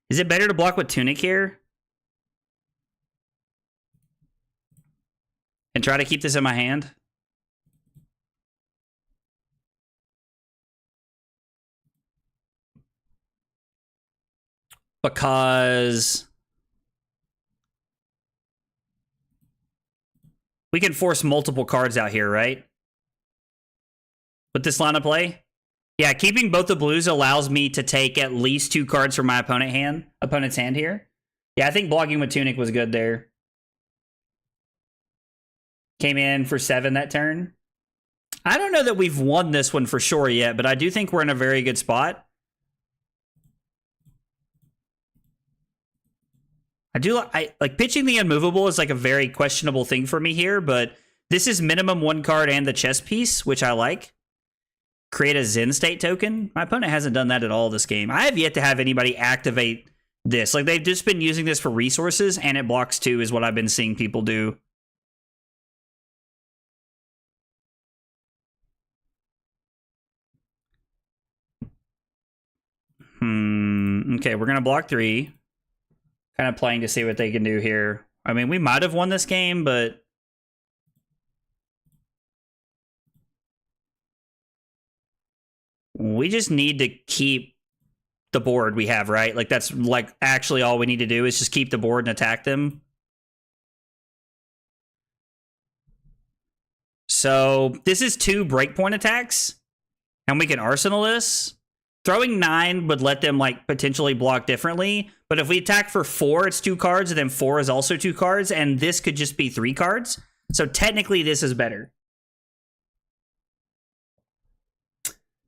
Is it better to block with Tunic here? And try to keep this in my hand? Because we can force multiple cards out here, right? With this line of play? Yeah, keeping both the blues allows me to take at least 2 cards from my opponent's hand here. Yeah, I think blocking with Tunic was good there. Came in for 7 that turn. I don't know that we've won this one for sure yet, but I do think we're in a very good spot. I like pitching the Unmovable is like a very questionable thing for me here, but this is minimum 1 card and the chess piece, which I like. Create a Zen State token. My opponent hasn't done that at all this game. I have yet to have anybody activate this. Like, they've just been using this for resources, and it blocks 2 is what I've been seeing people do. Okay, we're going to block 3. Kind of playing to see what they can do here. I mean, we might have won this game, but... we just need to keep the board we have, right? Like, that's like actually all we need to do is just keep the board and attack them. So this is 2 breakpoint attacks, and we can arsenal this. Throwing 9 would let them like potentially block differently, but if we attack for 4, it's 2 cards, and then 4 is also 2 cards, and this could just be 3 cards. So technically this is better.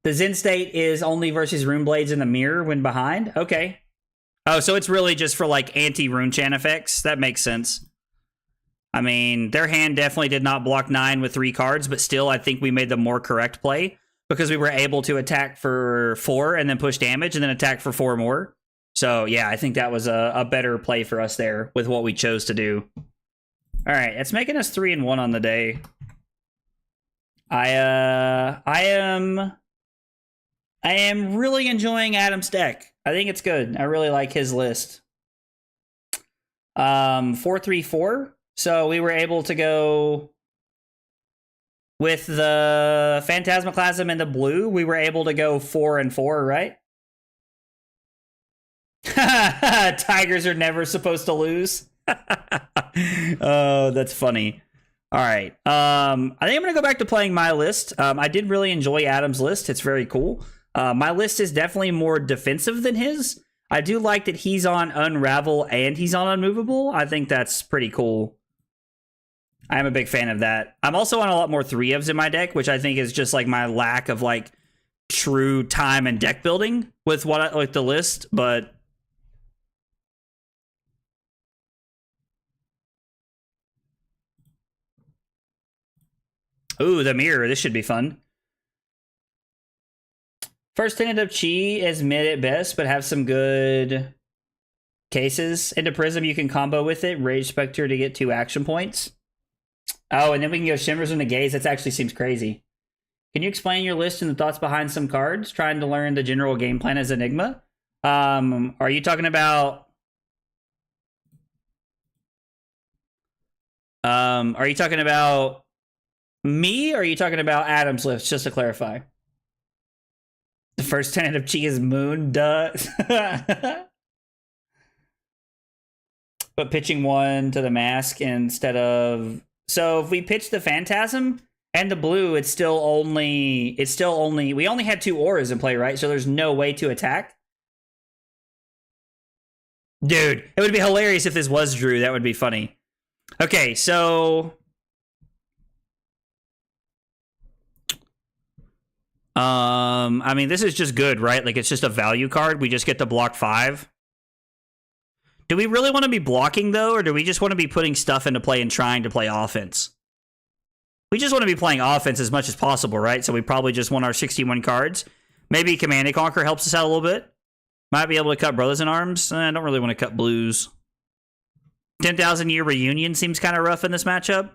The Zen State is only versus Rune Blades in the mirror when behind? Okay. Oh, so it's really just for, like, anti-Rune Chan effects? That makes sense. I mean, their hand definitely did not block 9 with 3 cards, but still, I think we made the more correct play because we were able to attack for 4 and then push damage and then attack for 4 more. So, yeah, I think that was a better play for us there with what we chose to do. All right, it's making us 3-1 on the day. I am really enjoying Adam's deck. I think it's good. I really like his list. 4-3-4. So we were able to go with the Phantasmaclasm and the blue. We were able to go 4-4, right? Tigers are never supposed to lose. Oh, that's funny. All right. I think I'm going to go back to playing my list. I did really enjoy Adam's list. It's very cool. My list is definitely more defensive than his. I do like that he's on Unravel and he's on Unmovable. I think that's pretty cool. I am a big fan of that. I'm also on a lot more 3-ofs in my deck, which I think is just like my lack of like true time and deck building with what I like the list, but ooh, the mirror. This should be fun. First tentative chi is mid at best, but have some good cases. Into Prism, you can combo with it. Rage Spectre to get 2 action points. Oh, and then we can go Shimmers into Gaze. That actually seems crazy. Can you explain your list and the thoughts behind some cards? Trying to learn the general game plan as Enigma. Are you talking about... are you talking about me, or are you talking about Adam's list, just to clarify? The first tentative chi is Moon, duh. But pitching 1 to the mask instead of... So if we pitch the Phantasm and the blue, it's still only... We only had 2 auras in play, right? So there's no way to attack. Dude, it would be hilarious if this was Drew. That would be funny. Okay, so... I mean, this is just good, right? Like, it's just a value card. We just get to block 5. Do we really want to be blocking, though, or do we just want to be putting stuff into play and trying to play offense? We just want to be playing offense as much as possible, right? So we probably just want our 61 cards. Maybe Command and Conquer helps us out a little bit. Might be able to cut Brothers in Arms. I don't really want to cut Blues. 10,000 Year Reunion seems kind of rough in this matchup.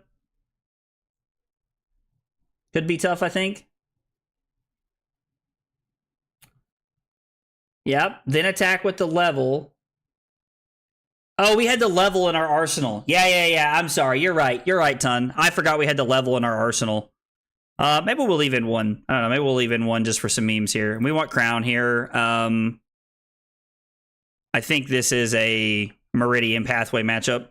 Could be tough, I think. Yep. Then attack with the level. Oh, we had the level in our arsenal. Yeah. I'm sorry. You're right. You're right, Ton. I forgot we had the level in our arsenal. Maybe we'll leave in 1. I don't know. Maybe we'll leave in 1 just for some memes here. We want Crown here. I think this is a Meridian Pathway matchup.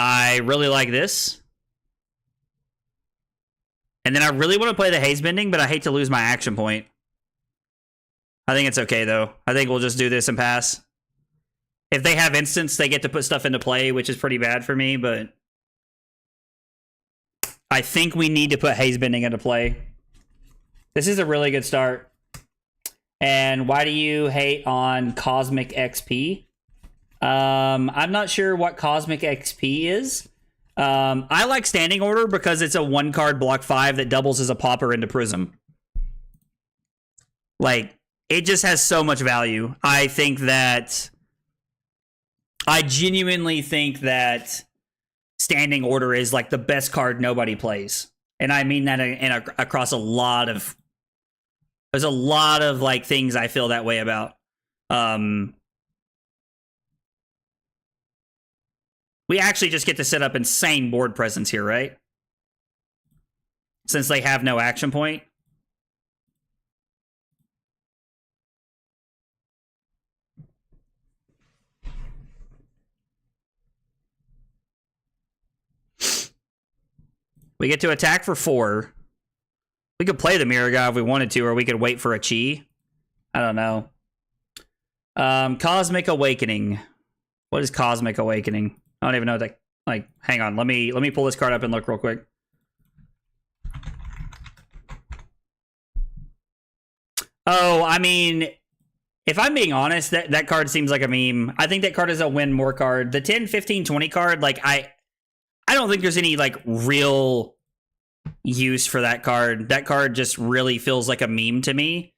I really like this. And then I really want to play the Haze Bending, but I hate to lose my action point. I think it's okay, though. I think we'll just do this and pass. If they have instants, they get to put stuff into play, which is pretty bad for me, but... I think we need to put Haze Bending into play. This is a really good start. And why do you hate on Cosmic XP? I'm not sure what Cosmic XP is. I like Standing Order because it's a 1-card block 5 that doubles as a popper into Prism. Like, it just has so much value. I genuinely think that Standing Order is like the best card nobody plays. And I mean that across a lot of... There's a lot of like things I feel that way about. We actually just get to set up insane board presence here, right? Since they have no action point. We get to attack for 4. We could play the Mirror God if we wanted to, or we could wait for a Chi. I don't know. Cosmic Awakening. What is Cosmic Awakening? I don't even know that. Like, hang on. Let me pull this card up and look real quick. Oh, I mean, if I'm being honest, that card seems like a meme. I think that card is a win more card. The 10, 15, 20 card, like, I don't think there's any, like, real use for that card. That card just really feels like a meme to me.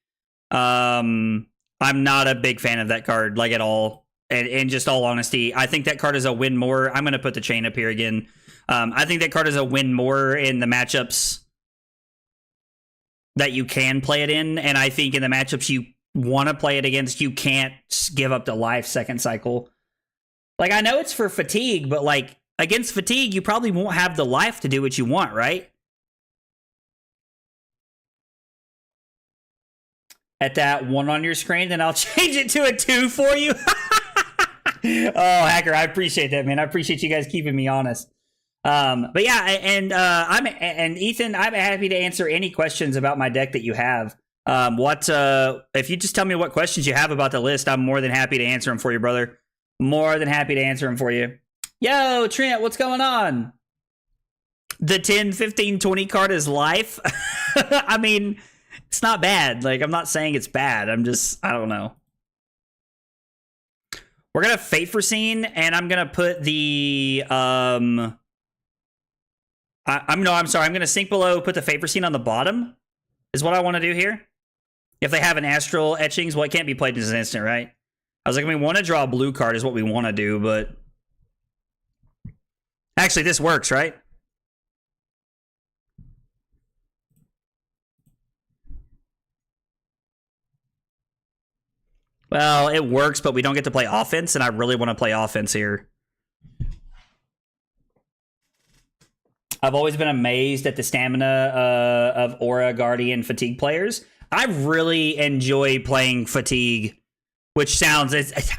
I'm not a big fan of that card, like, at all. And in just all honesty, I think that card is a win more. I'm going to put the chain up here again. I think that card is a win more in the matchups that you can play it in. And I think in the matchups you want to play it against, you can't give up the life second cycle. Like, I know it's for fatigue, but like against fatigue, you probably won't have the life to do what you want, right? At that 1 on your screen, then I'll change it to a 2 for you. Oh, Hacker, I appreciate that, man. I appreciate you guys keeping me honest. But yeah, and Ethan, I'm happy to answer any questions about my deck that you have. If you just tell me what questions you have about the list, I'm more than happy to answer them for you, brother. More than happy to answer them for you. Yo, Trent, what's going on? The 10, 15, 20 card is life. I mean, it's not bad. Like, I'm not saying it's bad. I don't know. We're going to Fate Foreseen, and I'm going to put the, I'm sorry. I'm going to sink below, put the Fate Foreseen on the bottom, is what I want to do here. If they have an Astral Etchings, well, it can't be played in an instant, right? I was like, we want to draw a blue card is what we want to do, but actually, this works, right? Well, it works, but we don't get to play offense, and I really want to play offense here. I've always been amazed at the stamina of Aura, Guardian, Fatigue players. I really enjoy playing Fatigue, which sounds...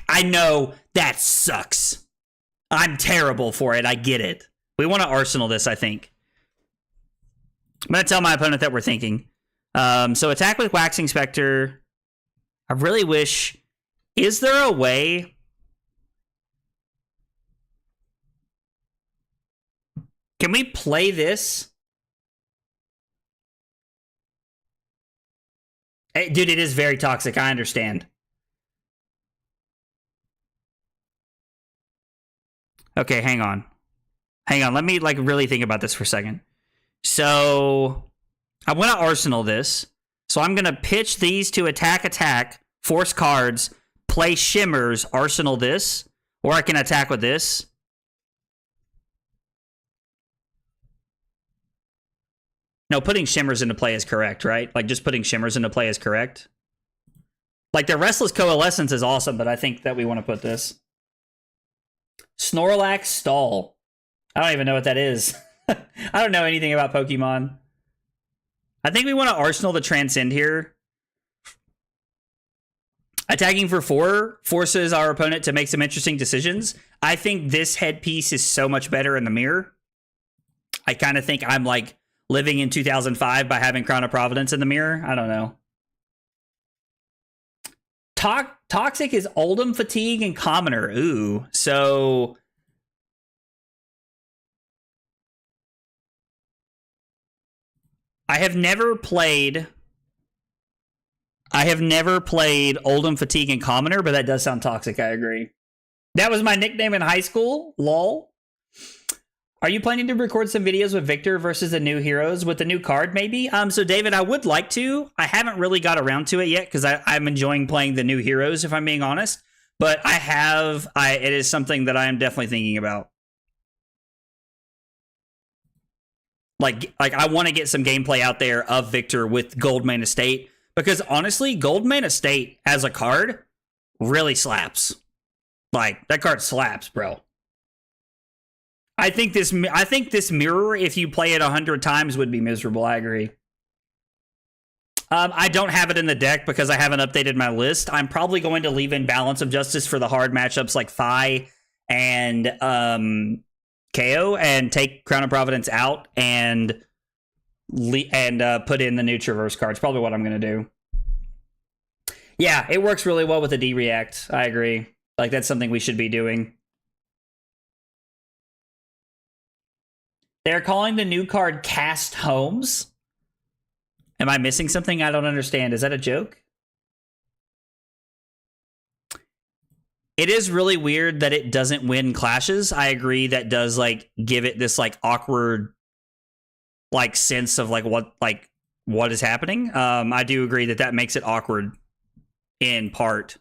I know that sucks. I'm terrible for it. I get it. We want to Arsenal this, I think. I'm going to tell my opponent that we're thinking. So attack with Waxing Spectre. I really wish... Is there a way... Can we play this? Hey, dude, it is very toxic. I understand. Okay, hang on. Hang on. Let me really think about this for a second. So I want to Arsenal this. So I'm going to pitch these to attack, force cards, play Shimmers, Arsenal this. Or I can attack with this. No, putting Shimmers into play is correct, right? Like, just putting Shimmers into play is correct. Like, the Restless Coalescence is awesome, but I think that we want to put this. Snorlax Stall. I don't even know what that is. I don't know anything about Pokemon. I think we want to Arsenal the Transcend here. Attacking for 4 forces our opponent to make some interesting decisions. I think this headpiece is so much better in the mirror. I kind of think I'm like living in 2005 by having Crown of Providence in the mirror. I don't know. Toxic is Oldham, Fatigue, and Commoner. Ooh, so... I have never played Oldham, Fatigue, and Commoner, but that does sound toxic, I agree. That was my nickname in high school, lol. Are you planning to record some videos with Victor versus the new heroes with the new card, maybe? So, David, I would like to. I haven't really got around to it yet because I'm enjoying playing the new heroes, if I'm being honest. But it is something that I am definitely thinking about. Like I want to get some gameplay out there of Victor with Goldmane Estate. Because, honestly, Goldmane Estate as a card really slaps. Like, that card slaps, bro. I think this mirror, if you play it 100 times, would be miserable. I agree. I don't have it in the deck because I haven't updated my list. I'm probably going to leave in Balance of Justice for the hard matchups like Phi and KO and take Crown of Providence out and put in the new Traverse cards. Probably what I'm going to do. Yeah, it works really well with the D-React. I agree. Like, that's something we should be doing. They're calling the new card Cast Homes. Am I missing something? I don't understand. Is that a joke? It is really weird that it doesn't win clashes. I agree that does like give it this like awkward like sense of like what is happening. I do agree that makes it awkward in part.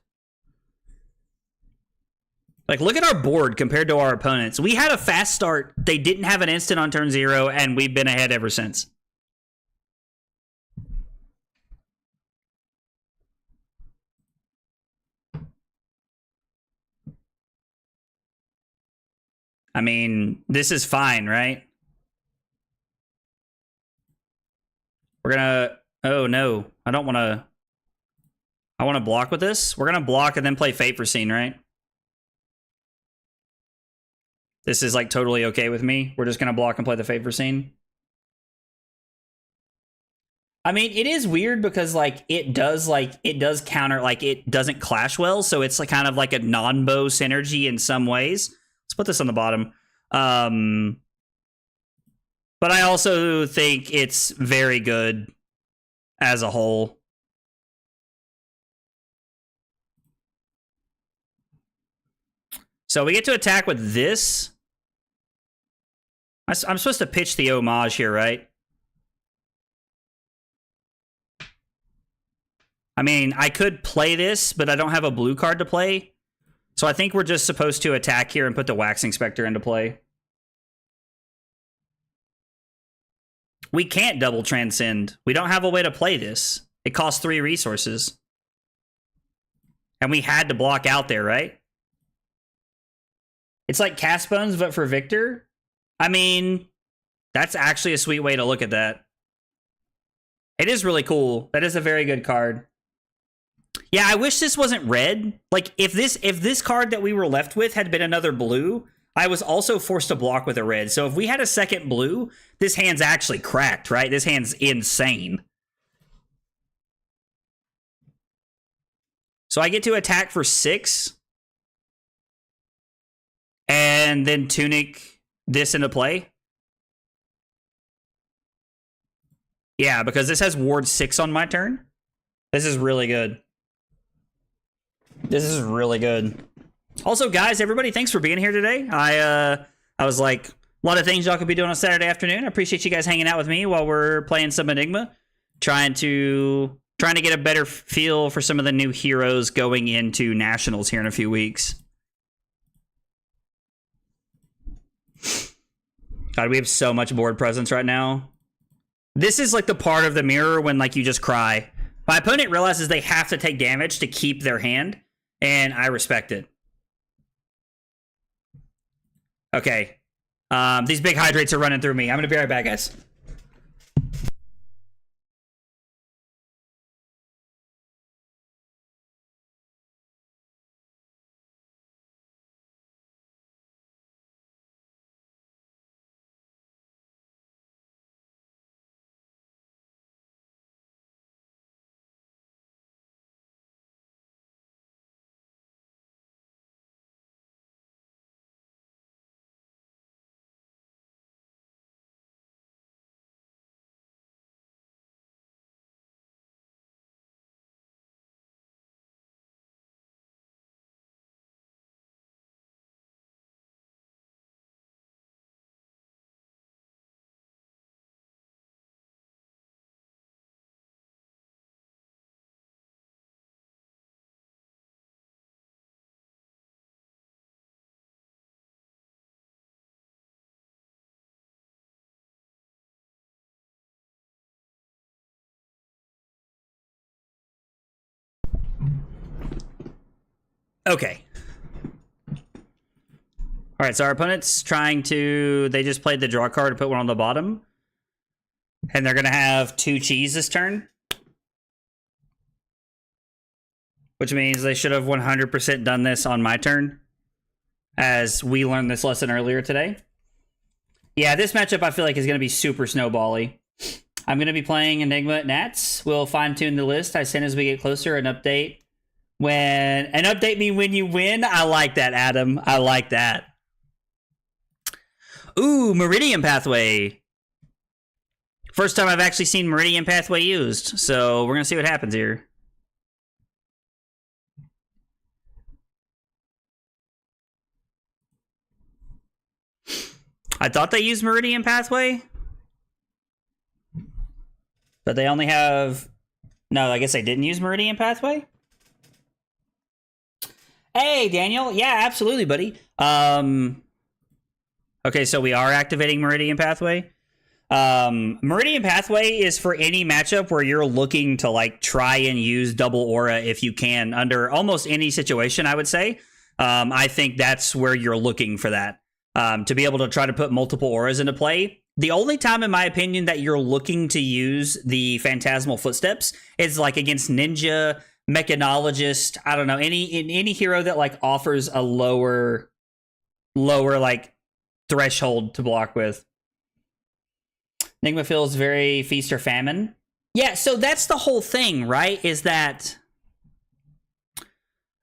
Like, look at our board compared to our opponents. We had a fast start. They didn't have an instant on turn 0, and we've been ahead ever since. I mean, this is fine, right? We're gonna... Oh, no. I don't want to... I want to block with this. We're gonna block and then play Fate Foreseen, right? This is like totally okay with me. We're just gonna block and play the favor scene. I mean, it is weird because it does counter, like it doesn't clash well, so it's like kind of like a non-bow synergy in some ways. Let's put this on the bottom. But I also think it's very good as a whole. So we get to attack with this. I'm supposed to pitch the homage here, right? I mean, I could play this, but I don't have a blue card to play. So I think we're just supposed to attack here and put the Waxing Spectre into play. We can't double transcend. We don't have a way to play this. It costs 3 resources. And we had to block out there, right? It's like Cast Bones, but for Victor. I mean, that's actually a sweet way to look at that. It is really cool. That is a very good card. Yeah, I wish this wasn't red. Like, if this card that we were left with had been another blue, I was also forced to block with a red. So if we had a second blue, this hand's actually cracked, right? This hand's insane. So I get to attack for 6. And then Tunic this into play. Yeah, because this has Ward 6 on my turn. This is really good. This is really good. Also, guys, everybody, thanks for being here today. I was like, a lot of things y'all could be doing on Saturday afternoon. I appreciate you guys hanging out with me while we're playing some Enigma. Trying to get a better feel for some of the new heroes going into Nationals here in a few weeks. God, we have so much board presence right now. This is like the part of the mirror when like you just cry. My opponent realizes they have to take damage to keep their hand, and I respect it. Okay. These big hydrates are running through me. I'm going to be right back, guys. Okay. All right, so our opponent's trying to... They just played the draw card to put one on the bottom. And they're going to have 2 cheese this turn. Which means they should have 100% done this on my turn. As we learned this lesson earlier today. Yeah, this matchup I feel like is going to be super snowbally. I'm going to be playing Enigma at Nats. We'll fine-tune the list as soon as we get closer. An update me when you win. I like that, Adam. I like that. Ooh, Meridian Pathway. First time I've actually seen Meridian Pathway used. So we're going to see what happens here. I thought they used Meridian Pathway. But they only have... No, I guess they didn't use Meridian Pathway. Hey, Daniel. Yeah, absolutely, buddy. Okay, so we are activating Meridian Pathway. Meridian Pathway is for any matchup where you're looking to like try and use double aura if you can under almost any situation, I would say. I think that's where you're looking for that. To be able to try to put multiple auras into play. The only time, in my opinion, that you're looking to use the Phantasmal Footsteps is like against Ninja, Mechanologist, I don't know, any hero that like offers a lower like threshold to block with. Enigma feels very feast or famine. Yeah, so that's the whole thing, right? Is that...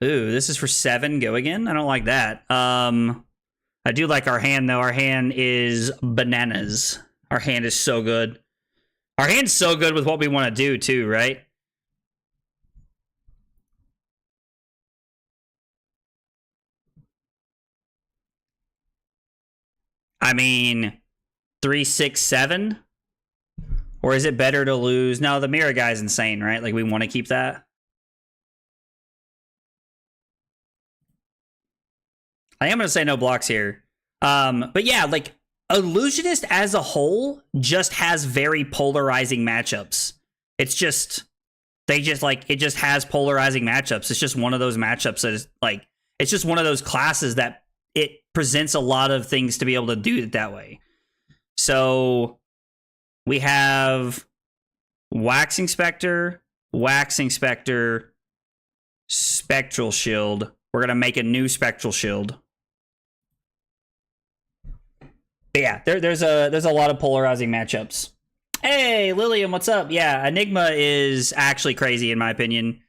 Ooh, this is for 7. Go again? I don't like that. I do like our hand, though. Our hand is bananas. Our hand is so good. Our hand's so good with what we want to do, too, right? I mean, 3, 6, 7? Or is it better to lose? No, the mirror guy's insane, right? Like, we want to keep that. I am going to say no blocks here. But yeah, like, Illusionist as a whole just has very polarizing matchups. It's just... They just, like, it just has polarizing matchups. It's just one of those matchups that is, like... It's just one of those classes that it presents a lot of things to be able to do it that way. So... We have Waxing Spectre, Spectral Shield. We're going to make a new Spectral Shield. But yeah, there's a lot of polarizing matchups. Hey, Lillian, what's up? Yeah, Enigma is actually crazy in my opinion.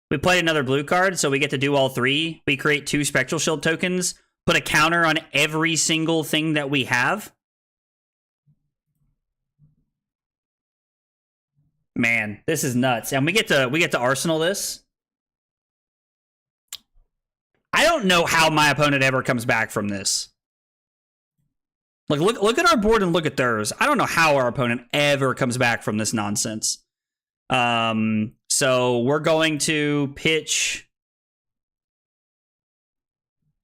We played another blue card, so we get to do all 3. We create 2 Spectral Shield tokens, put a counter on every single thing that we have. Man, this is nuts. And we get to arsenal this. I don't know how my opponent ever comes back from this. Like, look at our board and look at theirs. I don't know how our opponent ever comes back from this nonsense. So we're going to pitch.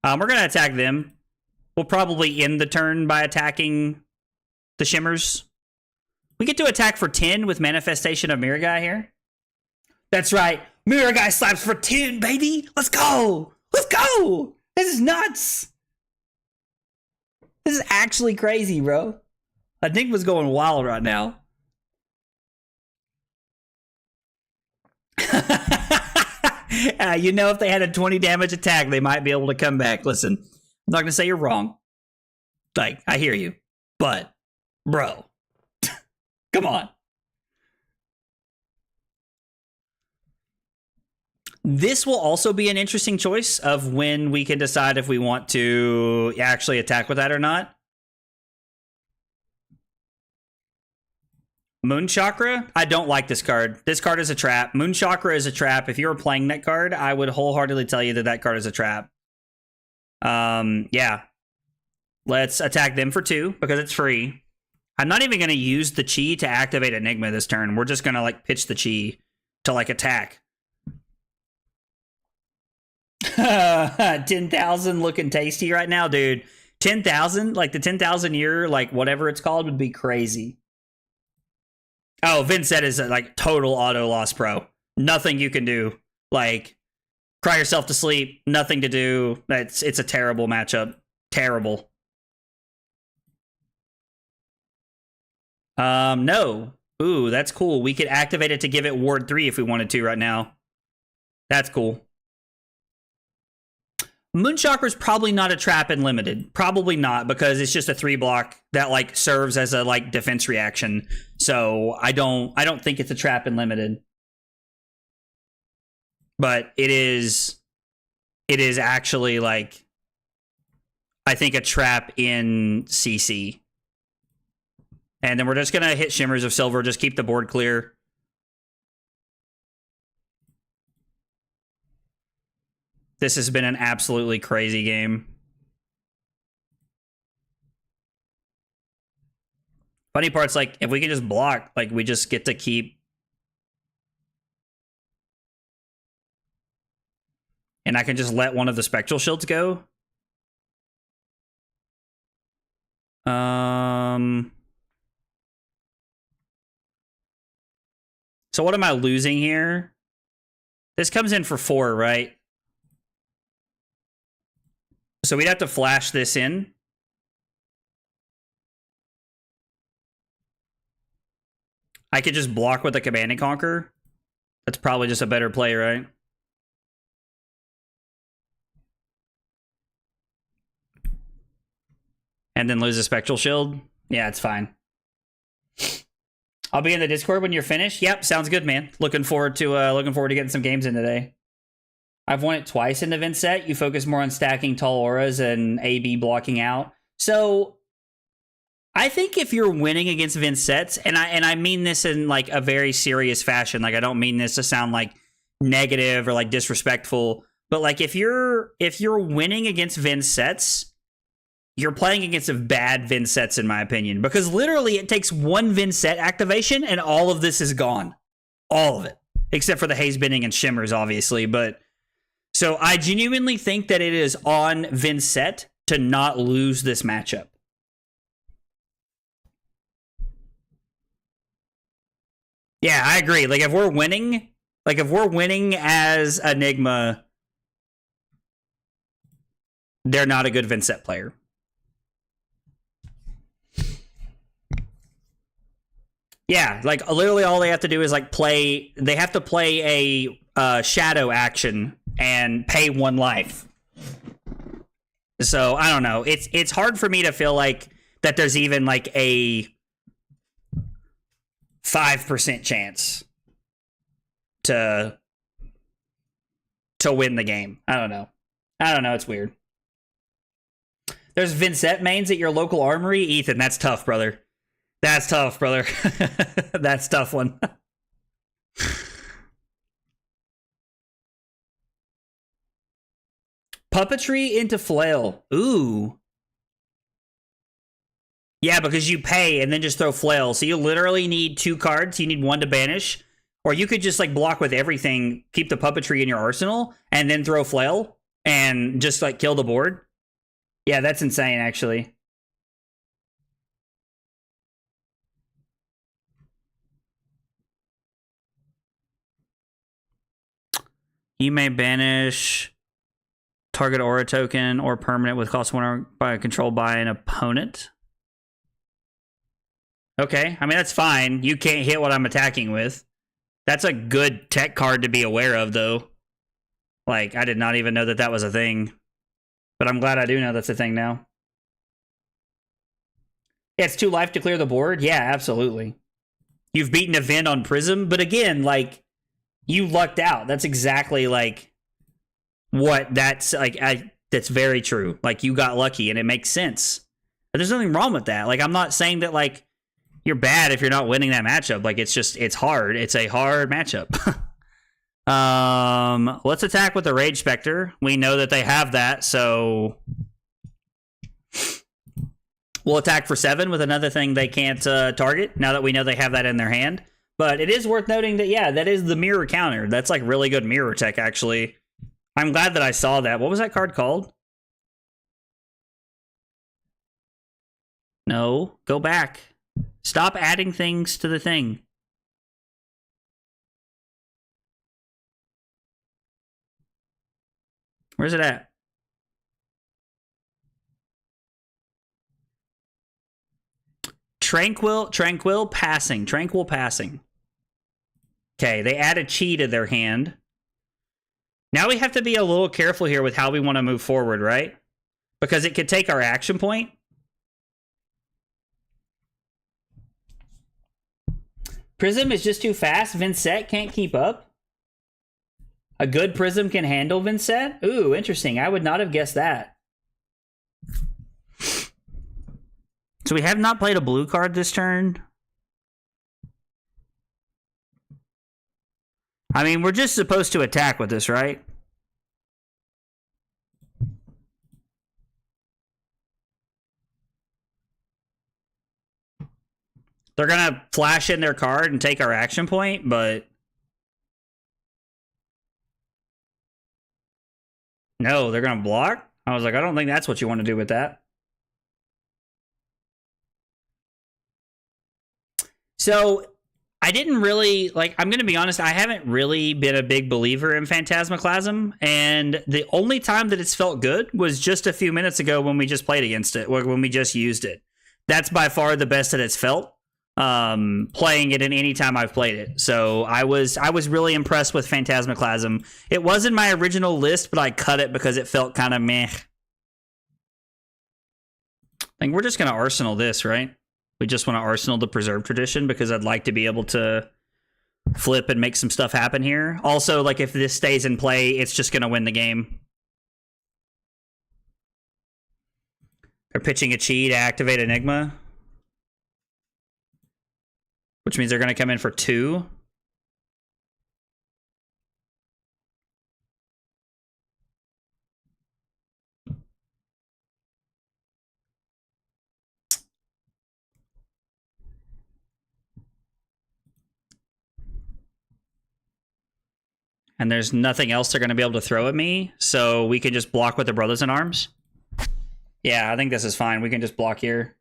We're going to attack them. We'll probably end the turn by attacking the Shimmers. We get to attack for 10 with Manifestation of Mirror Guy here. That's right. Mirror Guy slaps for 10, baby. Let's go. Let's go. This is nuts. This is actually crazy, bro. Enigma's going wild right now. You know, if they had a 20 damage attack, they might be able to come back. Listen, I'm not going to say you're wrong. Like, I hear you. But, bro. Come on. This will also be an interesting choice of when we can decide if we want to actually attack with that or not. Moon Chakra? I don't like this card. This card is a trap. Moon Chakra is a trap. If you were playing that card, I would wholeheartedly tell you that that card is a trap. Yeah. Let's attack them for 2 because it's free. I'm not even going to use the Chi to activate Enigma this turn. We're just going to, like, pitch the Chi to, like, attack. 10,000 looking tasty right now, dude. 10,000? Like, the 10,000 year, like, whatever it's called would be crazy. Oh, Vince said is, like, total auto loss pro. Nothing you can do. Like, cry yourself to sleep. Nothing to do. It's a terrible matchup. Terrible. No. Ooh, that's cool. We could activate it to give it Ward 3 if we wanted to right now. That's cool. Moon Chakra's probably not a trap in limited. Probably not, because it's just a 3-block that, like, serves as a, like, defense reaction. So I don't think it's a trap in limited. But it is actually, like, I think a trap in CC. And then we're just going to hit Shimmers of Silver, just keep the board clear. This has been an absolutely crazy game. Funny part's, like, if we can just block, like, we just get to keep. And I can just let one of the Spectral Shields go. So what am I losing here? This comes in for 4, right? So we'd have to flash this in. I could just block with a Command and Conquer. That's probably just a better play, right? and then lose a Spectral Shield. Yeah, it's fine. I'll be in the Discord when you're finished. Yep, sounds good, man. Looking forward to getting some games in today. I've won it twice in the Vincent. You focus more on stacking tall auras and AB blocking out. So I think if you're winning against Vincents, and I mean this in like a very serious fashion, like I don't mean this to sound like negative or like disrespectful, but like if you're winning against Vincents, you're playing against a bad Vincents in my opinion, because literally it takes one Vincent activation and all of this is gone. All of it. Except for the haze bending and shimmers, obviously, but so I genuinely think that it is on Vincent to not lose this matchup. Yeah, I agree. Like if we're winning as Enigma, they're not a good Vincent player. Yeah, like literally all they have to do is like play. They have to play a shadow action and pay 1 life. So I don't know. It's hard for me to feel like that there's even like a 5% chance to win the game. I don't know. It's weird. There's Vincent mains at your local armory. Ethan, that's tough, brother. That's tough, brother. That's a tough one. Puppetry into flail. Ooh. Yeah, because you pay and then just throw flail. So you literally need 2 cards. You need 1 to banish. Or you could just like block with everything, keep the puppetry in your arsenal, and then throw flail and just like kill the board. Yeah, that's insane, actually. You may banish target aura token or permanent with cost 1 by controlled by an opponent. Okay, I mean, that's fine. You can't hit what I'm attacking with. That's a good tech card to be aware of, though. Like, I did not even know that that was a thing. But I'm glad I do know that's a thing now. Yeah, it's 2 life to clear the board? Yeah, absolutely. You've beaten a Vin on Prism, but again, like, you lucked out. That's exactly, like, what that's, like, that's very true. Like, you got lucky, and it makes sense. But there's nothing wrong with that. Like, I'm not saying that, like, you're bad if you're not winning that matchup. Like, it's just, it's hard. It's a hard matchup. Let's attack with the Rage Spectre. We know that they have that, so we'll attack for 7 with another thing they can't target, now that we know they have that in their hand. But it is worth noting that, yeah, that is the mirror counter. That's, like, really good mirror tech, actually. I'm glad that I saw that. What was that card called? No, go back. Stop adding things to the thing. Where's it at? Tranquil passing. Okay, they add a chi to their hand. Now we have to be a little careful here with how we want to move forward, right? Because it could take our action point. Prism is just too fast. Vincent can't keep up. A good Prism can handle Vincent? Ooh, interesting. I would not have guessed that. So we have not played a blue card this turn. I mean, we're just supposed to attack with this, right? They're going to flash in their card and take our action point, but no, they're going to block? I was like, I don't think that's what you want to do with that. So I didn't really, like, I'm going to be honest, I haven't really been a big believer in Phantasmaclasm, and the only time that it's felt good was just a few minutes ago when we just played against it, or when we just used it. That's by far the best that it's felt, playing it in any time I've played it. So I was really impressed with Phantasmaclasm. It wasn't my original list, but I cut it because it felt kind of meh. I think we're just going to Arsenal this, right? We just want to Arsenal the Preserve Tradition because I'd like to be able to flip and make some stuff happen here. Also, like, if this stays in play, it's just going to win the game. They're pitching a Chi to activate Enigma, which means they're going to come in for 2. And there's nothing else they're going to be able to throw at me, so we can just block with the Brothers in Arms. Yeah, I think this is fine. We can just block here.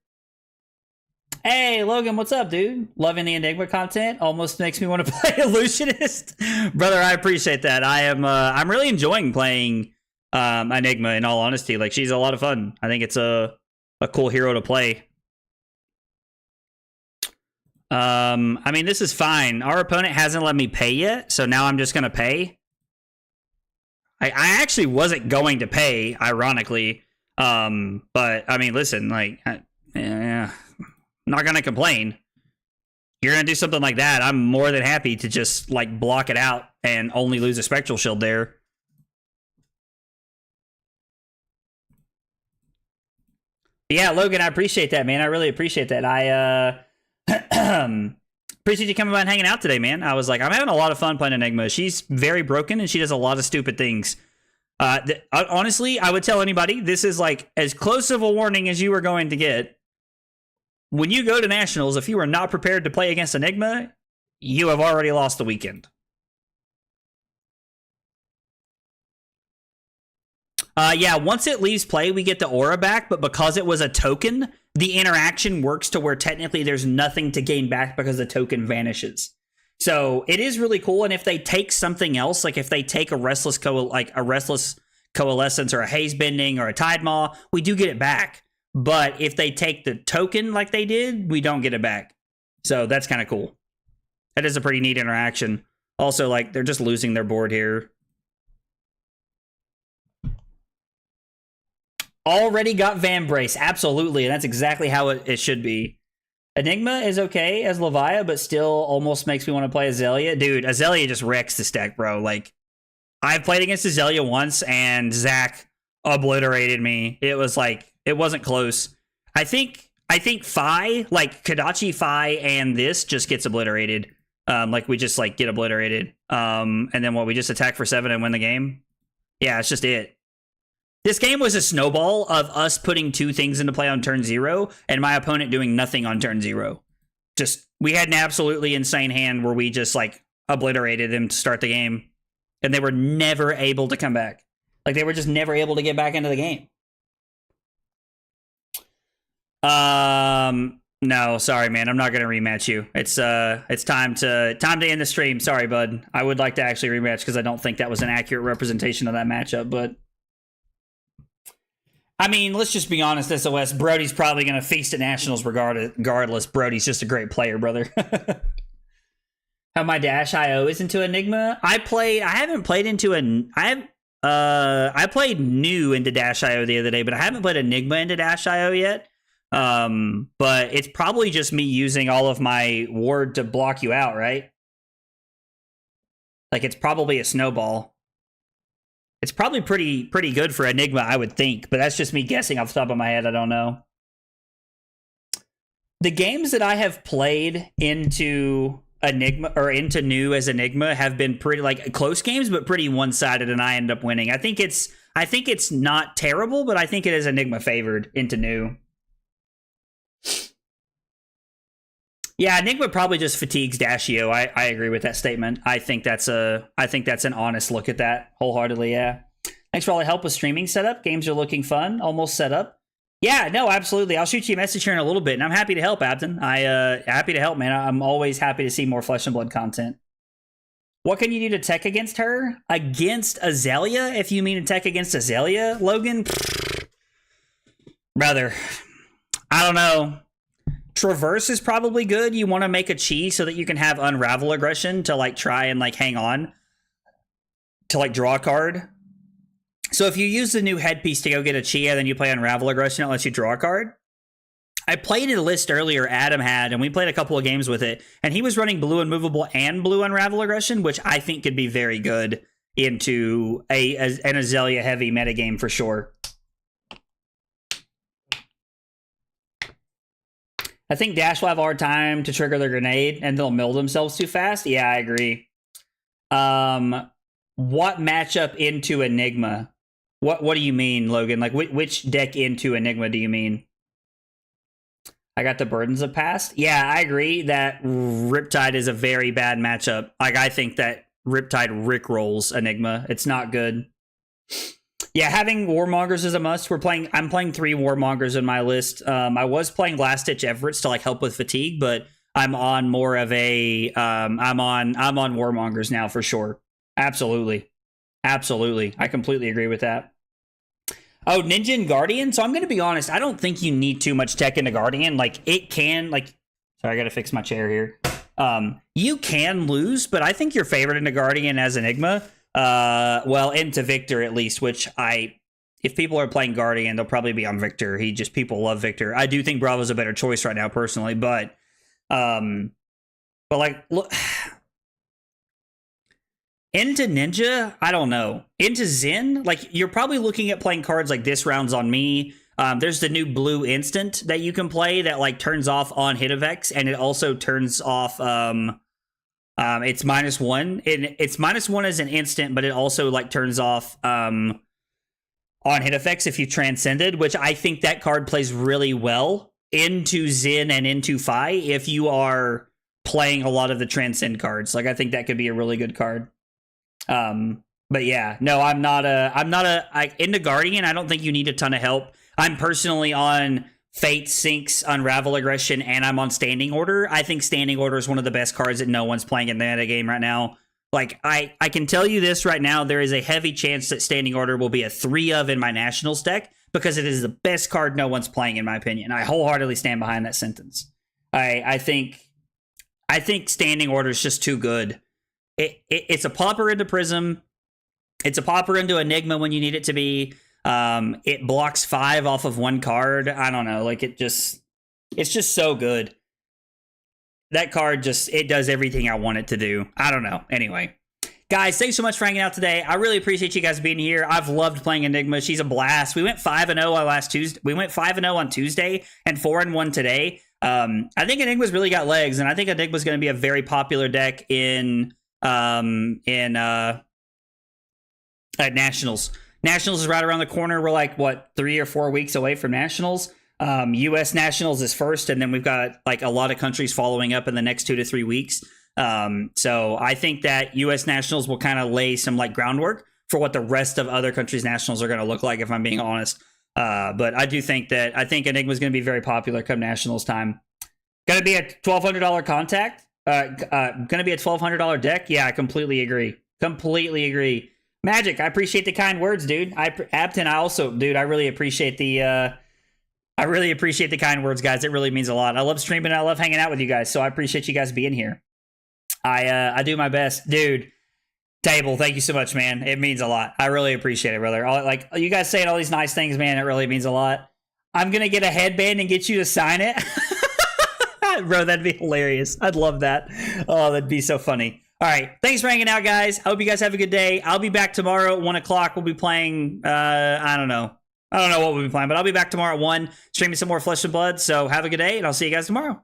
Hey, Logan, what's up, dude? Loving the Enigma content. Almost makes me want to play Illusionist. Brother, I appreciate that. I'm really enjoying playing Enigma, in all honesty. Like, she's a lot of fun. I think it's a cool hero to play. I mean, this is fine. Our opponent hasn't let me pay yet, so now I'm just going to pay. I actually wasn't going to pay, ironically. But, I mean, listen, like, yeah, not going to complain. You're going to do something like that, I'm more than happy to just, like, block it out and only lose a Spectral Shield there. Yeah, Logan, I appreciate that, man. I really appreciate that. Appreciate you coming by and hanging out today, man. I was like, I'm having a lot of fun playing Enigma. She's very broken and she does a lot of stupid things. Honestly, I would tell anybody, this is like as close of a warning as you are going to get. When you go to Nationals, if you are not prepared to play against Enigma, you have already lost the weekend. Yeah, once it leaves play, we get the aura back, but because it was a token, the interaction works to where technically there's nothing to gain back because the token vanishes. So it is really cool, and if they take something else, like if they take a Restless Coalescence or a Haze Bending or a Tide Maw, we do get it back. But if they take the token like they did, we don't get it back. So that's kind of cool. That is a pretty neat interaction. Also, like, they're just losing their board here. Already got Vambrace, absolutely, and that's exactly how it should be. Enigma is okay as Levia, but still almost makes me want to play Azalea. Dude, Azalea just wrecks the deck, bro. Like, I've played against Azalea once, and Zach obliterated me. It was like, it wasn't close. I think Fi, like Kadachi, Fi, and this just gets obliterated. Like, we just, like, get obliterated. And then what, we just attack for 7 and win the game? Yeah, it's just it. This game was a snowball of us putting 2 things into play on turn 0 and my opponent doing nothing on turn 0. Just, we had an absolutely insane hand where we just, like, obliterated them to start the game. And they were never able to come back. Like, they were just never able to get back into the game. No, sorry, man. I'm not going to rematch you. It's time to end the stream. Sorry, bud. I would like to actually rematch because I don't think that was an accurate representation of that matchup, but I mean, let's just be honest, SOS. Brody's probably going to feast at Nationals regardless. Brody's just a great player, brother. How my Dash IO is into Enigma? I played new into Dash IO the other day, but I haven't played Enigma into Dash IO yet. But it's probably just me using all of my ward to block you out, right? Like, it's probably a snowball. It's probably pretty good for Enigma, I would think, but that's just me guessing off the top of my head. I don't know. The games that I have played into Enigma or into new as Enigma have been pretty, like, close games, but pretty one-sided, and I end up winning. I think it's not terrible, but I think it is Enigma favored into new. Yeah, Enigma probably just fatigues Dashio. I agree with that statement. I think that's an honest look at that wholeheartedly. Yeah. Thanks for all the help with streaming setup. Games are looking fun. Almost set up. Yeah, no, absolutely. I'll shoot you a message here in a little bit, and I'm happy to help, Abden. Happy to help, man. I'm always happy to see more Flesh and Blood content. What can you do to tech against her? Against Azalea? If you mean to tech against Azalea, Logan? Brother, I don't know. Traverse is probably good. You want to make a Chi so that you can have Unravel Aggression to, like, try and, like, hang on to, like, draw a card. So if you use the new headpiece to go get a Chi and then you play Unravel Aggression, it lets you draw a card. I played a list earlier Adam had, and we played a couple of games with it, and he was running blue Unmovable and blue Unravel Aggression, which I think could be very good into an Azalea heavy metagame for sure. I think Dash will have a hard time to trigger their grenade, and they'll mill themselves too fast. Yeah, I agree. What matchup into Enigma? What do you mean, Logan? Like, which deck into Enigma do you mean? I got the Burdens of Past. Yeah, I agree that Riptide is a very bad matchup. Like, I think that Riptide rickrolls Enigma. It's not good. Yeah, having Warmongers is a must. I'm playing 3 Warmongers in my list. I was playing Last Ditch Everett's to like help with fatigue, but I'm on more of a I'm on Warmongers now for sure. Absolutely. I completely agree with that. Oh, Ninja and Guardian. So I'm going to be honest. I don't think you need too much tech into Guardian. Like, it can, like, sorry, I got to fix my chair here. You can lose, but I think your favorite into Guardian as Enigma, well, into Victor at least, which if people are playing Guardian, they'll probably be on Victor. People love Victor. I do think Bravo's a better choice right now, personally, but like, look, into Ninja, I don't know. Into Zen, like, you're probably looking at playing cards like This Round's on Me. There's the new blue instant that you can play that like turns off on hit effects, and it also turns off it's -1. It's -1 as an instant, but it also like turns off on hit effects if you transcended, which I think that card plays really well into Zen and into Fi if you are playing a lot of the transcend cards. Like, I think that could be a really good card. But yeah, no, I'm not into Guardian. I don't think you need a ton of help. I'm personally on Fate, Sinks, Unravel Aggression, and I'm on Standing Order. I think Standing Order is one of the best cards that no one's playing in the metagame right now. Like, I can tell you this right now, there is a heavy chance that Standing Order will be a 3 of in my Nationals deck, because it is the best card no one's playing, in my opinion. I wholeheartedly stand behind that sentence. I think Standing Order is just too good. It's a popper into Prism. It's a popper into Enigma when you need it to be. It blocks 5 off of 1 card. I don't know. Like, it's just so good. That card it does everything I want it to do. I don't know. Anyway, guys, thanks so much for hanging out today. I really appreciate you guys being here. I've loved playing Enigma. She's a blast. We went 5-0 on last Tuesday. We went 5-0 on Tuesday and 4-1 today. I think Enigma's really got legs, and I think Enigma's going to be a very popular deck at Nationals. Nationals is right around the corner. We're like, what, 3 or 4 weeks away from Nationals. US Nationals is first, and then we've got like a lot of countries following up in the next 2 to 3 weeks. So I think that US Nationals will kind of lay some like groundwork for what the rest of other countries' Nationals are going to look like, if I'm being honest. But I think Enigma is going to be very popular come Nationals time. Going to be a $1,200 contact. Going to be a $1,200 deck. Yeah, I completely agree. Magic, I appreciate the kind words, dude. Abton, I really appreciate the kind words, guys. It really means a lot. I love streaming. I love hanging out with you guys. So I appreciate you guys being here. I do my best, dude. Table, thank you so much, man. It means a lot. I really appreciate it, brother. Like, you guys saying all these nice things, man. It really means a lot. I'm gonna get a headband and get you to sign it. Bro, that'd be hilarious. I'd love that. Oh, that'd be so funny. All right. Thanks for hanging out, guys. I hope you guys have a good day. I'll be back tomorrow at 1 o'clock. We'll be playing, I don't know what we'll be playing, but I'll be back tomorrow at 1, streaming some more Flesh and Blood. So have a good day, and I'll see you guys tomorrow.